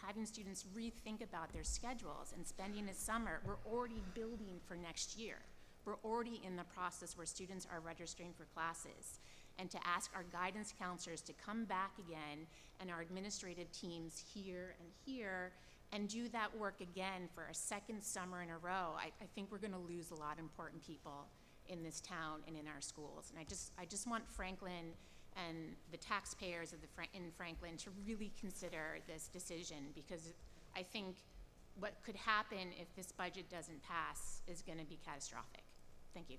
[SPEAKER 5] having students rethink about their schedules and spending a summer. We're already building for next year. We're already in the process where students are registering for classes. And to ask our guidance counselors to come back again, and our administrative teams here and here, and do that work again for a second summer in a row, I think we're gonna lose a lot of important people in this town and in our schools. And I just want Franklin and the taxpayers of in Franklin to really consider this decision, because I think what could happen if this budget doesn't pass is gonna be catastrophic. Thank you.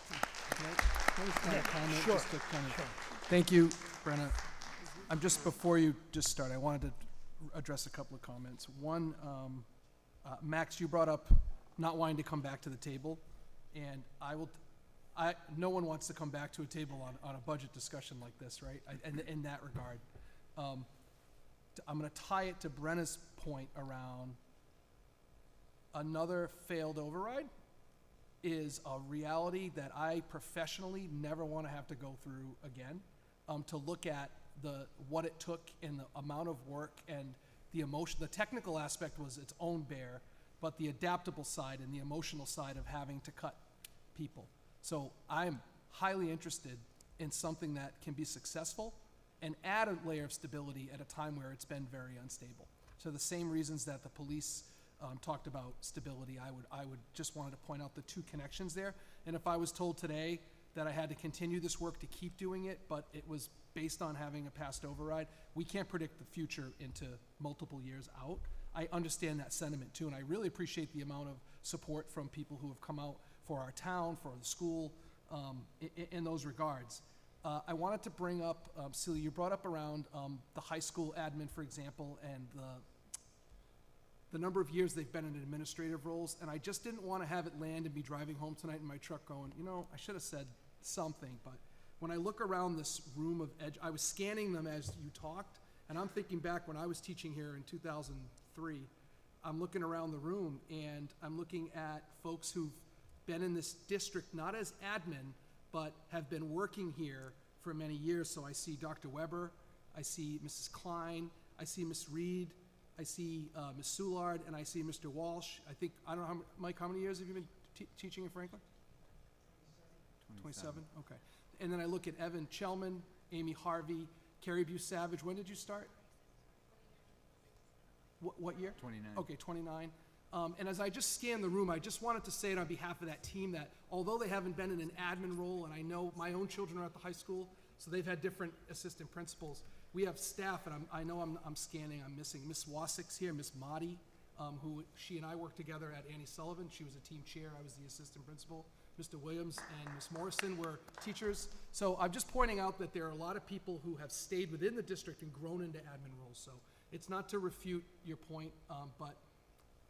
[SPEAKER 3] Can I just kind of comment? Sure. Just to kind of, thank you, Brenna. Before you just start, I wanted to address a couple of comments. One, Max, you brought up not wanting to come back to the table, and no one wants to come back to a table on a budget discussion like this, right? In that regard. I'm going to tie it to Brenna's point around another failed override is a reality that I professionally never want to have to go through again, to look at what it took and the amount of work and the emotion. The technical aspect was its own bear, but the adaptable side and the emotional side of having to cut people. So I'm highly interested in something that can be successful and add a layer of stability at a time where it's been very unstable. So the same reasons that the police talked about stability, I would just wanted to point out the two connections there. And if I was told today that I had to continue this work to keep doing it, but it was based on having a past override, we can't predict the future into multiple years out. I understand that sentiment too, and I really appreciate the amount of support from people who have come out for our town, for the school, in those regards. I wanted to bring up, Celia, you brought up around the high school admin, for example, and the number of years they've been in administrative roles, and I just didn't want to have it land and be driving home tonight in my truck going, you know, I should have said something. But when I look around this room of I was scanning them as you talked, and I'm thinking back when I was teaching here in 2003, I'm looking around the room and I'm looking at folks who've been in this district, not as admin, but have been working here for many years. So I see Dr. Weber, I see Mrs. Klein, I see Ms. Reed, I see Ms. Soulard, and I see Mr. Walsh. I don't know, Mike, how many years have you been teaching in Franklin? 27, okay. And then I look at Evan Chelman, Amy Harvey, Carrie Savage. When did you start? What year?
[SPEAKER 18] 29.
[SPEAKER 3] Okay, 29. And as I just scanned the room, I just wanted to say it on behalf of that team that although they haven't been in an admin role, and I know my own children are at the high school, so they've had different assistant principals, we have staff, and I know I'm scanning, I'm missing Miss Wasick's here, Miss Motti, who she and I worked together at Annie Sullivan. She was a team chair, I was the assistant principal. Mr. Williams and Ms. Morrison were teachers. So I'm just pointing out that there are a lot of people who have stayed within the district and grown into admin roles. So it's not to refute your point, but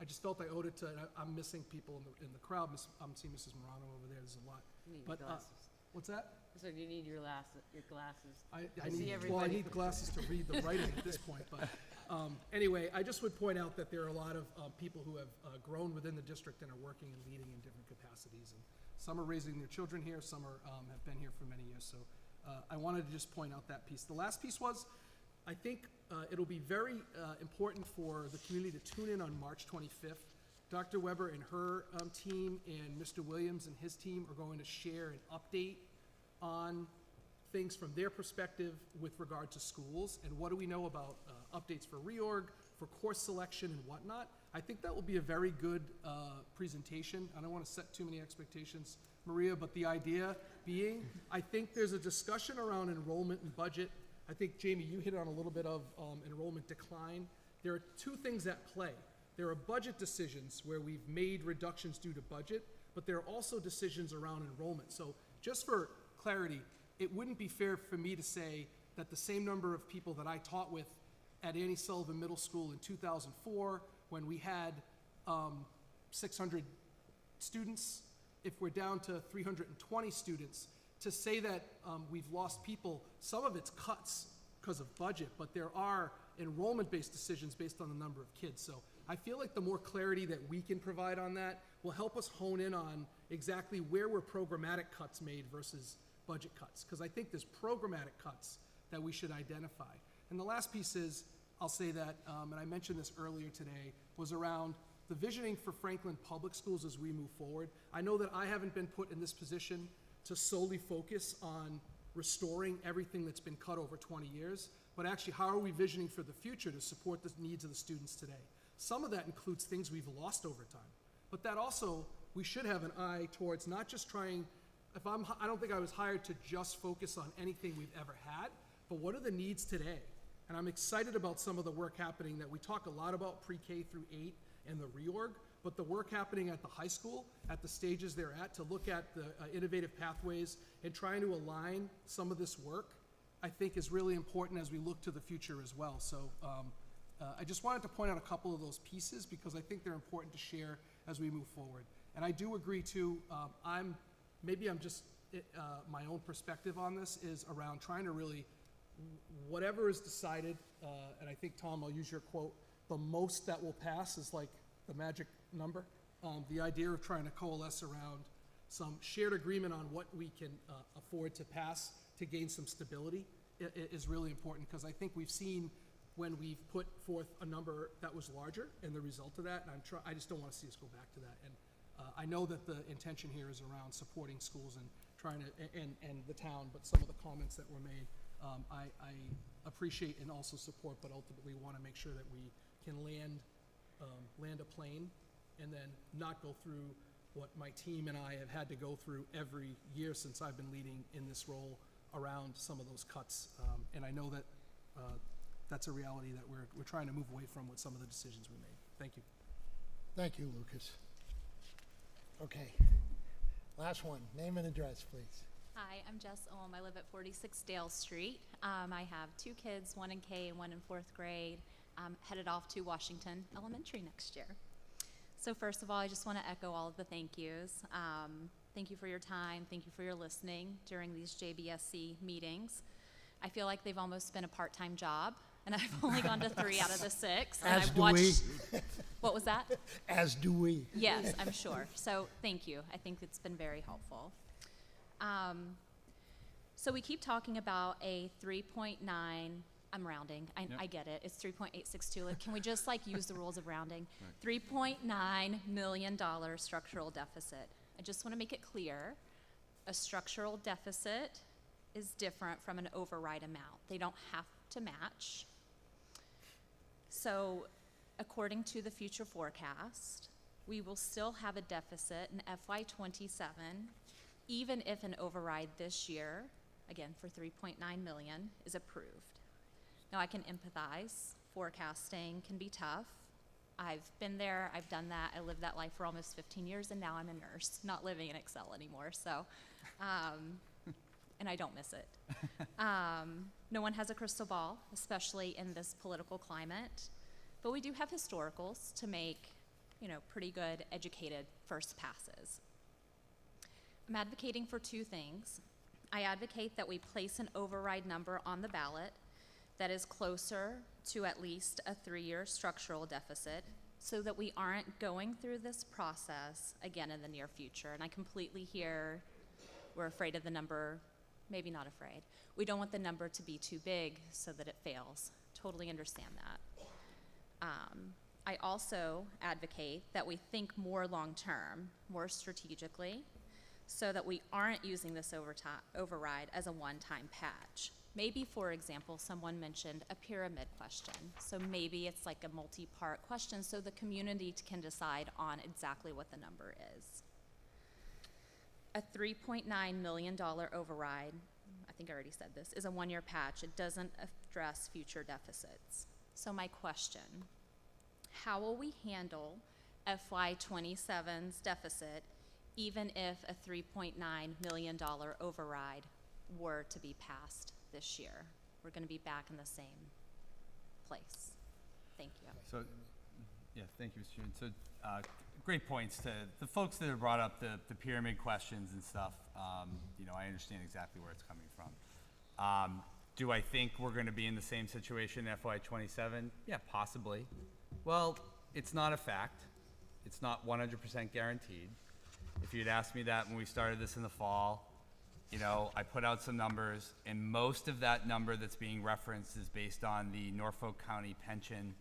[SPEAKER 3] I just felt I owed it to, I'm missing people in the crowd. I'm seeing Mrs. Morano over there, there's a lot.
[SPEAKER 19] You need
[SPEAKER 3] But,
[SPEAKER 19] glasses.
[SPEAKER 3] What's that?
[SPEAKER 19] So you need your glasses.
[SPEAKER 3] I need glasses to read the writing at this point, but anyway, I just would point out that there are a lot of people who have grown within the district and are working and leading in different capacities. And some are raising their children here, some have been here for many years. So I wanted to just point out that piece. The last piece was, I think it'll be very important for the community to tune in on March 25th. Dr. Weber and her team and Mr. Williams and his team are going to share an update on things from their perspective with regard to schools and what do we know about updates for reorg, for course selection and whatnot. I think that will be a very good presentation. I don't want to set too many expectations, Maria, but the idea being, I think there's a discussion around enrollment and budget. I think, Jamie, you hit on a little bit of enrollment decline. There are two things at play. There are budget decisions where we've made reductions due to budget, but there are also decisions around enrollment. So just for clarity, it wouldn't be fair for me to say that the same number of people that I taught with at Annie Sullivan Middle School in 2004, when we had 600 students, if we're down to 320 students, to say that we've lost people, some of it's cuts because of budget, but there are enrollment-based decisions based on the number of kids. So I feel like the more clarity that we can provide on that will help us hone in on exactly where were programmatic cuts made versus budget cuts, because I think there's programmatic cuts that we should identify. And the last piece is, I'll say that, and I mentioned this earlier today, was around the visioning for Franklin Public Schools as we move forward. I know that I haven't been put in this position to solely focus on restoring everything that's been cut over 20 years, but actually how are we visioning for the future to support the needs of the students today? Some of that includes things we've lost over time, but that also, we should have an eye towards not just trying, I don't think I was hired to just focus on anything we've ever had, but what are the needs today? And I'm excited about some of the work happening that we talk a lot about pre-K through 8 and the reorg, but the work happening at the high school, at the stages they're at, to look at the innovative pathways and trying to align some of this work, I think is really important as we look to the future as well. So I just wanted to point out a couple of those pieces because I think they're important to share as we move forward. And I do agree too, maybe I'm just, my own perspective on this is around trying to really, whatever is decided, and I think, Tom, I'll use your quote, the most that will pass is like the magic number. The idea of trying to coalesce around some shared agreement on what we can afford to pass to gain some stability is really important, because I think we've seen when we've put forth a number that was larger and the result of that, and I just don't want to see us go back to that. And I know that the intention here is around supporting schools and trying to, and the town, but some of the comments that were made, I appreciate and also support, but ultimately want to make sure that we can land a plane and then not go through what my team and I have had to go through every year since I've been leading in this role around some of those cuts. And I know that that's a reality that we're trying to move away from with some of the decisions we made. Thank you.
[SPEAKER 1] Thank you, Lucas. Okay, last one, name and address, please.
[SPEAKER 18] Hi, I'm Jess Ohm. I live at 46 Dale Street. I have 2 kids, 1 in K and 1 in 4th grade, headed off to Washington Elementary next year. So first of all, I just want to echo all of the thank yous. Thank you for your time. Thank you for your listening during these JBSC meetings. I feel like they've almost been a part-time job, and I've only gone to 3 out of the 6. And
[SPEAKER 1] As
[SPEAKER 18] I've
[SPEAKER 1] do
[SPEAKER 18] watched,
[SPEAKER 1] we.
[SPEAKER 18] What was that?
[SPEAKER 1] As do we.
[SPEAKER 18] Yes, I'm sure. So thank you. I think it's been very helpful. So we keep talking about a 3.9, I'm rounding, I get it, it's 3.862. Like, can we just like use the rules of rounding? $3.9 million structural deficit. I just want to make it clear, a structural deficit is different from an override amount. They don't have to match. So according to the future forecast, we will still have a deficit in FY27, even if an override this year, again for 3.9 million, is approved. Now I can empathize, forecasting can be tough. I've been there, I've done that, I lived that life for almost 15 years, and now I'm a nurse, not living in Excel anymore, so, and I don't miss it. No one has a crystal ball, especially in this political climate, but we do have historicals to make, pretty good, educated first passes. I'm advocating for 2 things. I advocate that we place an override number on the ballot that is closer to at least a 3-year structural deficit so that we aren't going through this process again in the near future. And I completely hear we're afraid of the number maybe not afraid. We don't want the number to be too big so that it fails. Totally understand that. I also advocate that we think more long-term, more strategically, so that we aren't using this override as a one-time patch. Maybe, for example, someone mentioned a pyramid question. So maybe it's like a multi-part question so the community can decide on exactly what the number is. A $3.9 million override, I think I already said this, is a one-year patch. It doesn't address future deficits. So my question, how will we handle FY27's deficit even if a $3.9 million override were to be passed this year? We're going to be back in the same place. Thank you.
[SPEAKER 2] So, yeah, thank you, Mr. Chairman. So, great points to the folks that have brought up the pyramid questions and stuff. You know, I understand exactly where it's coming from. Do I think we're going to be in the same situation in FY27? Yeah, possibly. Well, it's not a fact. It's not 100% guaranteed. If you'd asked me that when we started this in the fall, you know, I put out some numbers, and most of that number that's being referenced is based on the Norfolk County pension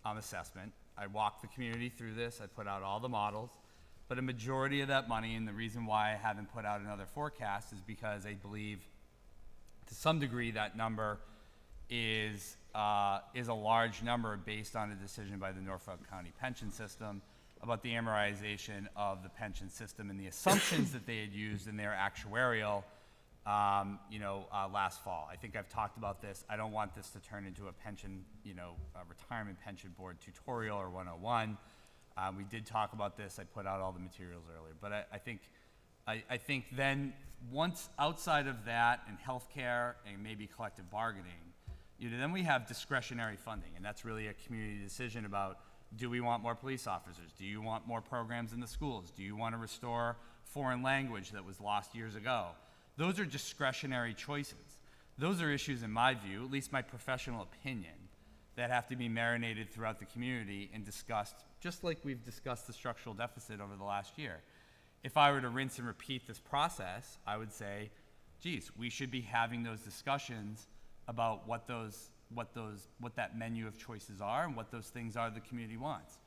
[SPEAKER 2] assessment. I walked the community through this. I put out all the models. But a majority of that money, and the reason why I haven't put out another forecast is because I believe to some degree that number is a large number based on a decision by the Norfolk County pension system about the amortization of the pension system and the assumptions that they had used in their actuarial, last fall. I think I've talked about this. I don't want this to turn into a pension, a retirement pension board tutorial or 101. We did talk about this. I put out all the materials earlier. But I think then once outside of that and healthcare and maybe collective bargaining, then we have discretionary funding, and that's really a community decision about, do we want more police officers? Do you want more programs in the schools? Do you want to restore foreign language that was lost years ago? Those are discretionary choices. Those are issues, in my view, at least my professional opinion, that have to be marinated throughout the community and discussed, just like we've discussed the structural deficit over the last year. If I were to rinse and repeat this process, I would say, geez, we should be having those discussions about what that menu of choices are and what those things are the community wants.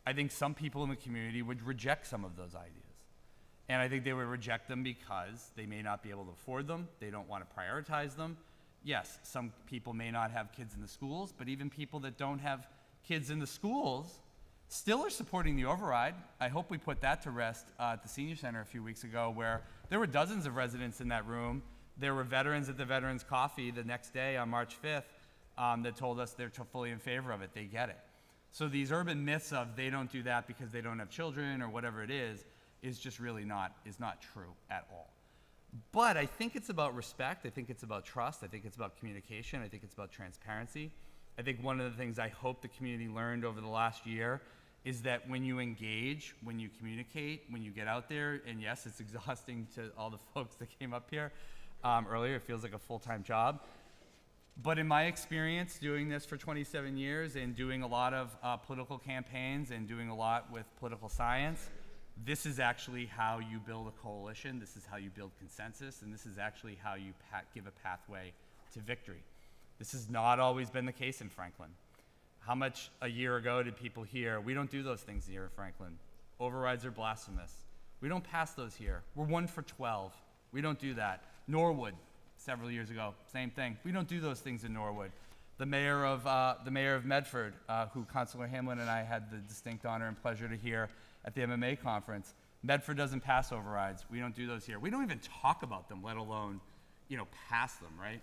[SPEAKER 2] I think some people in the community would reject some of those ideas. And I think they would reject them because they may not be able to afford them. They don't want to prioritize them. Yes, some people may not have kids in the schools, but even people that don't have kids in the schools still are supporting the override. I hope we put that to rest at the senior center a few weeks ago, where there were dozens of residents in that room. There were veterans at the Veterans Coffee the next day on March 5th that told us they're fully in favor of it. They get it. So these urban myths of they don't do that because they don't have children or whatever it is just really not true at all. But I think it's about respect. I think it's about trust. I think it's about communication. I think it's about transparency. I think one of the things I hope the community learned over the last year is that when you engage, when you communicate, when you get out there, and yes, it's exhausting to all the folks that came up here earlier, it feels like a full-time job. But in my experience doing this for 27 years and doing a lot of political campaigns and doing a lot with political science, this is actually how you build a coalition, this is how you build consensus, and this is actually how you give a pathway to victory. This has not always been the case in Franklin. How much a year ago did people hear, we don't do those things here in Franklin. Overrides are blasphemous. We don't pass those here. We're 1 for 12. We don't do that. Norwood, several years ago, same thing. We don't do those things in Norwood. The mayor of Medford, who Councilor Hamlin and I had the distinct honor and pleasure to hear at the MMA conference, Medford doesn't pass overrides. We don't do those here. We don't even talk about them, let alone, pass them, right?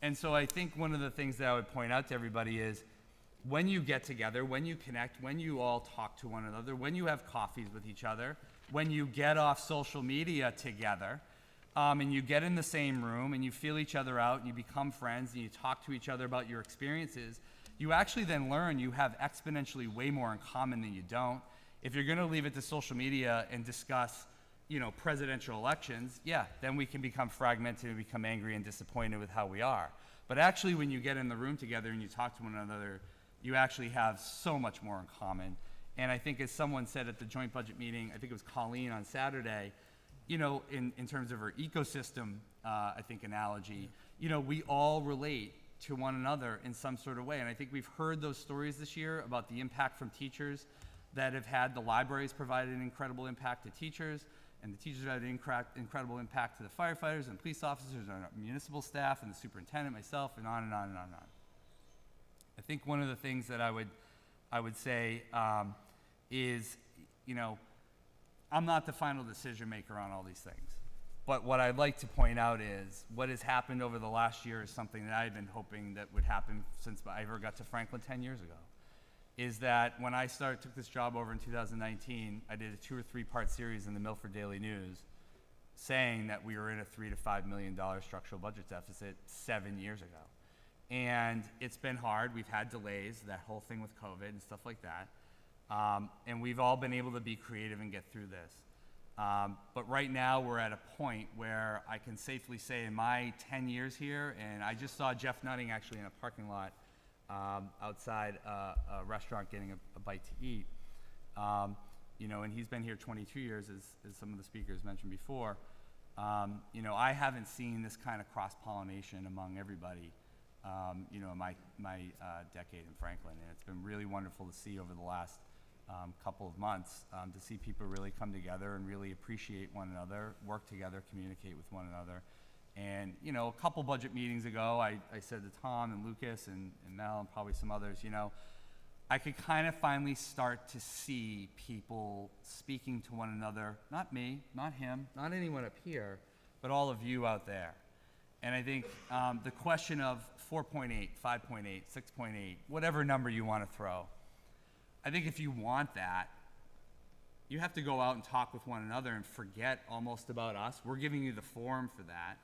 [SPEAKER 2] And so I think one of the things that I would point out to everybody is, when you get together, when you connect, when you all talk to one another, when you have coffees with each other, when you get off social media together, and you get in the same room and you feel each other out and you become friends and you talk to each other about your experiences, you actually then learn you have exponentially way more in common than you don't. If you're going to leave it to social media and discuss, presidential elections, yeah, then we can become fragmented and become angry and disappointed with how we are. But actually, when you get in the room together and you talk to one another, you actually have so much more in common. And I think, as someone said at the joint budget meeting, I think it was Colleen on Saturday, you know, in terms of our ecosystem, I think analogy, you know, we all relate to one another in some sort of way. And I think we've heard those stories this year about the impact from teachers that have had the libraries provided an incredible impact to teachers, and the teachers have had an incredible impact to the firefighters and police officers and our municipal staff and the superintendent, myself, and on and on and on and on. I think one of the things that I would say is, you know, I'm not the final decision maker on all these things. But what I'd like to point out is what has happened over the last year is something that I've been hoping that would happen since I ever got to Franklin 10 years ago. Is that when I took this job over in 2019, I did a 2 or 3 part series in the Milford Daily News saying that we were in a $3 to $5 million structural budget deficit 7 years ago. And it's been hard. We've had delays, that whole thing with COVID and stuff like that. And we've all been able to be creative and get through this. But right now we're at a point where I can safely say in my 10 years here, and I just saw Jeff Nutting actually in a parking lot outside a restaurant getting a bite to eat. You know, and he's been here 22 years, as some of the speakers mentioned before. You know, I haven't seen this kind of cross-pollination among everybody, you know, in my decade in Franklin. And it's been really wonderful to see over the last couple of months, to see people really come together and really appreciate one another, work together, communicate with one another. And, you know, a couple budget meetings ago, I said to Tom and Lucas and Mel and probably some others, you know, I could kind of finally start to see people speaking to one another, not me, not him, not anyone up here, but all of you out there. And I think the question of 4.8, 5.8, 6.8, whatever number you want to throw, I think if you want that, you have to go out and talk with one another and forget almost about us. We're giving you the forum for that.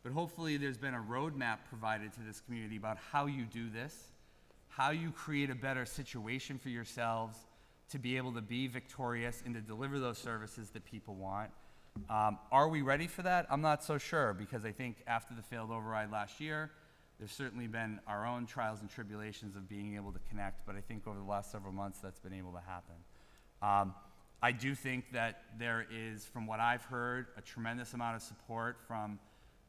[SPEAKER 2] But hopefully there's been a roadmap provided to this community about how you do this, how you create a better situation for yourselves to be able to be victorious and to deliver those services that people want. Are we ready for that? I'm not so sure, because I think after the failed override last year, there's certainly been our own trials and tribulations of being able to connect, but I think over the last several months that's been able to happen. I do think that there is, from what I've heard, a tremendous amount of support from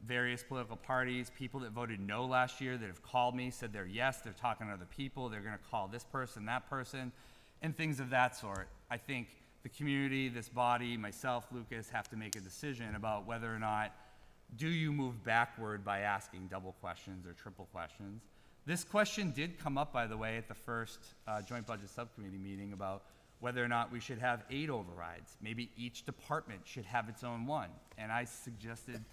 [SPEAKER 2] various political parties, people that voted no last year that have called me, said they're yes, they're talking to other people, they're gonna call this person, that person, and things of that sort. I think the community, this body, myself, Lucas, have to make a decision about whether or not do you move backward by asking double questions or triple questions. This question did come up, by the way, at the first Joint Budget Subcommittee meeting about whether or not we should have 8 overrides. Maybe each department should have its own one. And I suggested,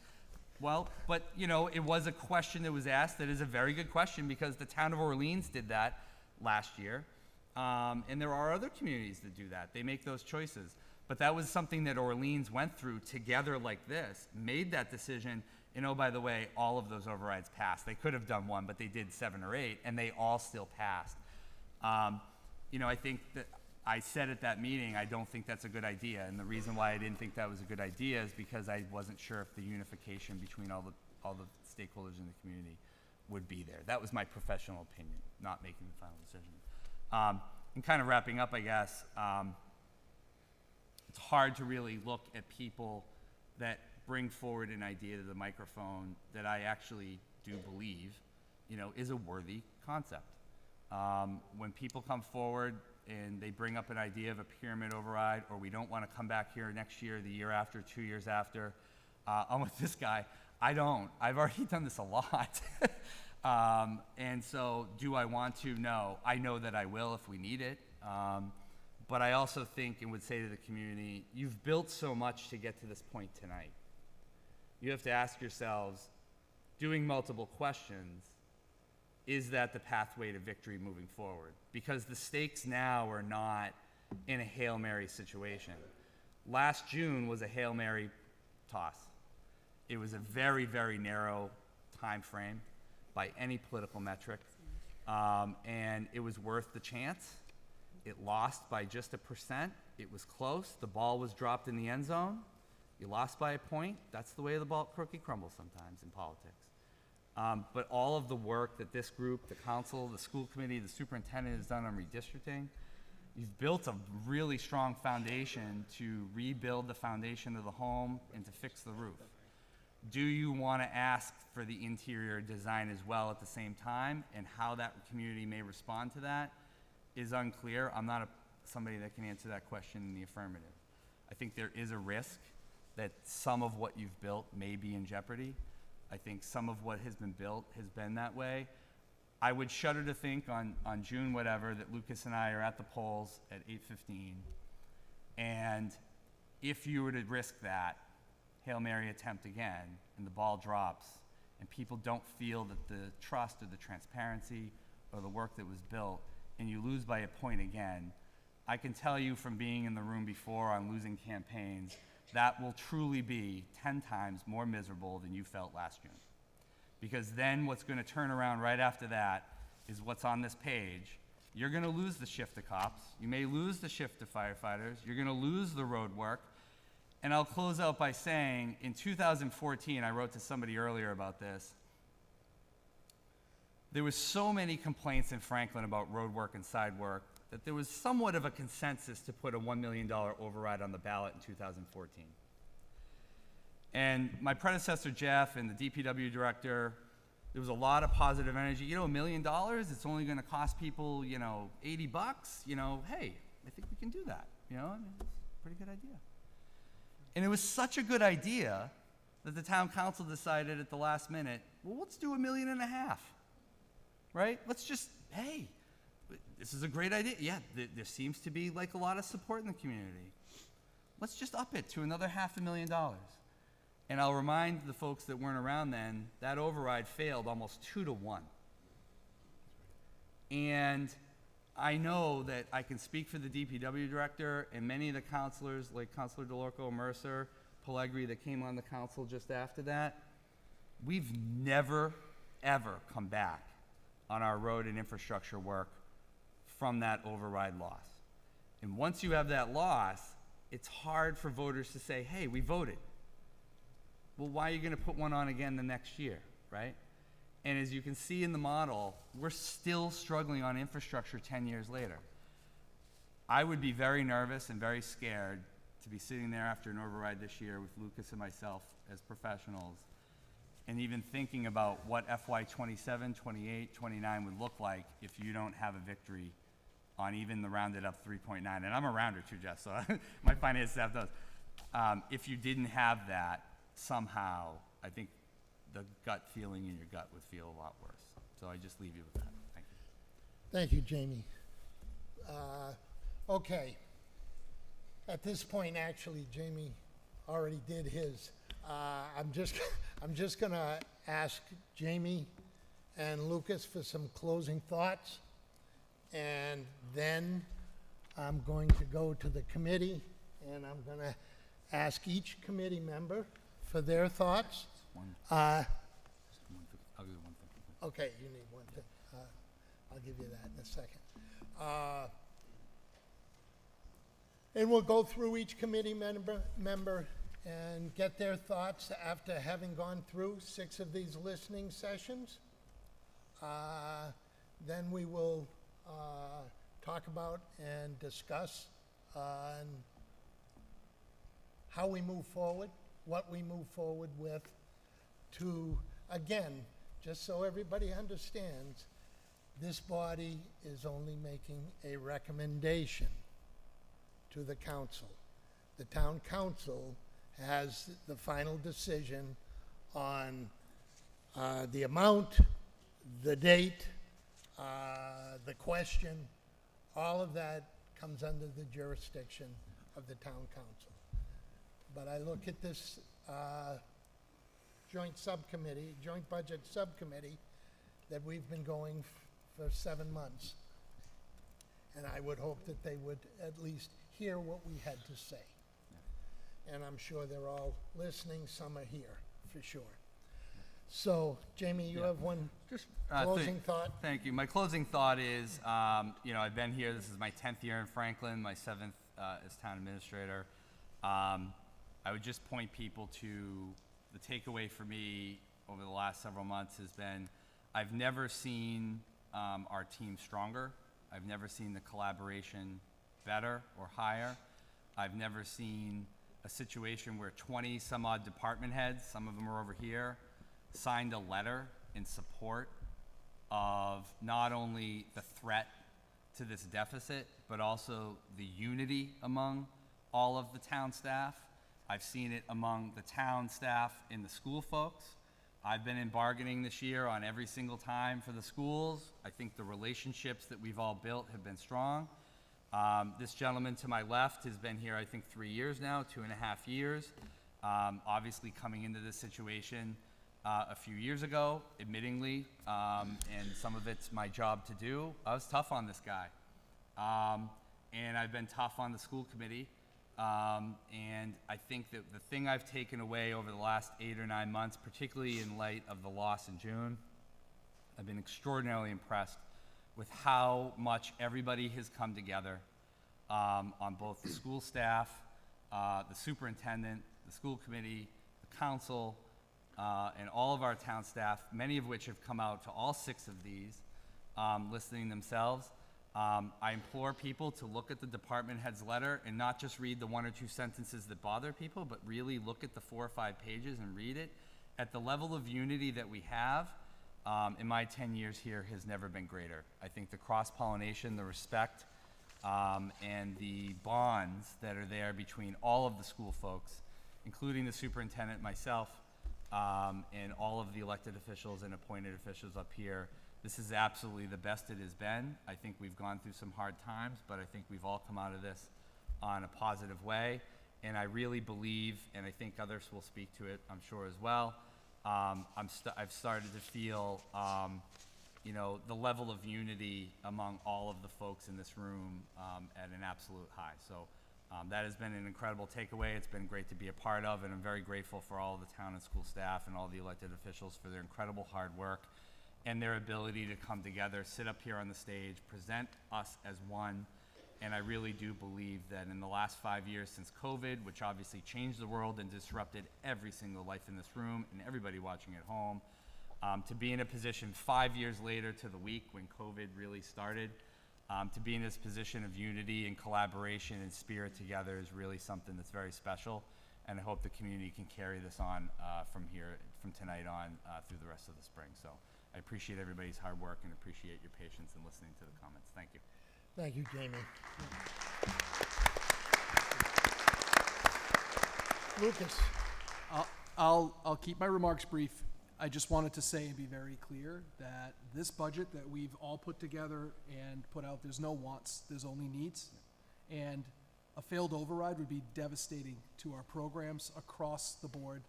[SPEAKER 2] well, but you know, it was a question that was asked that is a very good question, because the town of Orleans did that last year. And there are other communities that do that. They make those choices. But that was something that Orleans went through together like this, made that decision, and oh, by the way, all of those overrides passed. They could have done one, but they did 7 or 8, and they all still passed. You know, I think that I said at that meeting, I don't think that's a good idea. And the reason why I didn't think that was a good idea is because I wasn't sure if the unification between all the stakeholders in the community would be there. That was my professional opinion, not making the final decision. And kind of wrapping up, I guess, it's hard to really look at people that bring forward an idea to the microphone that I actually do believe, you know, is a worthy concept. When people come forward and they bring up an idea of a pyramid override, or we don't want to come back here next year, the year after, 2 years after, I'm with this guy. I don't. I've already done this a lot. And so do I want to? No. I know that I will if we need it. But I also think and would say to the community, you've built so much to get to this point tonight. You have to ask yourselves, doing multiple questions, is that the pathway to victory moving forward? Because the stakes now are not in a Hail Mary situation. Last June was a Hail Mary toss. It was a very, very narrow time frame by any political metric, and it was worth the chance. It lost by just 1%. It was close. The ball was dropped in the end zone. You lost by a point. That's the way the cookie crumbles sometimes in politics. But all of the work that this group, the council, the school committee, the superintendent has done on redistricting, You've built a really strong foundation to rebuild the foundation of the home and to fix the roof. Do you want to ask for the interior design as well at the same time? And how that community may respond to that is unclear. I'm not somebody that can answer that question in the affirmative. I think there is a risk that some of what you've built may be in jeopardy. I think some of what has been built has been that way. I would shudder to think on June whatever that Lucas and I are at the polls at 8:15. And if you were to risk that Hail Mary attempt again and the ball drops and people don't feel that the trust or the transparency or the work that was built and you lose by a point again, I can tell you from being in the room before on losing campaigns, that will truly be 10 times more miserable than you felt last June. Because then what's going to turn around right after that is what's on this page. You're going to lose the shift of cops. You may lose the shift of firefighters. You're going to lose the road work. And I'll close out by saying, in 2014, I wrote to somebody earlier about this, there was so many complaints in Franklin about road work and side work that there was somewhat of a consensus to put a $1 million override on the ballot in 2014. And my predecessor, Jeff, and the DPW director, there was a lot of positive energy. You know, $1 million, it's only going to cost people, $80. Hey, I think we can do that. It's a pretty good idea. And it was such a good idea that the town council decided at the last minute, well, let's do $1.5 million, right? Let's just, hey, this is a great idea. Yeah, there seems to be like a lot of support in the community. Let's just up it to another $500,000. And I'll remind the folks that weren't around then, that override failed almost 2-1. And I know that I can speak for the DPW director and many of the counselors, like Councilor DeLorco, Mercer, Pellegri, that came on the council just after that. We've never, ever come back on our road and infrastructure work from that override loss. And once you have that loss, it's hard for voters to say, hey, we voted. Well, why are you going to put one on again the next year, right? And as you can see in the model, we're still struggling on infrastructure 10 years later. I would be very nervous and very scared to be sitting there after an override this year with Lucas and myself as professionals and even thinking about what FY 27, 28, 29 would look like if you don't have a victory on even the rounded up 3.9. And I'm a rounder too, Jeff, so my finance staff does. If you didn't have that, somehow, I think the gut feeling in your gut would feel a lot worse. So I just leave you with that. Thank you.
[SPEAKER 1] Thank you, Jamie. Okay. At this point, actually, Jamie already did his. I'm just going to ask Jamie and Lucas for some closing thoughts, and then I'm going to go to the committee, and I'm going to ask each committee member for their thoughts.
[SPEAKER 2] I'll give you one thing.
[SPEAKER 1] Okay, you need one thing. I'll give you that in a second. And we'll go through each committee member and get their thoughts after having gone through 6 of these listening sessions. Then we will talk about and discuss on how we move forward, what we move forward with to, again, just so everybody understands, this body is only making a recommendation to the council. The town council has the final decision on the amount, the date, the question. All of that comes under the jurisdiction of the town council. But I look at this joint budget subcommittee that we've been going for 7 months. And I would hope that they would at least hear what we had to say. And I'm sure they're all listening, some are here, for sure. So, Jamie, you have one closing thought?
[SPEAKER 2] Thank you. My closing thought is, I've been here, this is my 10th year in Franklin, my 7th as town administrator. I would just point people to the takeaway for me over the last several months has been, I've never seen our team stronger. I've never seen the collaboration better or higher. I've never seen a situation where 20 some odd department heads, some of them are over here, signed a letter in support of not only the threat to this deficit, but also the unity among all of the town staff. I've seen it among the town staff and the school folks. I've been in bargaining this year on every single time for the schools. I think the relationships that we've all built have been strong. This gentleman to my left has been here, I think, 3 years now, 2.5 years. Obviously coming into this situation a few years ago, admittingly, and some of it's my job to do. I was tough on this guy. And I've been tough on the school committee. And I think that the thing I've taken away over the last 8 or 9 months, particularly in light of the loss in June, I've been extraordinarily impressed with how much everybody has come together on both the school staff, the superintendent, the school committee, the council, and all of our town staff, many of which have come out to all 6 of these, listening themselves. I implore people to look at the department head's letter and not just read the 1 or 2 sentences that bother people, but really look at the 4 or 5 pages and read it. At the level of unity that we have, in my 10 years here, has never been greater. I think the cross-pollination, the respect, and the bonds that are there between all of the school folks, including the superintendent, myself, and all of the elected officials and appointed officials up here. This is absolutely the best it has been. I think we've gone through some hard times, but I think we've all come out of this on a positive way. And I really believe, and I think others will speak to it, I'm sure as well, I've started to feel, you know, the level of unity among all of the folks in this room at an absolute high. So that has been an incredible takeaway. It's been great to be a part of, and I'm very grateful for all of the town and school staff and all the elected officials for their incredible hard work and their ability to come together, sit up here on the stage, present us as one. And I really do believe that in the last 5 years since COVID, which obviously changed the world and disrupted every single life in this room and everybody watching at home, to be in a position 5 years later to the week when COVID really started, to be in this position of unity and collaboration and spirit together is really something that's very special. And I hope the community can carry this on from tonight on through the rest of the spring. So I appreciate everybody's hard work and appreciate your patience in listening to the comments. Thank you.
[SPEAKER 1] Thank you, Jamie. Lucas.
[SPEAKER 3] I'll keep my remarks brief. I just wanted to say and be very clear that this budget that we've all put together and put out, there's no wants, there's only needs. And a failed override would be devastating to our programs across the board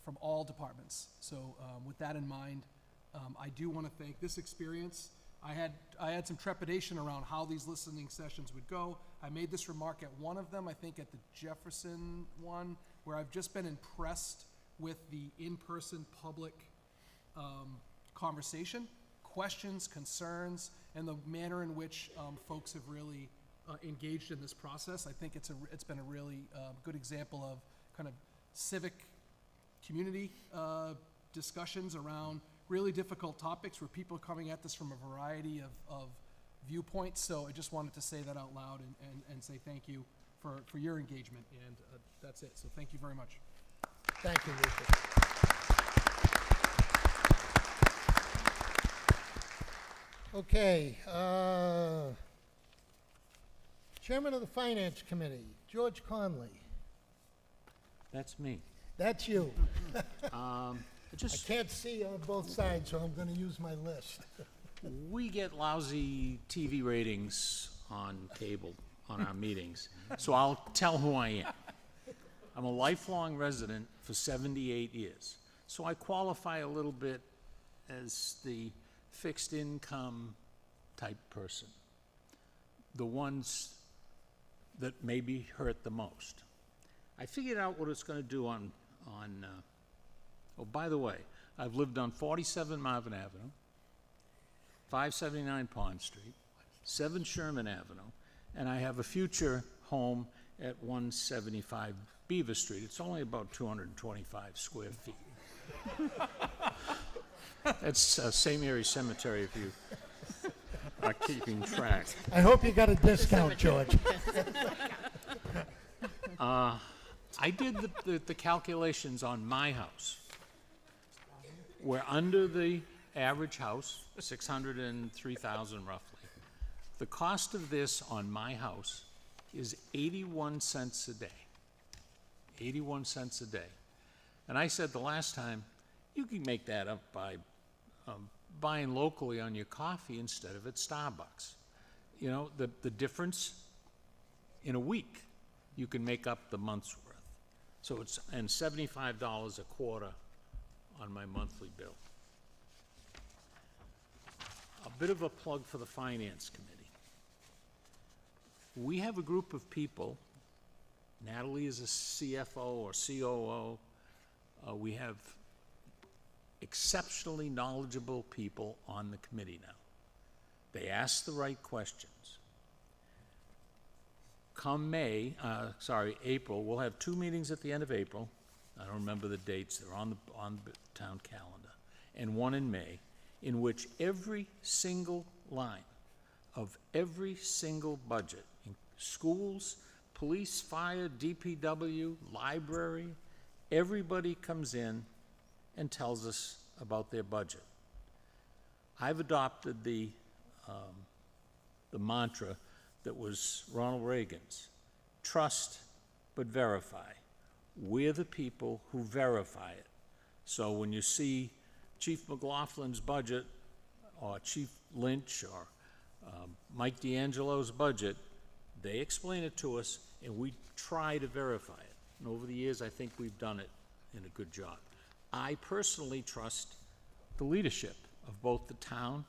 [SPEAKER 3] from all departments. So with that in mind, I do want to thank this experience. I had some trepidation around how these listening sessions would go. I made this remark at one of them, I think at the Jefferson one, where I've just been impressed with the in-person public conversation, questions, concerns, and the manner in which folks have really engaged in this process. I think it's been a really good example of kind of civic community discussions around really difficult topics where people are coming at this from a variety of viewpoints. So I just wanted to say that out loud and say thank you for your engagement, and that's it. So thank you very much.
[SPEAKER 1] Thank you, Lucas. Okay, Chairman of the Finance Committee, George Conley.
[SPEAKER 4] That's me.
[SPEAKER 1] That's you.
[SPEAKER 4] I
[SPEAKER 1] can't see on both sides, so I'm going to use my list.
[SPEAKER 4] We get lousy TV ratings on cable on our meetings, so I'll tell who I am. I'm a lifelong resident for 78 years, so I qualify a little bit as the fixed income type person, the ones that maybe hurt the most. I figured out what it's going to do on oh, by the way, I've lived on 47 Marvin Avenue, 579 Pond Street, 7 Sherman Avenue, and I have a future home at 175 Beaver Street. It's only about 225 square feet. It's St. Mary's Cemetery if you are keeping track.
[SPEAKER 1] I hope you got a discount, George.
[SPEAKER 4] I did the calculations on my house. We're under the average house, 603,000 roughly. The cost of this on my house is 81 cents a day. 81 cents a day. And I said the last time, you can make that up by buying locally on your coffee instead of at Starbucks. You know, the difference in a week, you can make up the month's worth. So it's, and $75 a quarter on my monthly bill. A bit of a plug for the Finance Committee. We have a group of people. Natalie is a CFO or COO. We have exceptionally knowledgeable people on the committee now. They ask the right questions. Come April, we'll have 2 meetings at the end of April. I don't remember the dates, they're on the town calendar, and 1 in May, in which every single line of every single budget, in schools, police, fire, DPW, library, everybody comes in and tells us about their budget. I've adopted the mantra that was Ronald Reagan's, trust but verify. We're the people who verify it. So when you see Chief McLaughlin's budget, or Chief Lynch, or Mike D'Angelo's budget, they explain it to us, and we try to verify it. And over the years, I think we've done it in a good job. I personally trust the leadership of both the town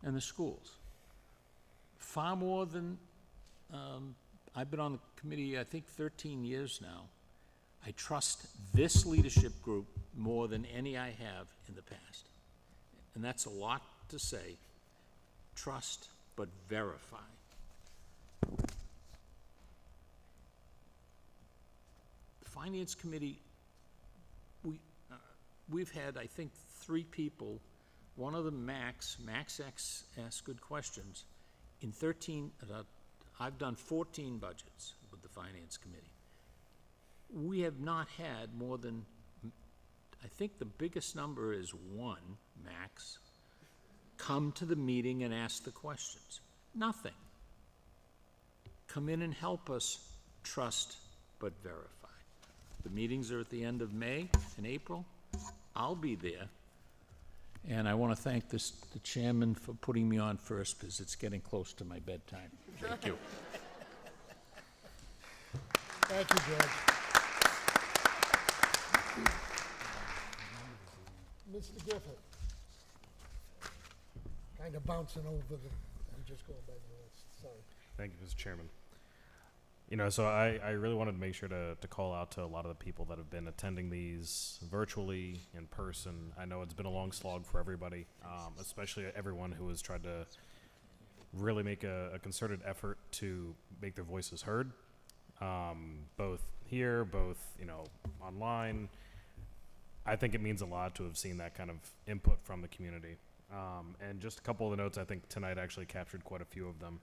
[SPEAKER 4] and the schools. Far more than, I've been on the committee, I think 13 years now. I trust this leadership group more than any I have in the past. And that's a lot to say. Trust, but verify. The Finance Committee, we've had, I think, 3 people, one of them Max asks good questions. In 13, I've done 14 budgets with the Finance Committee. We have not had more than, I think the biggest number is 1, Max, come to the meeting and ask the questions. Nothing. Come in and help us, trust but verify. The meetings are at the end of May and April. I'll be there. And I want to thank the chairman for putting me on first, because it's getting close to my bedtime. Thank you.
[SPEAKER 1] Thank you, George. Mr. Gifford. Kind of bouncing over I'm just going by the list, sorry.
[SPEAKER 13] Thank you, Mr. Chairman. You know, so I really wanted to make sure to call out to a lot of the people that have been attending these virtually, in person. I know it's been a long slog for everybody, especially everyone who has tried to really make a concerted effort to make their voices heard, both here, both, you know, online. I think it means a lot to have seen that kind of input from the community. And just a couple of the notes, I think tonight actually captured quite a few of them.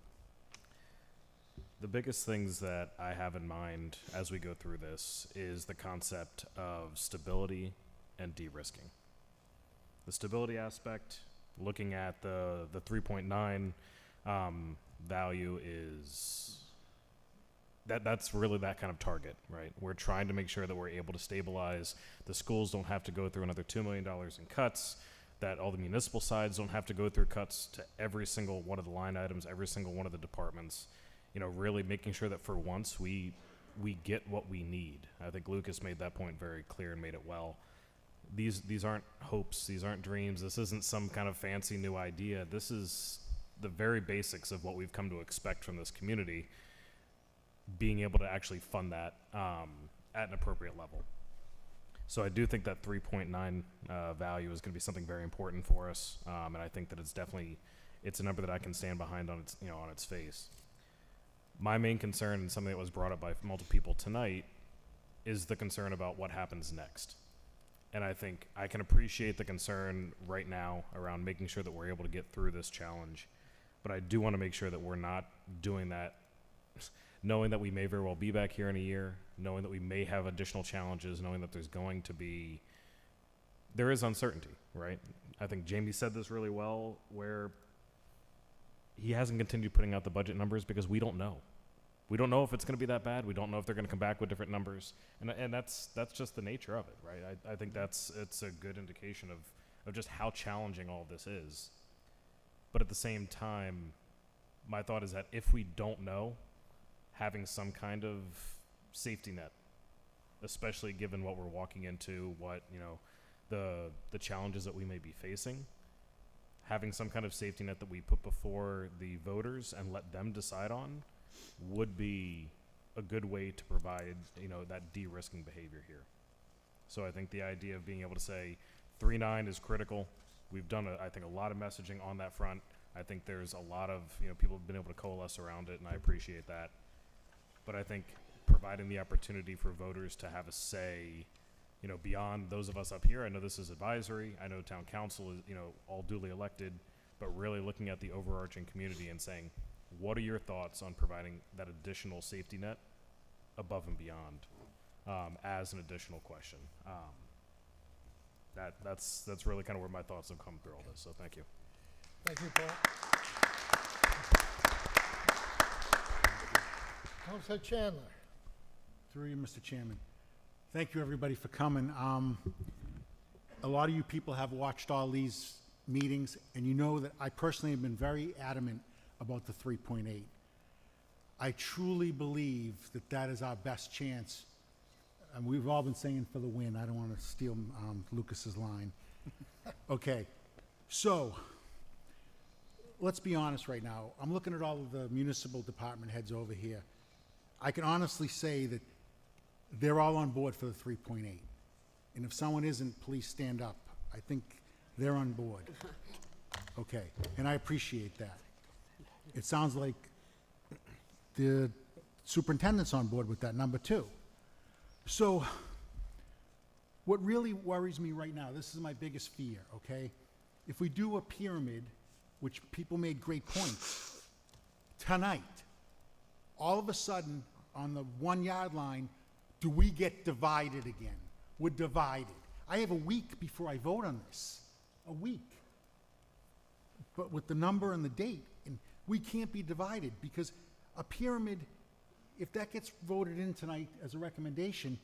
[SPEAKER 13] The biggest things that I have in mind as we go through this is the concept of stability and de-risking. The stability aspect, looking at the 3.9 value, is that's really that kind of target, right? We're trying to make sure that we're able to stabilize. The schools don't have to go through another $2 million in cuts, that all the municipal sides don't have to go through cuts to every single one of the line items, every single one of the departments. You know, really making sure that for once we get what we need. I think Lucas made that point very clear and made it well. These aren't hopes, these aren't dreams, this isn't some kind of fancy new idea. This is the very basics of what we've come to expect from this community, being able to actually fund that at an appropriate level. So I do think that 3.9 value is going to be something very important for us, and I think that it's a number that I can stand behind on its face. My main concern, and something that was brought up by multiple people tonight, is the concern about what happens next. And I think I can appreciate the concern right now around making sure that we're able to get through this challenge. But I do want to make sure that we're not doing that knowing that we may very well be back here in a year, knowing that we may have additional challenges, knowing that there is uncertainty, right? I think Jamie said this really well, where he hasn't continued putting out the budget numbers because we don't know. We don't know if it's going to be that bad. We don't know if they're going to come back with different numbers. And that's just the nature of it, right? I think it's a good indication of just how challenging all of this is. But at the same time, my thought is that if we don't know, having some kind of safety net, especially given what we're walking into, what, the challenges that we may be facing, having some kind of safety net that we put before the voters and let them decide on would be a good way to provide, that de-risking behavior here. So I think the idea of being able to say 3.9 is critical. We've done, I think, a lot of messaging on that front. I think there's a lot of, people have been able to coalesce around it, and I appreciate that. But I think providing the opportunity for voters to have a say, beyond those of us up here. I know this is advisory. I know town council is, all duly elected, but really looking at the overarching community and saying, what are your thoughts on providing that additional safety net above and beyond, as an additional question? That's really kind of where my thoughts have come through all this. So thank you.
[SPEAKER 1] Thank you, Paul. Councilor Chandler.
[SPEAKER 20] Through you, Mr. Chairman. Thank you, everybody, for coming. A lot of you people have watched all these meetings, and you know that I personally have been very adamant about the 3.8. I truly believe that that is our best chance. And we've all been saying for the win. I don't want to steal Lucas's line. Okay, so let's be honest right now. I'm looking at all of the municipal department heads over here. I can honestly say that they're all on board for the 3.8. And if someone isn't, please stand up. I think they're on board. Okay, and I appreciate that. It sounds like the superintendent's on board with that number too. So what really worries me right now, this is my biggest fear, okay? If we do a pyramid, which people made great points, tonight, all of a sudden, on the 1 yard line, do we get divided again? We're divided. I have a week before I vote on this. A week. But with the number and the date, and we can't be divided because a pyramid, if that gets voted in tonight as a recommendation,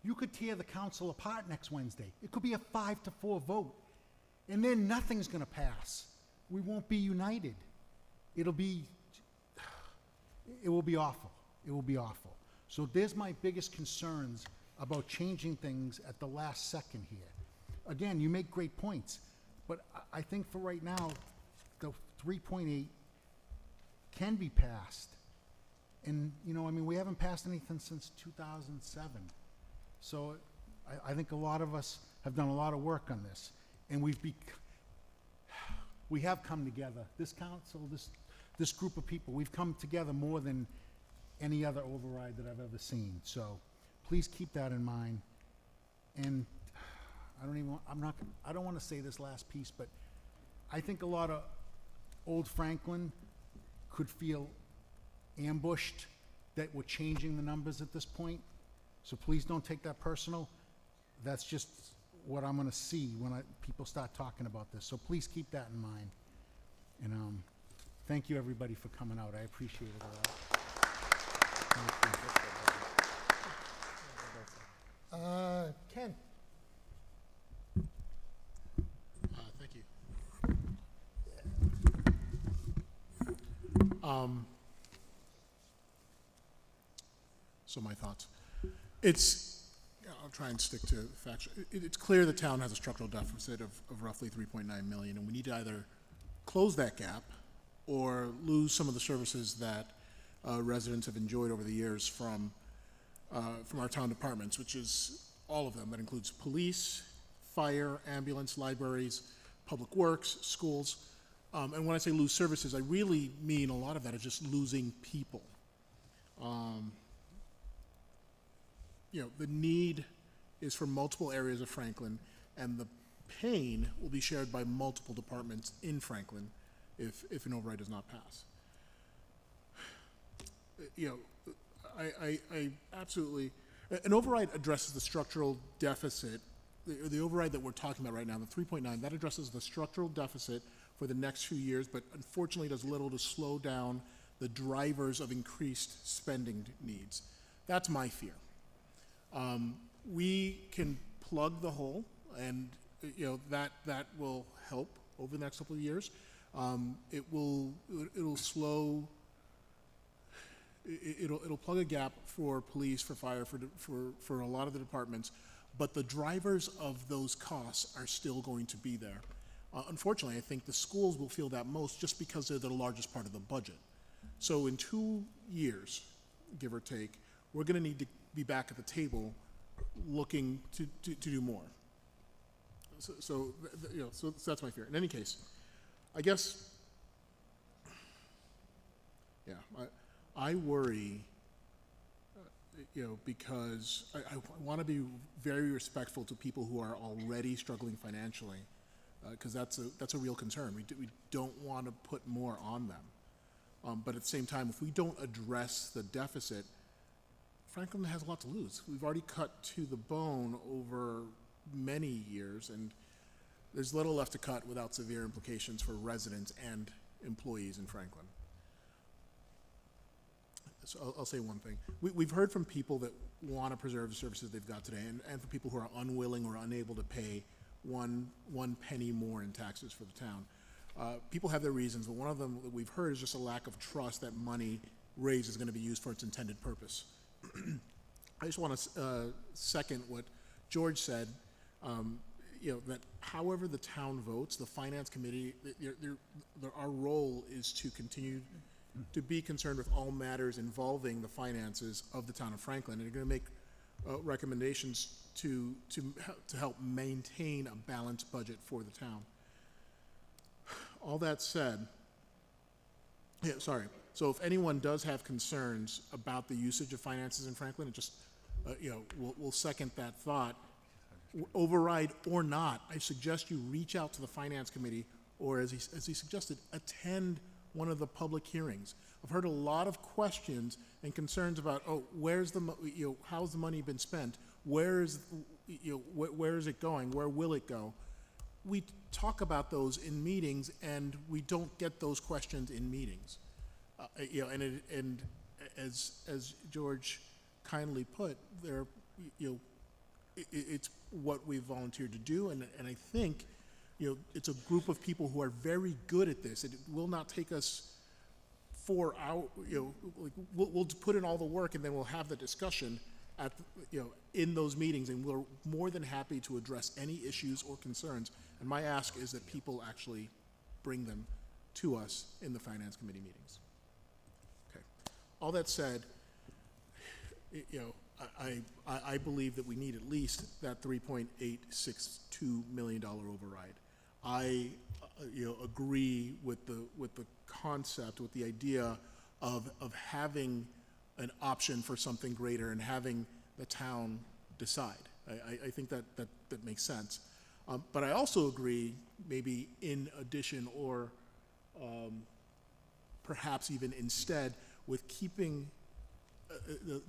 [SPEAKER 20] you could tear the council apart next Wednesday. It could be a 5-4 vote. And then nothing's going to pass. We won't be united. It will be awful. It will be awful. So there's my biggest concerns about changing things at the last second here. Again, you make great points, but I think for right now, the 3.8 can be passed. And, we haven't passed anything since 2007. So I think a lot of us have done a lot of work on this. And we have come together. This council, this group of people, we've come together more than any other override that I've ever seen. So please keep that in mind. And I don't want to say this last piece, but I think a lot of old Franklin could feel ambushed that we're changing the numbers at this point. So please don't take that personal. That's just what I'm going to see when people start talking about this. So please keep that in mind. And thank you, everybody, for coming out. I appreciate it a lot.
[SPEAKER 1] Ken.
[SPEAKER 21] Thank you. So my thoughts. I'll try and stick to facts. It's clear the town has a structural deficit of roughly 3.9 million, and we need to either close that gap or lose some of the services that residents have enjoyed over the years from our town departments, which is all of them. That includes police, fire, ambulance, libraries, public works, schools. And when I say lose services, I really mean a lot of that is just losing people. The need is for multiple areas of Franklin, and the pain will be shared by multiple departments in Franklin if an override does not pass. You know, I absolutely, an override addresses the structural deficit. The override that we're talking about right now, the 3.9, that addresses the structural deficit for the next few years, but unfortunately does little to slow down the drivers of increased spending needs. That's my fear. We can plug the hole, and you know that will help over the next couple of years. It'll slow. It'll plug a gap for police, for fire, for a lot of the departments, but the drivers of those costs are still going to be there. Unfortunately, I think the schools will feel that most just because they're the largest part of the budget. So in 2 years, give or take, we're going to need to be back at the table looking to do more. So that's my fear. In any case, I guess, yeah, I worry, because I want to be very respectful to people who are already struggling financially, because that's a real concern. We don't want to put more on them. But at the same time, if we don't address the deficit, Franklin has a lot to lose. We've already cut to the bone over many years, and there's little left to cut without severe implications for residents and employees in Franklin. So I'll say one thing. We've heard from people that want to preserve the services they've got today, and for people who are unwilling or unable to pay one penny more in taxes for the town. People have their reasons, but one of them that we've heard is just a lack of trust that money raised is going to be used for its intended purpose. I just want to second what George said, that however the town votes, the finance committee, our role is to continue to be concerned with all matters involving the finances of the town of Franklin, and you're going to make recommendations to help maintain a balanced budget for the town. All that said, so if anyone does have concerns about the usage of finances in Franklin, it just, we'll second that thought. Override or not, I suggest you reach out to the finance committee, or as he suggested, attend one of the public hearings. I've heard a lot of questions and concerns about, where's the, how's the money been spent? Where is it going? Where will it go? We talk about those in meetings, and we don't get those questions in meetings. And as George kindly put, it's what we volunteered to do, and I think it's a group of people who are very good at this. It will not take us 4 hours. We'll put in all the work, and then we'll have the discussion at in those meetings, and we're more than happy to address any issues or concerns. And my ask is that people actually bring them to us in the finance committee meetings. Okay. All that said, I believe that we need at least that $3.862 million override. I agree with the concept, with the idea of having an option for something greater and having the town decide. I think that makes sense. But I also agree, maybe in addition or perhaps even instead, with keeping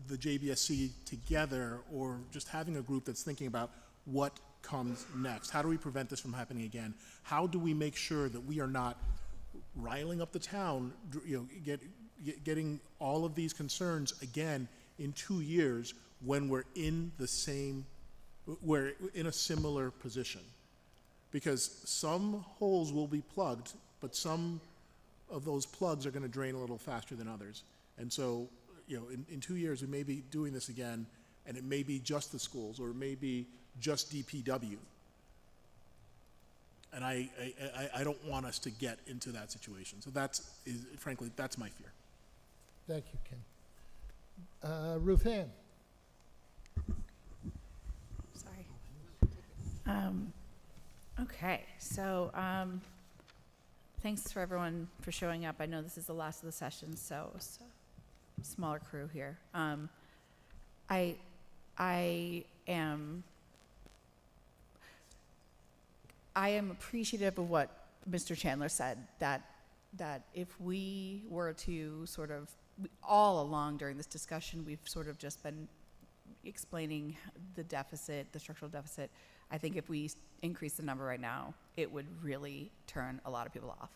[SPEAKER 21] the JBSC together, or just having a group that's thinking about what comes next. How do we prevent this from happening again? How do we make sure that we are not riling up the town, getting all of these concerns again in 2 years when we're in a similar position? Because some holes will be plugged, but some of those plugs are going to drain a little faster than others. And so, in 2 years, we may be doing this again, and it may be just the schools, or it may be just DPW. And I don't want us to get into that situation. So frankly, that's my fear.
[SPEAKER 1] Thank you, Ken. Ruth Ann.
[SPEAKER 6] Sorry. Okay, so thanks for everyone for showing up. I know this is the last of the session, so smaller crew here. I am I am appreciative of what Mr. Chandler said, that if we were to sort of, all along during this discussion, we've sort of just been explaining the deficit, the structural deficit. I think if we increase the number right now, it would really turn a lot of people off.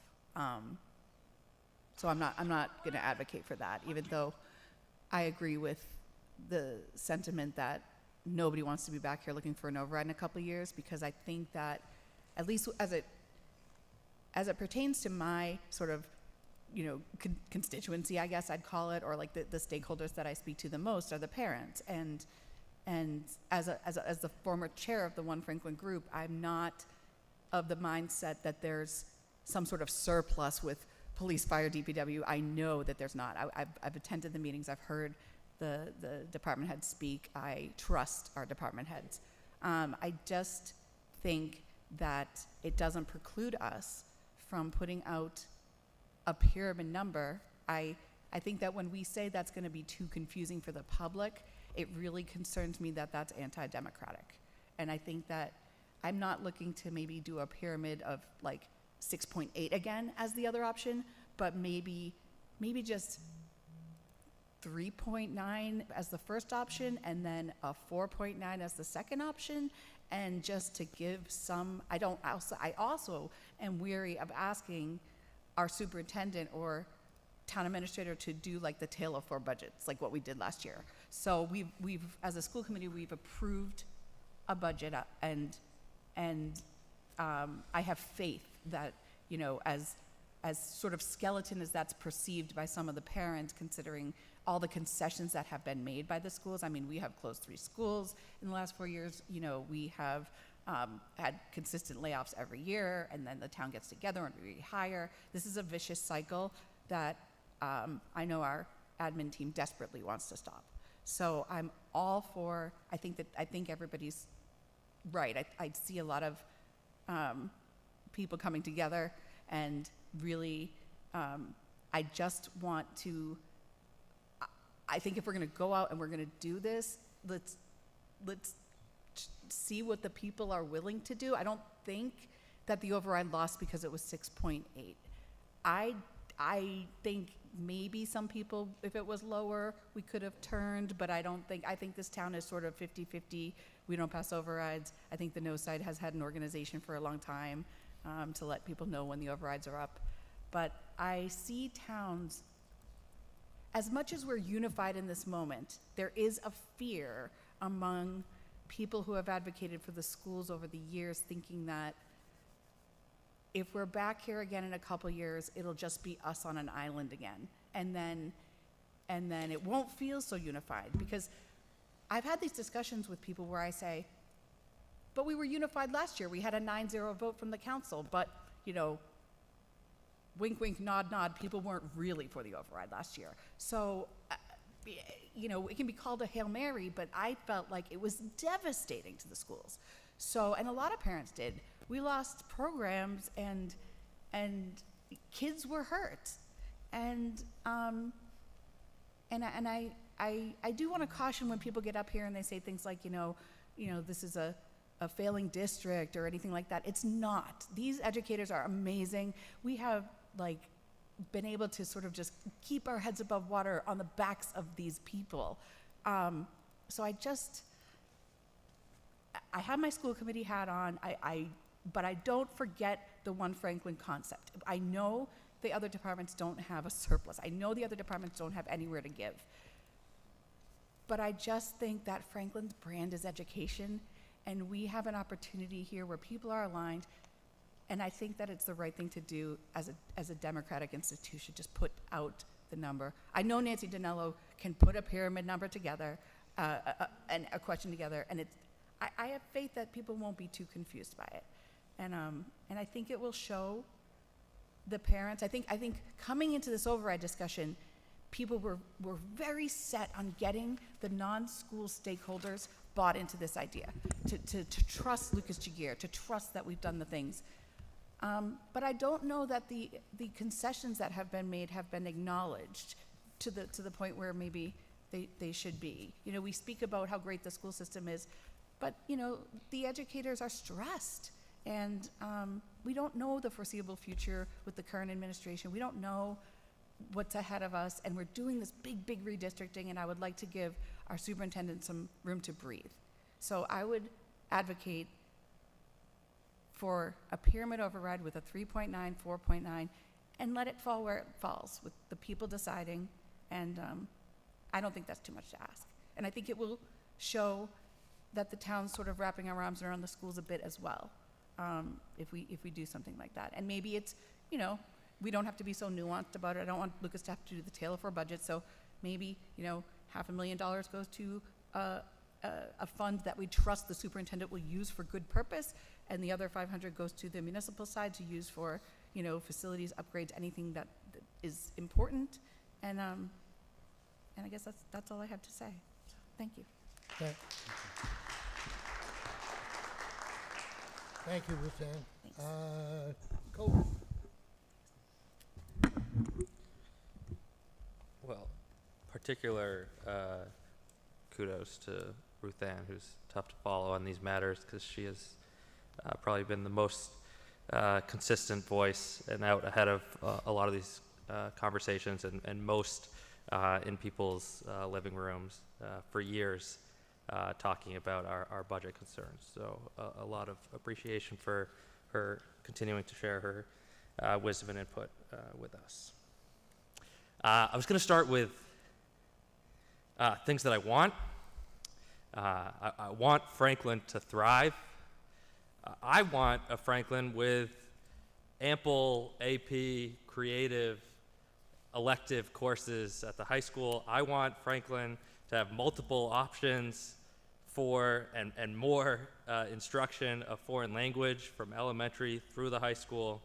[SPEAKER 6] So I'm not going to advocate for that, even though I agree with the sentiment that nobody wants to be back here looking for an override in a couple of years, because I think that, at least as it pertains to my sort of, constituency, I guess I'd call it, or like the stakeholders that I speak to the most are the parents. And as the former chair of the One Franklin group, I'm not of the mindset that there's some sort of surplus with police, fire, DPW. I know that there's not. I've attended the meetings. I've heard the department heads speak. I trust our department heads. I just think that it doesn't preclude us from putting out a pyramid number. I think that when we say that's going to be too confusing for the public, it really concerns me that that's anti-democratic. And I think that I'm not looking to maybe do a pyramid of like 6.8 again as the other option, but maybe just 3.9 as the first option, and then a 4.9 as the second option, and just to give some, I also am weary of asking our superintendent or town administrator to do like the tale of four budgets, like what we did last year. So we've as a school committee, we've approved a budget, and I have faith that, as sort of skeleton as that's perceived by some of the parents, considering all the concessions that have been made by the schools. I mean, we have closed 3 schools in the last 4 years. We have had consistent layoffs every year, and then the town gets together and rehire. This is a vicious cycle that I know our admin team desperately wants to stop. So I'm all for, I think everybody's right. I see a lot of people coming together, and really, I just want to, I think if we're going to go out and we're going to do this, let's see what the people are willing to do. I don't think that the override lost because it was 6.8. I think maybe some people, if it was lower, we could have turned, but I think this town is sort of 50-50. We don't pass overrides. I think the No side has had an organization for a long time to let people know when the overrides are up. But I see towns, as much as we're unified in this moment, there is a fear among people who have advocated for the schools over the years, thinking that if we're back here again in a couple years, it'll just be us on an island again. And then it won't feel so unified. Because I've had these discussions with people where I say, but we were unified last year. We had a 9-0 vote from the council, but, wink, wink, nod, nod, people weren't really for the override last year. So, it can be called a Hail Mary, but I felt like it was devastating to the schools. So, and a lot of parents did. We lost programs, and kids were hurt. And I do want to caution when people get up here and they say things like, this is a failing district or anything like that. It's not. These educators are amazing. We have been able to sort of just keep our heads above water on the backs of these people. So I have my school committee hat on, but I don't forget the One Franklin concept. I know the other departments don't have a surplus. I know the other departments don't have anywhere to give. But I just think that Franklin's brand is education, and we have an opportunity here where people are aligned, and I think that it's the right thing to do as a democratic institution, just put out the number. I know Nancy Dinello can put a pyramid number together, and a question together, and I have faith that people won't be too confused by it. And I think it will show the parents. I think coming into this override discussion, people were very set on getting the non-school stakeholders bought into this idea, to trust Lucas Jagir, to trust that we've done the things. But I don't know that the concessions that have been made have been acknowledged to the point where maybe they should be. We speak about how great the school system is, but the educators are stressed, And we don't know the foreseeable future with the current administration. We don't know what's ahead of us, and we're doing this big, big redistricting, and I would like to give our superintendent some room to breathe. So I would advocate for a pyramid override with a 3.9, 4.9, and let it fall where it falls, with the people deciding, and I don't think that's too much to ask. And I think it will show that the town's sort of wrapping our arms around the schools a bit as well, if we do something like that. And maybe it's, you know, we don't have to be so nuanced about it. I don't want Lucas to have to do the tail of our budget, so maybe, you know, $500,000 goes to a fund that we trust the superintendent will use for good purpose, and the other 500 goes to the municipal side to use for, you know, facilities, upgrades, anything that is important. And I guess that's all I have to say. Thank you.
[SPEAKER 1] Thank you, Ruth Ann. Colby.
[SPEAKER 7] Well, particular kudos to Ruth Ann, who's tough to follow on these matters, because she has probably been the most consistent voice and out ahead of a lot of these conversations, and most in people's living rooms for years, talking about our budget concerns. So a lot of appreciation for her continuing to share her wisdom and input with us. I was going to start with things that I want. I want Franklin to thrive. I want a Franklin with ample AP, creative, elective courses at the high school. I want Franklin to have multiple options for and more instruction of foreign language from elementary through the high school.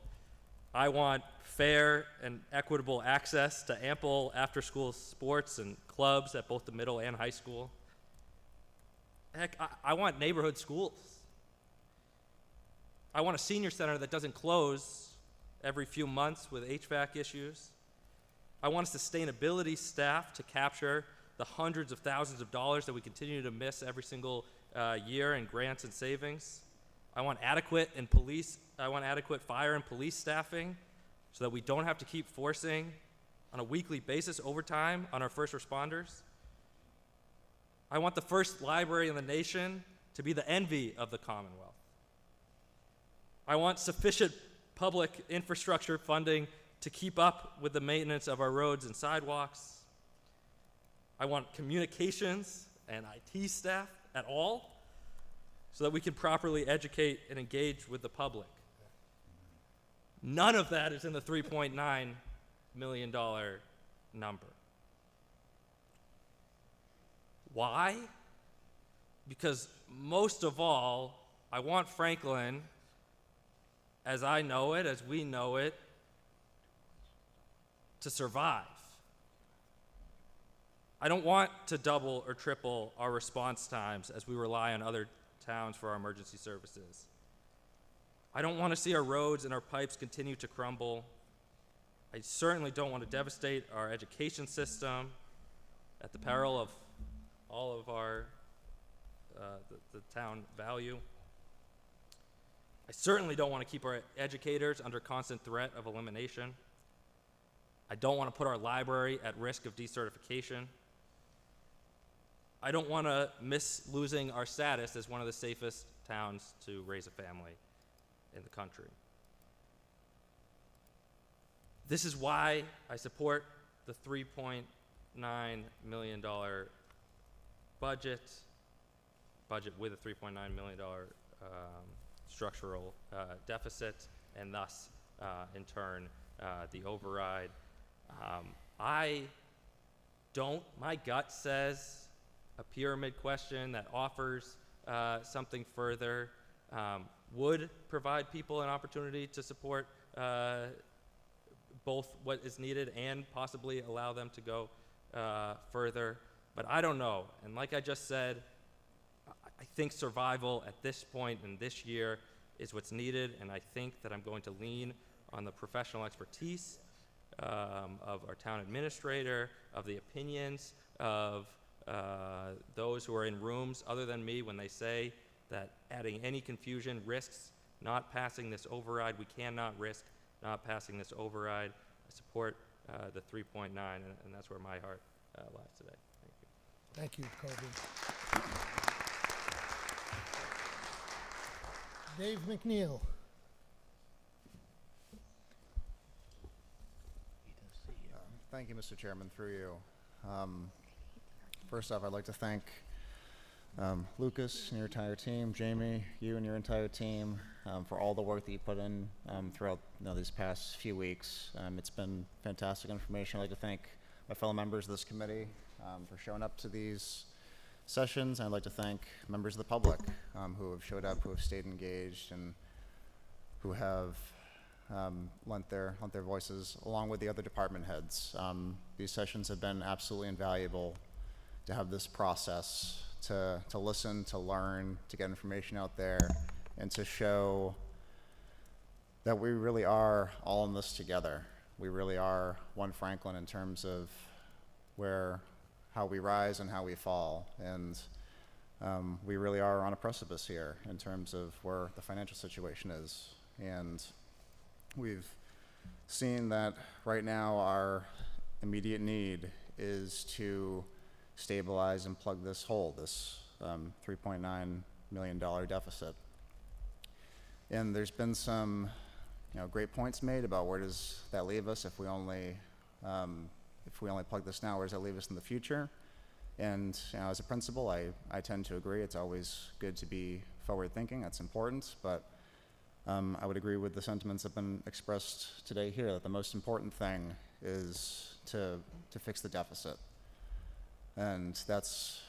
[SPEAKER 7] I want fair and equitable access to ample after-school sports and clubs at both the middle and high school. Heck, I want neighborhood schools. I want a senior center that doesn't close every few months with HVAC issues. I want a sustainability staff to capture the hundreds of thousands of dollars that we continue to miss every single year in grants and savings. I want adequate fire and police staffing so that we don't have to keep forcing on a weekly basis overtime on our first responders. I want the first library in the nation to be the envy of the Commonwealth. I want sufficient public infrastructure funding to keep up with the maintenance of our roads and sidewalks. I want communications and IT staff at all so that we can properly educate and engage with the public. None of that is in the $3.9 million number. Why? Because most of all, I want Franklin, as I know it, as we know it, to survive. I don't want to double or triple our response times as we rely on other towns for our emergency services. I don't want to see our roads and our pipes continue to crumble. I certainly don't want to devastate our education system at the peril of all of our, the town value. I certainly don't want to keep our educators under constant threat of elimination. I don't want to put our library at risk of decertification. I don't want to miss losing our status as one of the safest towns to raise a family in the country. This is why I support the $3.9 million budget with a $3.9 million structural deficit, and thus, in turn, the override. My gut says a pyramid question that offers something further would provide people an opportunity to support both what is needed and possibly allow them to go further. But I don't know. And like I just said, I think survival at this point in this year is what's needed, and I think that I'm going to lean on the professional expertise of our town administrator, of the opinions of those who are in rooms other than me when they say that adding any confusion risks not passing this override. We cannot risk not passing this override. I support the 3.9, and that's where my heart lies today. Thank you.
[SPEAKER 1] Thank you, Kobe. Dave McNeil.
[SPEAKER 9] Thank you, Mr. Chairman, through you. First off, I'd like to thank Lucas and your entire team, Jamie, you and your entire team, for all the work that you put in throughout these past few weeks. It's been fantastic information. I'd like to thank my fellow members of this committee for showing up to these sessions. And I'd like to thank members of the public who have showed up, who have stayed engaged, and who have lent their voices along with the other department heads. These sessions have been absolutely invaluable to have this process, to listen, to learn, to get information out there, and to show that we really are all in this together. We really are one Franklin in terms of how we rise and how we fall. And we really are on a precipice here in terms of where the financial situation is. And we've seen that right now our immediate need is to stabilize and plug this hole, this $3.9 million deficit. And there's been some great points made about where does that leave us if we only plug this now, where does that leave us in the future? And as a principal, I tend to agree. It's always good to be forward thinking. That's important. But I would agree with the sentiments that have been expressed today here, that the most important thing is to fix the deficit. And that's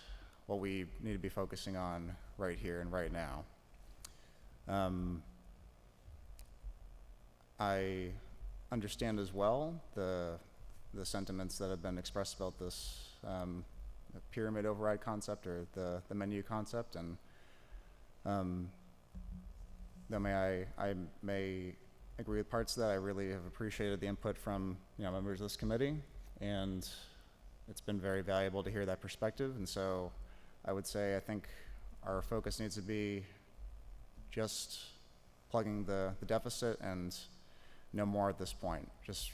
[SPEAKER 9] what we need to be focusing on right here and right now. I understand as well the sentiments that have been expressed about this pyramid override concept, or the menu concept, and though I may agree with parts of that, I really have appreciated the input from members of this committee, and it's been very valuable to hear that perspective. And so I would say I think our focus needs to be just plugging the deficit and no more at this point. Just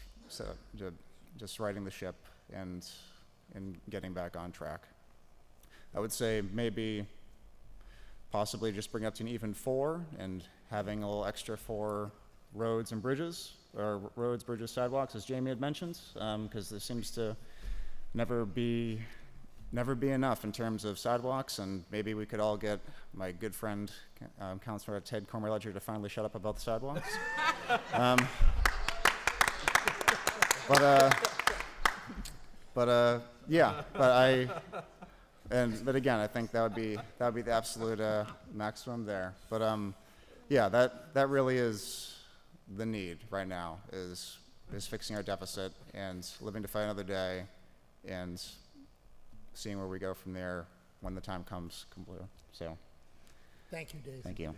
[SPEAKER 9] righting the ship and getting back on track. I would say maybe possibly just bring up to an even 4 and having a little extra for roads and bridges, or roads, bridges, sidewalks, as Jamie had mentioned, because there seems to never be enough in terms of sidewalks, and maybe we could all get my good friend, Councilor Ted Cormer-Ledger, to finally shut up about the sidewalks. But again, I think that would be the absolute maximum there. But that really is the need right now, is fixing our deficit and living to fight another day, and seeing where we go from there when the time comes. So,
[SPEAKER 1] thank you, Dave.
[SPEAKER 9] Thank you.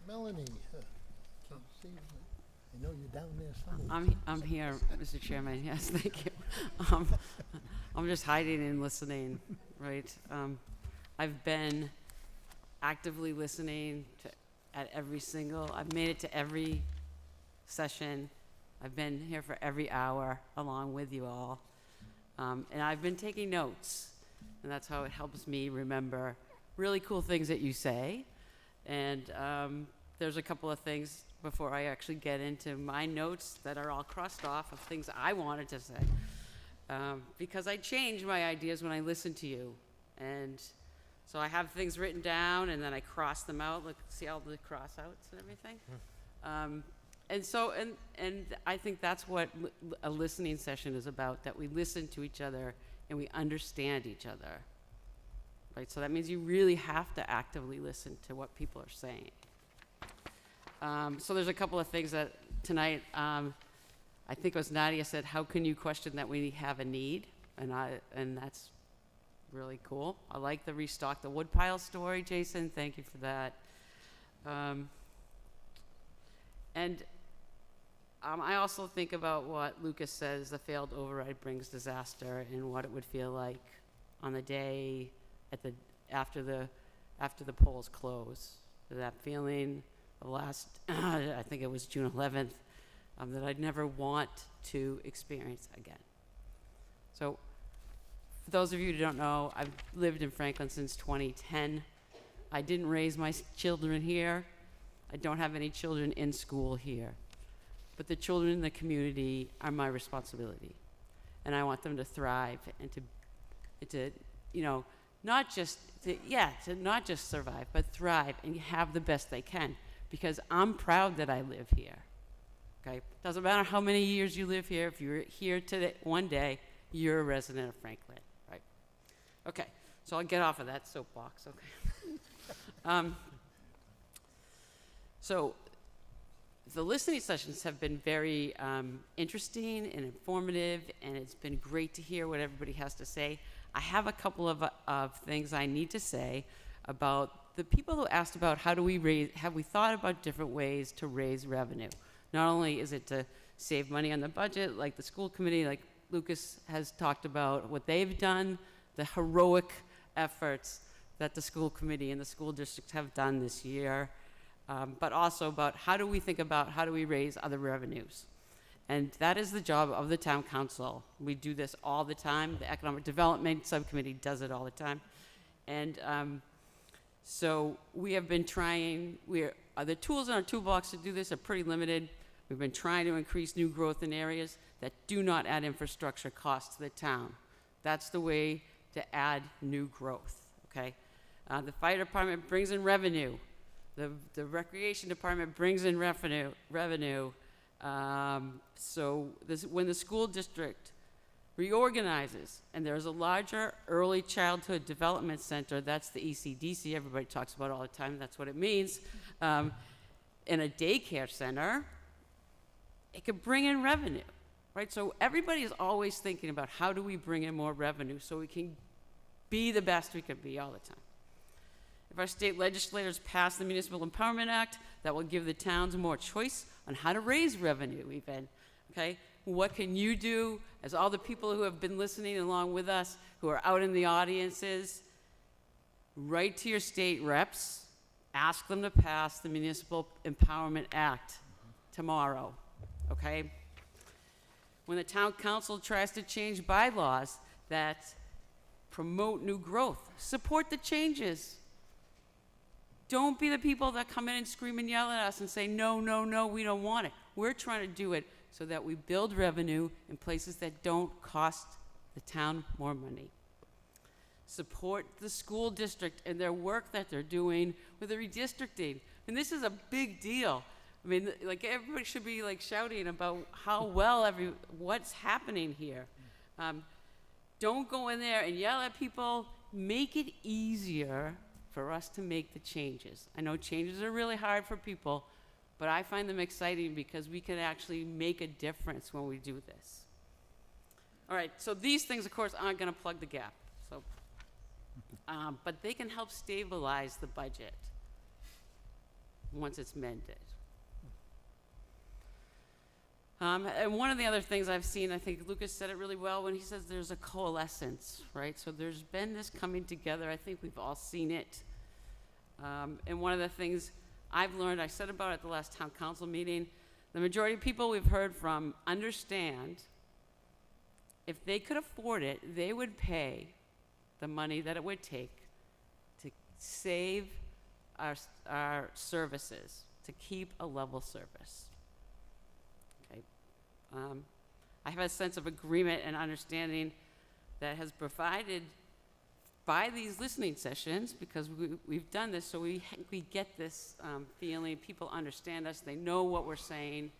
[SPEAKER 1] Melanie, can you see? I know you're down there somewhere.
[SPEAKER 22] I'm here, Mr. Chairman. Yes, thank you. I'm just hiding and listening, right? I've been actively listening I've made it to every session. I've been here for every hour along with you all. And I've been taking notes, and that's how it helps me remember really cool things that you say. And there's a couple of things before I actually get into my notes that are all crossed off of things I wanted to say. Because I change my ideas when I listen to you. And so I have things written down, and then I cross them out. Look, see all the cross-outs and everything? And I think that's what a listening session is about, that we listen to each other and we understand each other. Right? So that means you really have to actively listen to what people are saying. So there's a couple of things that tonight, I think it was Nadia said, how can you question that we have a need? And that's really cool. I like the restock the woodpile story, Jason. Thank you for that. I also think about what Lucas says, the failed override brings disaster, and what it would feel like on the day after the polls close. That feeling of last, I think it was June 11th, that I'd never want to experience again. So, for those of you who don't know, I've lived in Franklin since 2010. I didn't raise my children here. I don't have any children in school here. But the children in the community are my responsibility. And I want them to thrive and to you know, not just survive, but thrive and have the best they can. Because I'm proud that I live here. Okay? Doesn't matter how many years you live here, if you're here today, one day, you're a resident of Franklin, right? Okay, so I'll get off of that soapbox, okay? So the listening sessions have been very interesting and informative, and it's been great to hear what everybody has to say. I have a couple of things I need to say about the people who asked about have we thought about different ways to raise revenue? Not only is it to save money on the budget, like the school committee, like Lucas has talked about what they've done, the heroic efforts that the school committee and the school district have done this year, but also about how do we raise other revenues? And that is the job of the town council. We do this all the time. The economic development subcommittee does it all the time. And so we have been trying, the tools in our toolbox to do this are pretty limited. We've been trying to increase new growth in areas that do not add infrastructure costs to the town. That's the way to add new growth, okay? The fire department brings in revenue. The recreation department brings in revenue. So when the school district reorganizes and there's a larger early childhood development center, that's the ECDC, everybody talks about all the time, that's what it means, in a daycare center, it could bring in revenue, right? So everybody is always thinking about how do we bring in more revenue so we can be the best we can be all the time. If our state legislators pass the Municipal Empowerment Act, that will give the towns more choice on how to raise revenue even, okay? What can you do as all the people who have been listening along with us, who are out in the audiences, write to your state reps, ask them to pass the Municipal Empowerment Act tomorrow, okay? When the town council tries to change bylaws that promote new growth, support the changes. Don't be the people that come in and scream and yell at us and say, no, no, no, we don't want it. We're trying to do it so that we build revenue in places that don't cost the town more money. Support the school district and their work that they're doing with the redistricting. And this is a big deal. I mean, like, everybody should be like shouting about how well what's happening here. Don't go in there and yell at people. Make it easier for us to make the changes. I know changes are really hard for people, but I find them exciting because we can actually make a difference when we do this. All right, so these things, of course, aren't going to plug the gap. So, but they can help stabilize the budget once it's mended. And one of the other things I've seen, I think Lucas said it really well when he says there's a coalescence, right? So there's been this coming together. I think we've all seen it. And one of the things I've learned, I said about it at the last town council meeting, the majority of people we've heard from understand if they could afford it, they would pay the money that it would take to save our services, to keep a level service. I have a sense of agreement and understanding that has provided by these listening sessions, because we've done this, so we get this feeling. People understand us. They know what we're saying.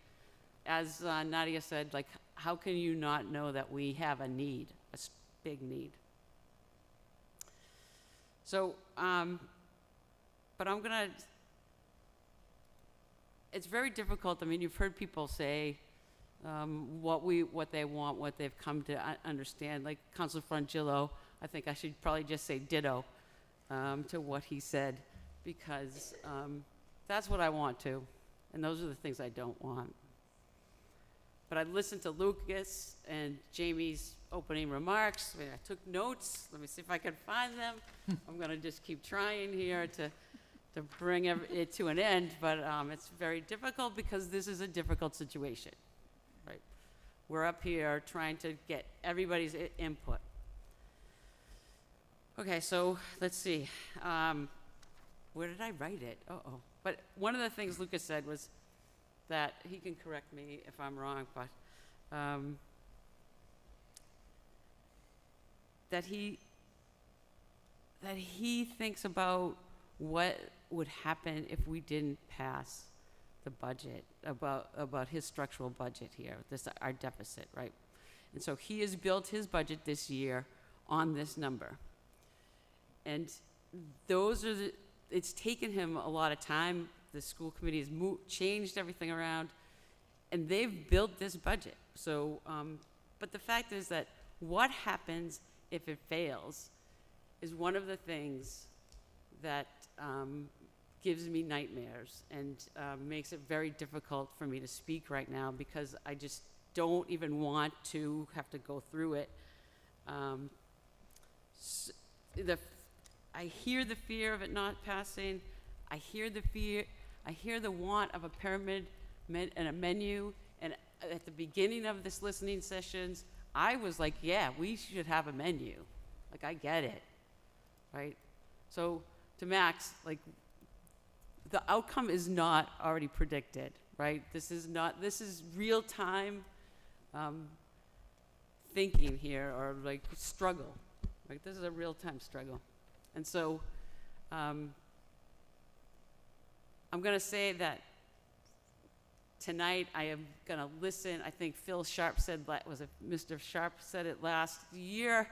[SPEAKER 22] As Nadia said, like, how can you not know that we have a need, a big need? So, but I'm gonna, it's very difficult. I mean, you've heard people say, what they want, what they've come to understand. Like Councilor Frangillo, I think I should probably just say ditto to what he said, because that's what I want to, and those are the things I don't want. But I listened to Lucas and Jamie's opening remarks. I mean, I took notes. Let me see if I can find them. I'm going to just keep trying here to bring it to an end, but it's very difficult because this is a difficult situation, right? We're up here trying to get everybody's input. Okay, so let's see. Where did I write it? Uh-oh. But one of the things Lucas said was that, he can correct me if I'm wrong, but that he thinks about what would happen if we didn't pass the budget, about his structural budget here, our deficit, right? And so he has built his budget this year on this number. And it's taken him a lot of time. The school committee has changed everything around, and they've built this budget. So, but the fact is that what happens if it fails is one of the things that gives me nightmares and makes it very difficult for me to speak right now, because I just don't even want to have to go through it. I hear the fear of it not passing. I hear the want of a pyramid and a menu. And at the beginning of this listening sessions, I was like, yeah, we should have a menu. Like, I get it, right? So to Max, like, the outcome is not already predicted, right? This is real time thinking here, or like struggle, right? This is a real time struggle. And so I'm gonna say that tonight I am gonna listen. I think Phil Sharp said, Mr. Sharp said it last year,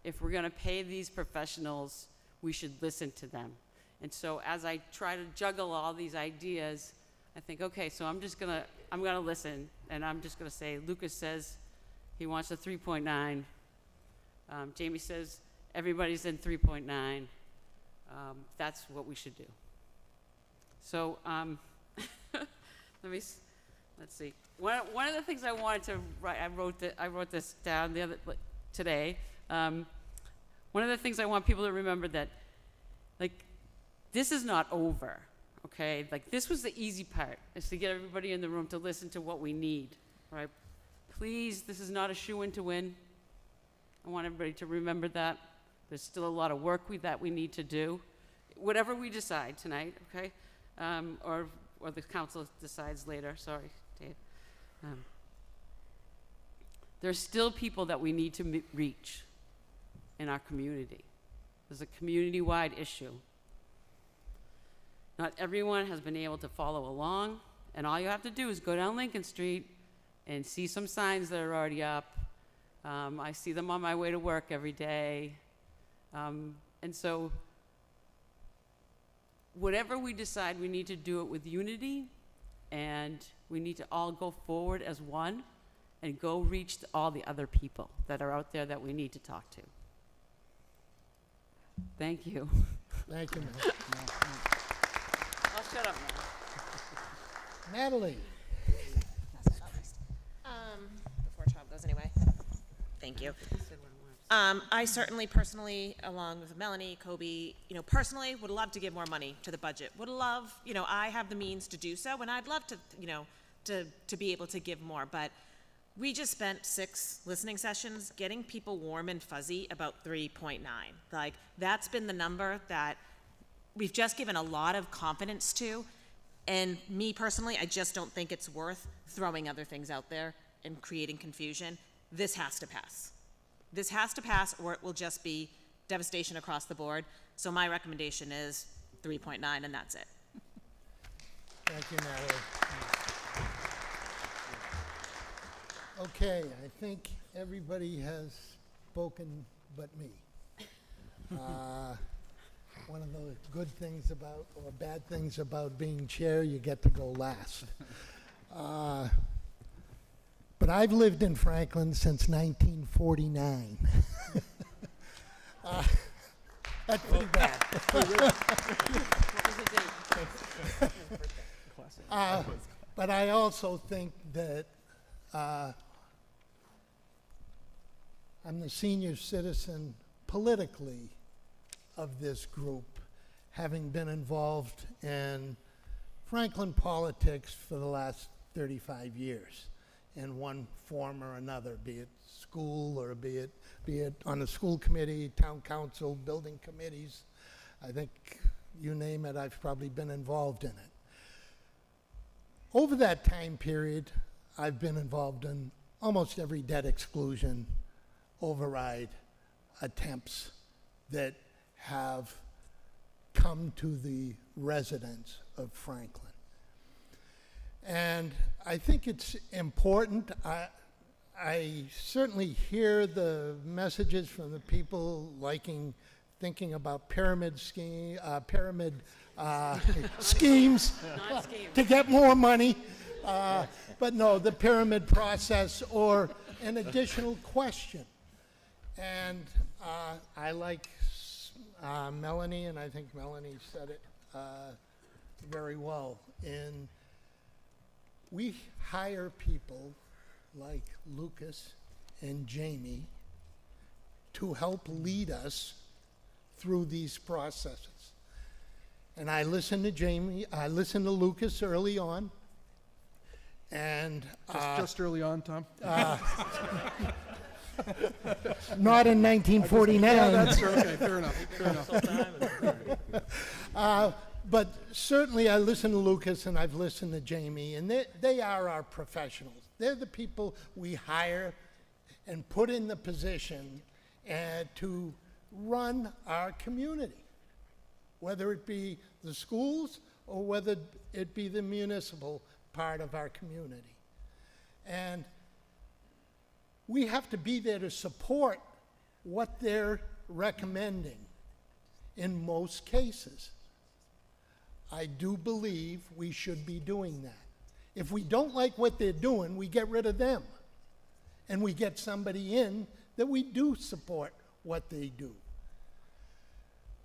[SPEAKER 22] if we're gonna pay these professionals, we should listen to them. And so as I try to juggle all these ideas, I think, okay, so I'm gonna listen, and I'm just gonna say, Lucas says he wants a 3.9. Jamie says everybody's in 3.9. That's what we should do. So let's see. One of the things I wanted to write, I wrote this down today. One of the things I want people to remember that, like, this is not over, okay? Like, this was the easy part, is to get everybody in the room to listen to what we need, right? Please, this is not a shoo-in to win. I want everybody to remember that. There's still a lot of work that we need to do. Whatever we decide tonight, okay? Or the council decides later, sorry, Dave. There's still people that we need to reach in our community. There's a community-wide issue. Not everyone has been able to follow along, and all you have to do is go down Lincoln Street and see some signs that are already up. I see them on my way to work every day. And so whatever we decide, we need to do it with unity, and we need to all go forward as one and go reach all the other people that are out there that we need to talk to. Thank you.
[SPEAKER 1] Thank you, Mel.
[SPEAKER 22] I'll shut up now.
[SPEAKER 1] Natalie.
[SPEAKER 10] Before Tom goes anyway. Thank you. I certainly personally, along with Melanie, Kobe, personally would love to give more money to the budget. Would love, I have the means to do so, and I'd love to, to be able to give more. But we just spent 6 listening sessions getting people warm and fuzzy about 3.9. Like, that's been the number that we've just given a lot of confidence to. And me personally, I just don't think it's worth throwing other things out there and creating confusion. This has to pass. This has to pass, or it will just be devastation across the board. So my recommendation is 3.9, and that's it.
[SPEAKER 1] Thank you, Natalie. Okay, I think everybody has spoken but me. One of the good things about, or bad things about being chair, you get to go last. But I've lived in Franklin since 1949. That's pretty bad. But I also think that I'm the senior citizen politically of this group, having been involved in Franklin politics for the last 35 years in one form or another, be it school or be it on the school committee, town council, building committees. I think you name it, I've probably been involved in it. Over that time period, I've been involved in almost every debt exclusion override attempts that have come to the residents of Franklin. And I think it's important. I certainly hear the messages from the people thinking about pyramid schemes to get more money. But no, the pyramid process or an additional question. And I like Melanie, and I think Melanie said it very well. We hire people like Lucas and Jamie to help lead us through these processes. And I listened to Jamie, I listened to Lucas early on, and
[SPEAKER 3] Just early on, Tom?
[SPEAKER 1] not in 1949.
[SPEAKER 3] Yeah, that's okay, fair enough, fair enough.
[SPEAKER 1] But certainly I listen to Lucas and I've listened to Jamie, and they are our professionals. They're the people we hire and put in the position to run our community, whether it be the schools or whether it be the municipal part of our community. And we have to be there to support what they're recommending in most cases. I do believe we should be doing that. If we don't like what they're doing, we get rid of them. And we get somebody in that we do support what they do.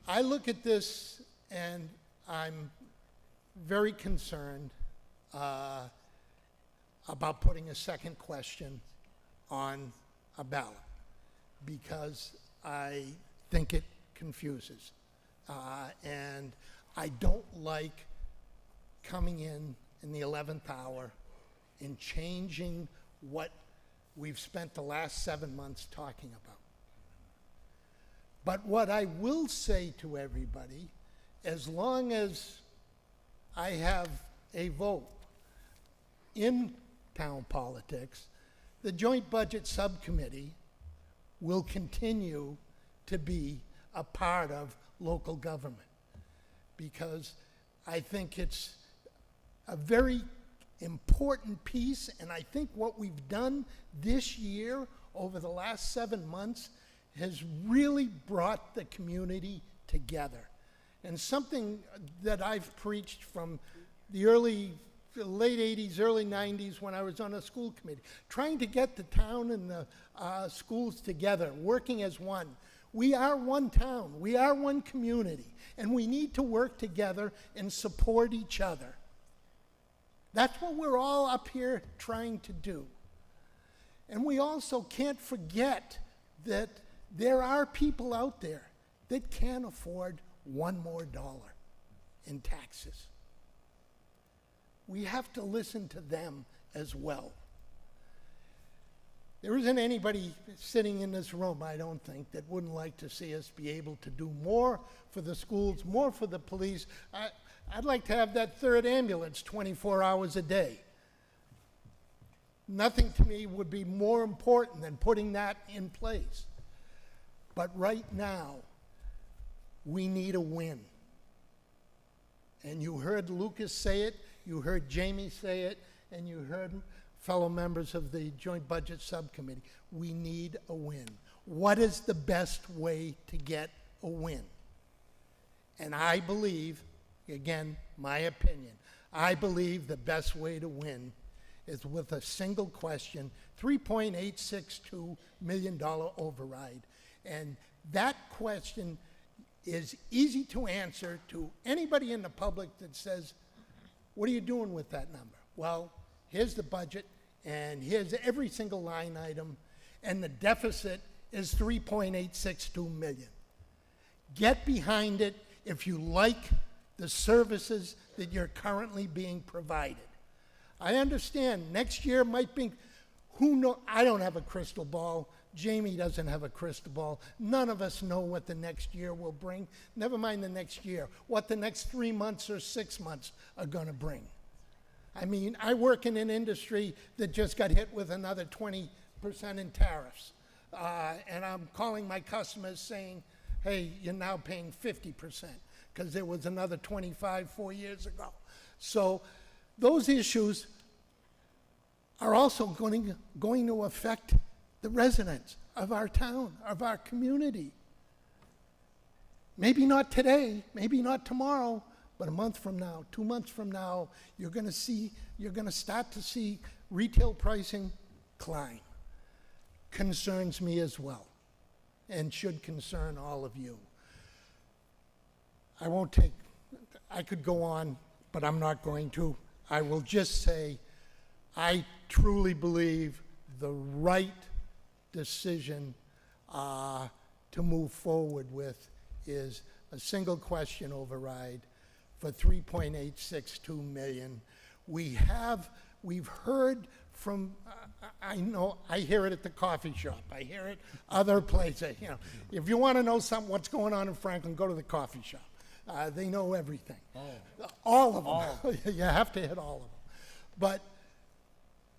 [SPEAKER 1] I look at this and I'm very concerned about putting a second question on a ballot because I think it confuses. And I don't like coming in the 11th hour and changing what we've spent the last 7 months talking about. But what I will say to everybody, as long as I have a vote in town politics, the Joint Budget Subcommittee will continue to be a part of local government because I think it's a very important piece, and I think what we've done this year over the last 7 months has really brought the community together. And something that I've preached from the late 80s, early 90s when I was on a school committee, trying to get the town and the schools together, working as one. We are one town, we are one community, and we need to work together and support each other. That's what we're all up here trying to do. And we also can't forget that there are people out there that can't afford one more dollar in taxes. We have to listen to them as well. There isn't anybody sitting in this room, I don't think, that wouldn't like to see us be able to do more for the schools, more for the police. I'd like to have that third ambulance 24 hours a day. Nothing to me would be more important than putting that in place. But right now, we need a win. And you heard Lucas say it, you heard Jamie say it, and you heard fellow members of the Joint Budget Subcommittee. We need a win. What is the best way to get a win? And I believe, again, my opinion, I believe the best way to win is with a single question, $3.862 million override. And that question is easy to answer to anybody in the public that says, what are you doing with that number? Well, here's the budget, and here's every single line item, and the deficit is 3.862 million. Get behind it if you like the services that you're currently being provided. I understand next year might be, who know, I don't have a crystal ball. Jamie doesn't have a crystal ball. None of us know what the next year will bring. Never mind the next year, what the next 3 months or 6 months are going to bring. I mean, I work in an industry that just got hit with another 20% in tariffs. And I'm calling my customers saying, hey, you're now paying 50% because there was another 25 4 years ago. So those issues are also going to affect the residents of our town, of our community. Maybe not today, maybe not tomorrow, but a month from now, 2 months from now, you're going to start to see retail pricing climb. Concerns me as well, and should concern all of you. I could go on, but I'm not going to. I will just say, I truly believe the right decision to move forward with is a single question override for 3.862 million. We've heard from, I know, I hear it at the coffee shop. I hear it other places. You know, if you want to know what's going on in Franklin, go to the coffee shop. They know everything. All of them. You have to hit all of them. But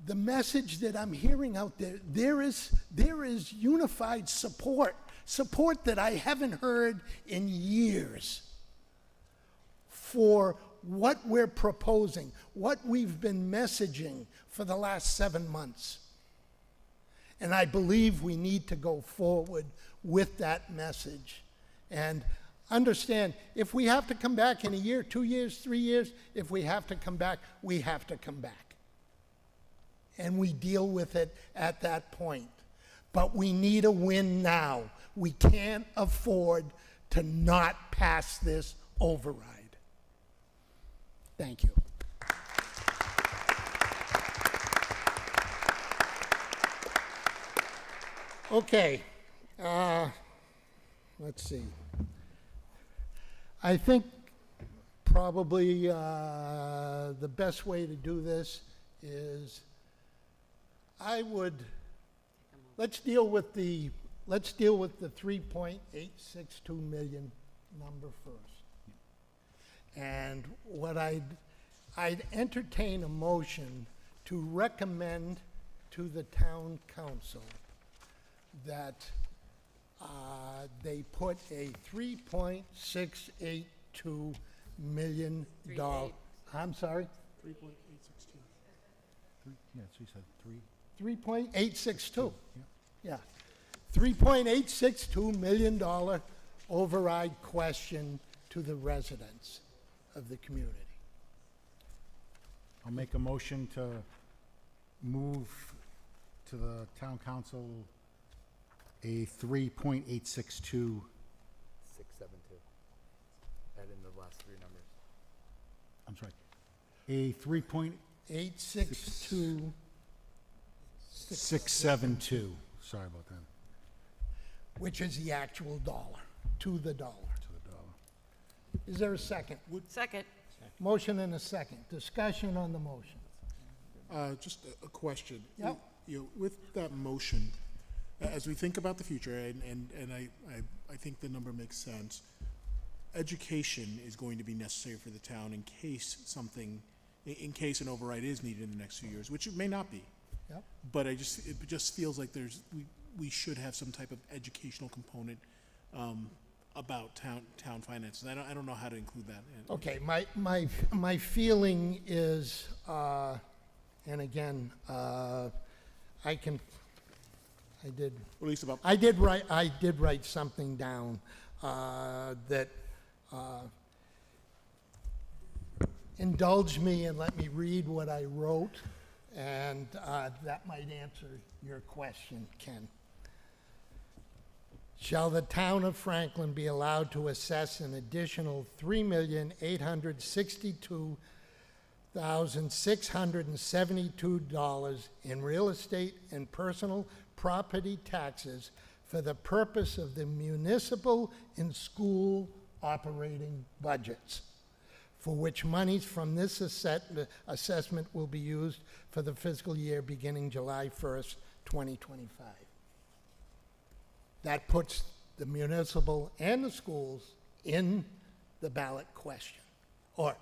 [SPEAKER 1] the message that I'm hearing out there, there is unified support that I haven't heard in years for what we're proposing, what we've been messaging for the last 7 months. And I believe we need to go forward with that message. And understand, if we have to come back in a year, 2 years, 3 years, if we have to come back, we have to come back. And we deal with it at that point. But we need a win now. We can't afford to not pass this override. Thank you. Okay, let's see. I think probably the best way to do this is let's deal with the 3.862 million number first. And what I'd entertain a motion to recommend to the town council that they put a $3.682 million. I'm sorry?
[SPEAKER 20] 3.862. Yeah, so you said 3.
[SPEAKER 1] 3.862. Yeah. $3.862 million override question to the residents of the community.
[SPEAKER 20] I'll make a motion to move to the town council a 3.862.
[SPEAKER 2] 672. Add in the last three numbers.
[SPEAKER 20] I'm sorry. A
[SPEAKER 1] 3.862.
[SPEAKER 20] 672. Sorry about that.
[SPEAKER 1] Which is the actual dollar, to the dollar. Is there a second?
[SPEAKER 22] Second.
[SPEAKER 1] Motion and a second. Discussion on the motion.
[SPEAKER 21] Just a question.
[SPEAKER 1] Yep.
[SPEAKER 21] With that motion, as we think about the future, and I think the number makes sense, education is going to be necessary for the town in case an override is needed in the next few years, which it may not be.
[SPEAKER 1] Yep.
[SPEAKER 21] But it just feels like we should have some type of educational component about town finances. I don't know how to include that.
[SPEAKER 1] Okay, my feeling is, and again, I did write something down that indulge me and let me read what I wrote, and that might answer your question, Ken. Shall the town of Franklin be allowed to assess an additional $3,862,000 $1,672 in real estate and personal property taxes for the purpose of the municipal and school operating budgets, for which monies from this assessment will be used for the fiscal year beginning July 1st, 2025. That puts the municipal and the schools in the ballot question, or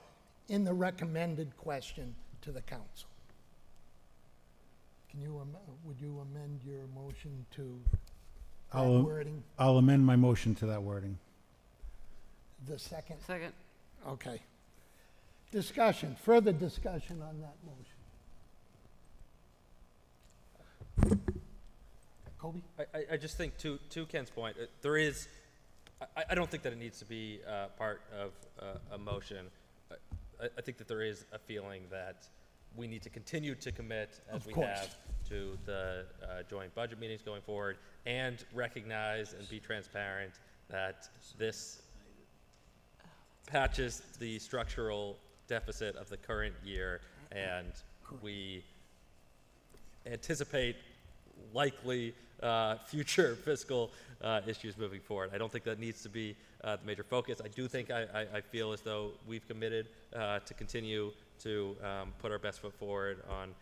[SPEAKER 1] in the recommended question to the council. Would you amend your motion to that wording?
[SPEAKER 20] I'll amend my motion to that wording.
[SPEAKER 1] The second?
[SPEAKER 22] Second.
[SPEAKER 1] Okay. Discussion, further discussion on that motion. Kobe?
[SPEAKER 7] I just think to Ken's point, there is, I don't think that it needs to be part of a motion. I think that there is a feeling that we need to continue to commit, as we have, to the joint budget meetings going forward, and recognize and be transparent that this patches the structural deficit of the current year, and we anticipate likely future fiscal issues moving forward. I don't think that needs to be the major focus. I do think I feel as though we've committed to continue to put our best foot forward on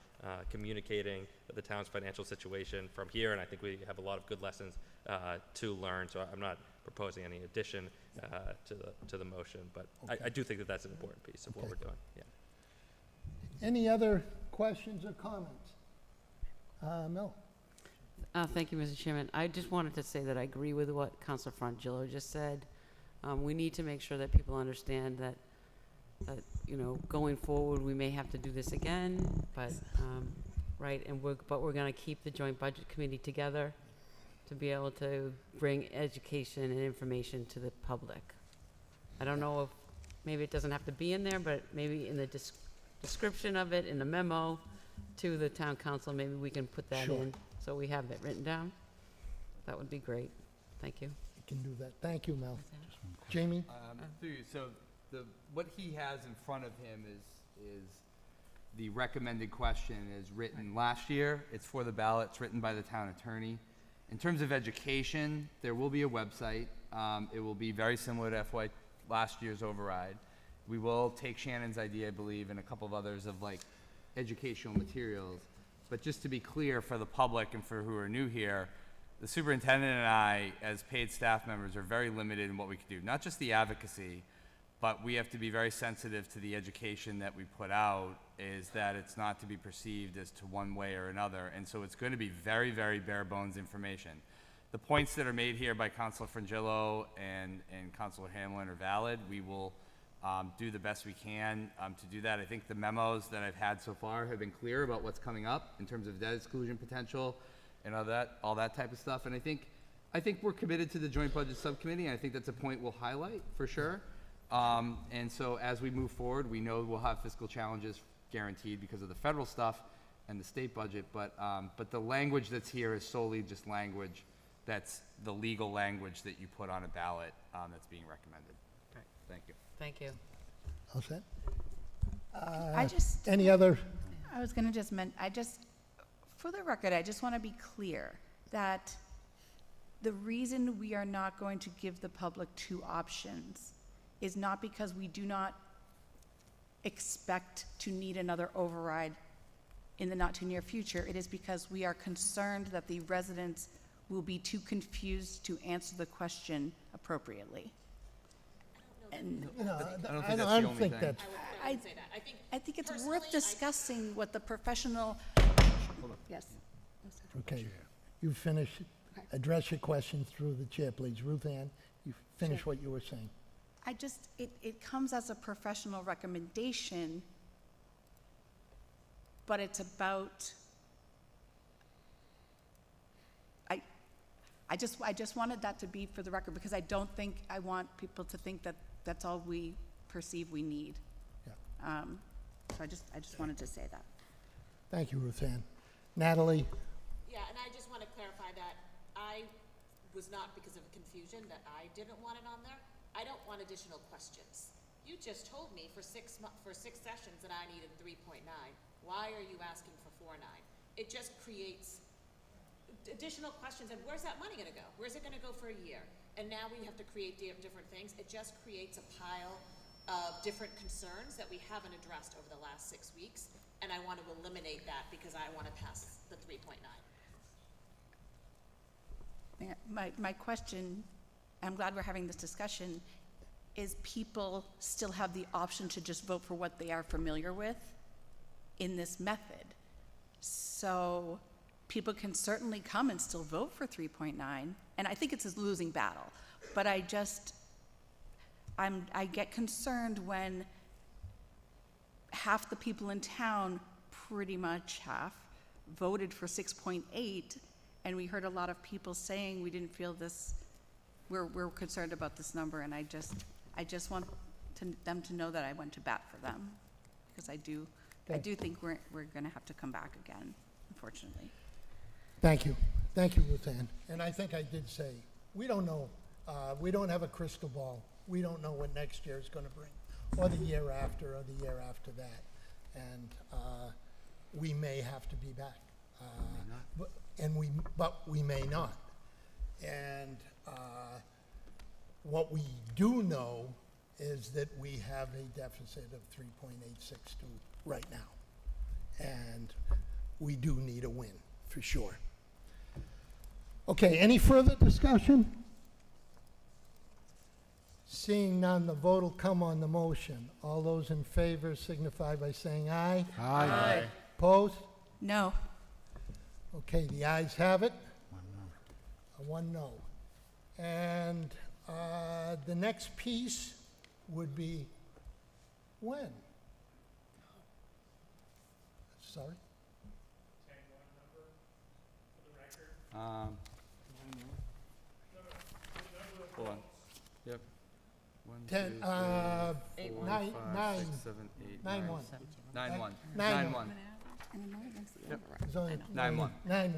[SPEAKER 7] communicating the town's financial situation from here, and I think we have a lot of good lessons to learn, so I'm not proposing any addition to the motion, but I do think that that's an important piece of what we're doing. Yeah.
[SPEAKER 1] Any other questions or comments? Mel?
[SPEAKER 22] Thank you, Mr. Chairman. I just wanted to say that I agree with what Councilor Frangillo just said. We need to make sure that people understand that, you know, going forward, we may have to do this again, but, right, and we're going to keep the Joint Budget Committee together to be able to bring education and information to the public. I don't know if, maybe it doesn't have to be in there, but maybe in the description of it, in the memo to the town council, maybe we can put that in, so we have it written down. That would be great. Thank you.
[SPEAKER 1] You can do that. Thank you, Mel. Jamie?
[SPEAKER 2] So what he has in front of him is the recommended question is written last year. It's for the ballot. It's written by the town attorney. In terms of education, there will be a website. It will be very similar to last year's override. We will take Shannon's idea, I believe, and a couple of others of like educational materials. But just to be clear for the public and for who are new here, the superintendent and I, as paid staff members, are very limited in what we can do. Not just the advocacy, but we have to be very sensitive to the education that we put out, is that it's not to be perceived as to one way or another. And so it's going to be very, very bare bones information. The points that are made here by Councilor Frangillo and Councilor Hamlin are valid. We will do the best we can to do that. I think the memos that I've had so far have been clear about what's coming up in terms of debt exclusion potential and all that type of stuff. And I think we're committed to the Joint Budget Subcommittee, and I think that's a point we'll highlight for sure. And so as we move forward, we know we'll have fiscal challenges guaranteed because of the federal stuff and the state budget, but the language that's here is solely just language that's the legal language that you put on a ballot that's being recommended. Okay. Thank you.
[SPEAKER 22] Thank you.
[SPEAKER 1] All set?
[SPEAKER 6] I was going to just for the record, I just want to be clear that the reason we are not going to give the public two options is not because we do not expect to need another override in the not too near future. It is because we are concerned that the residents will be too confused to answer the question appropriately. And
[SPEAKER 1] I don't think that's.
[SPEAKER 10] I would say that.
[SPEAKER 6] I think it's worth discussing what the professional. Yes.
[SPEAKER 1] Okay. You finish. Address your question through the chair, please. Ruth Ann, you finish what you were saying.
[SPEAKER 6] It comes as a professional recommendation, but it's about, I just wanted that to be for the record, because I don't think I want people to think that that's all we perceive we need.
[SPEAKER 1] Yeah.
[SPEAKER 6] So I just wanted to say that.
[SPEAKER 1] Thank you, Ruth Ann. Natalie?
[SPEAKER 10] Yeah, and I just want to clarify that I was not because of confusion that I didn't want it on there. I don't want additional questions. You just told me for 6 sessions that I needed 3.9. Why are you asking for 4.9? It just creates additional questions, and where's that money gonna go? Where's it gonna go for a year? And now we have to create different things. It just creates a pile of different concerns that we haven't addressed over the last 6 weeks, and I want to eliminate that because I want to pass the 3.9.
[SPEAKER 6] My question, I'm glad we're having this discussion, is people still have the option to just vote for what they are familiar with in this method. So people can certainly come and still vote for 3.9, and I think it's a losing battle. But I get concerned when half the people in town, pretty much half, voted for 6.8, and we heard a lot of people saying we didn't feel this, we're concerned about this number, and I just want them to know that I went to bat for them, because I do think we're gonna have to come back again, unfortunately.
[SPEAKER 1] Thank you. Thank you, Ruth Ann. And I think I did say, we don't know. We don't have a crystal ball. We don't know what next year is going to bring, or the year after, or the year after that. And we may have to be back. But we may not. And what we do know is that we have a deficit of 3.862 right now. And we do need a win, for sure. Okay, any further discussion? Seeing none, the vote will come on the motion. All those in favor signify by saying aye.
[SPEAKER 21] Aye.
[SPEAKER 1] Aye. Opposed?
[SPEAKER 6] No.
[SPEAKER 1] Okay, the ayes have it. One no. And the next piece would be when? Sorry?
[SPEAKER 2] Hold on. Yep.
[SPEAKER 1] 10,
[SPEAKER 2] 4,
[SPEAKER 1] nine,
[SPEAKER 2] 5,
[SPEAKER 1] nine.
[SPEAKER 2] 6, 7, 8,
[SPEAKER 1] 9-1.
[SPEAKER 2] 9-1.
[SPEAKER 1] 9-1.
[SPEAKER 2] 9-1.
[SPEAKER 1] Yep. It's only
[SPEAKER 2] 9-1.
[SPEAKER 1] 9-1.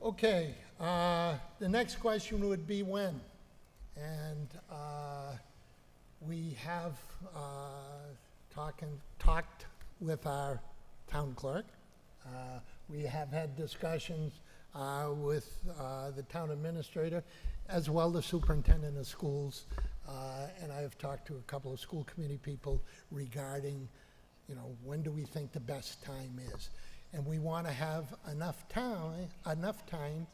[SPEAKER 1] Okay, the next question would be when? And we have talked with our town clerk. We have had discussions with the town administrator, as well as superintendent of schools, and I have talked to a couple of school committee people regarding, when do we think the best time is? And we want to have enough time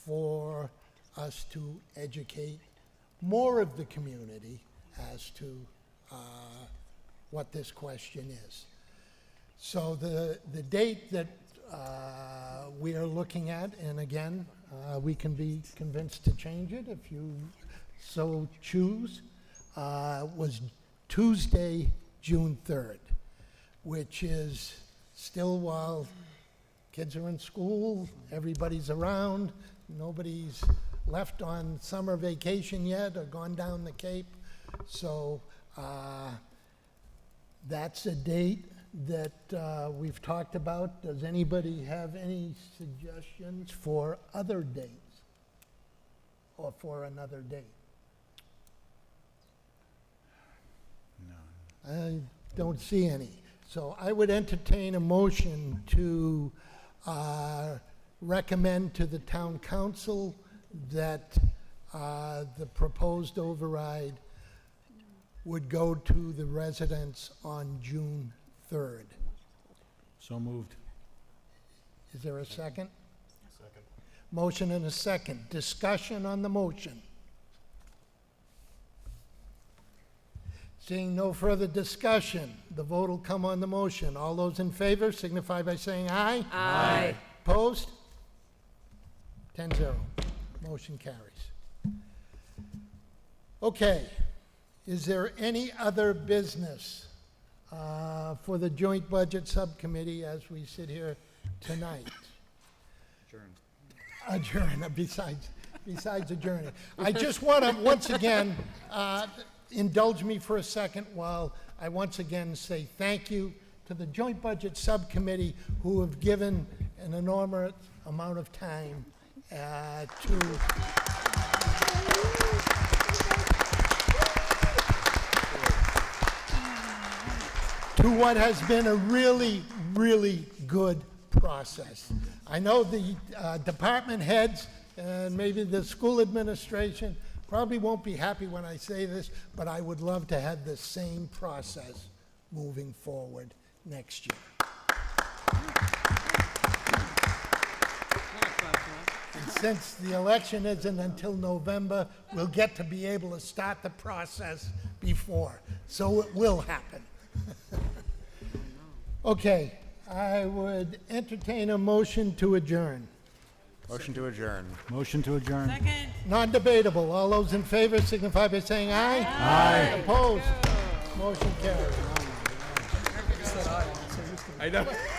[SPEAKER 1] for us to educate more of the community as to what this question is. So the date that we are looking at, and again, we can be convinced to change it if you so choose, was Tuesday, June 3rd, which is still while kids are in school, everybody's around, nobody's left on summer vacation yet or gone down the Cape. So that's a date that we've talked about. Does anybody have any suggestions for other dates or for another date? No. I don't see any. So I would entertain a motion to recommend to the town council that the proposed override would go to the residents on June 3rd.
[SPEAKER 20] So moved.
[SPEAKER 1] Is there a second?
[SPEAKER 21] Second.
[SPEAKER 1] Motion and a second. Discussion on the motion. Seeing no further discussion, the vote will come on the motion. All those in favor signify by saying aye.
[SPEAKER 22] Aye.
[SPEAKER 1] Opposed? 10-0. Motion carries. Okay. Is there any other business for the Joint Budget Subcommittee as we sit here tonight? Adjourn, besides adjourning. I just want to, once again, indulge me for a second while I once again say thank you to the Joint Budget Subcommittee who have given an enormous amount of time to to what has been a really, really good process. I know the department heads and maybe the school administration probably won't be happy when I say this, but I would love to have the same process moving forward next year. And since the election isn't until November, we'll get to be able to start the process before. So it will happen. Okay, I would entertain a motion to adjourn.
[SPEAKER 9] Motion to adjourn.
[SPEAKER 20] Motion to adjourn.
[SPEAKER 1] Non-debatable. All those in favor signify by saying aye.
[SPEAKER 20] Aye.
[SPEAKER 1] Opposed? Motion carries.
[SPEAKER 2] I know.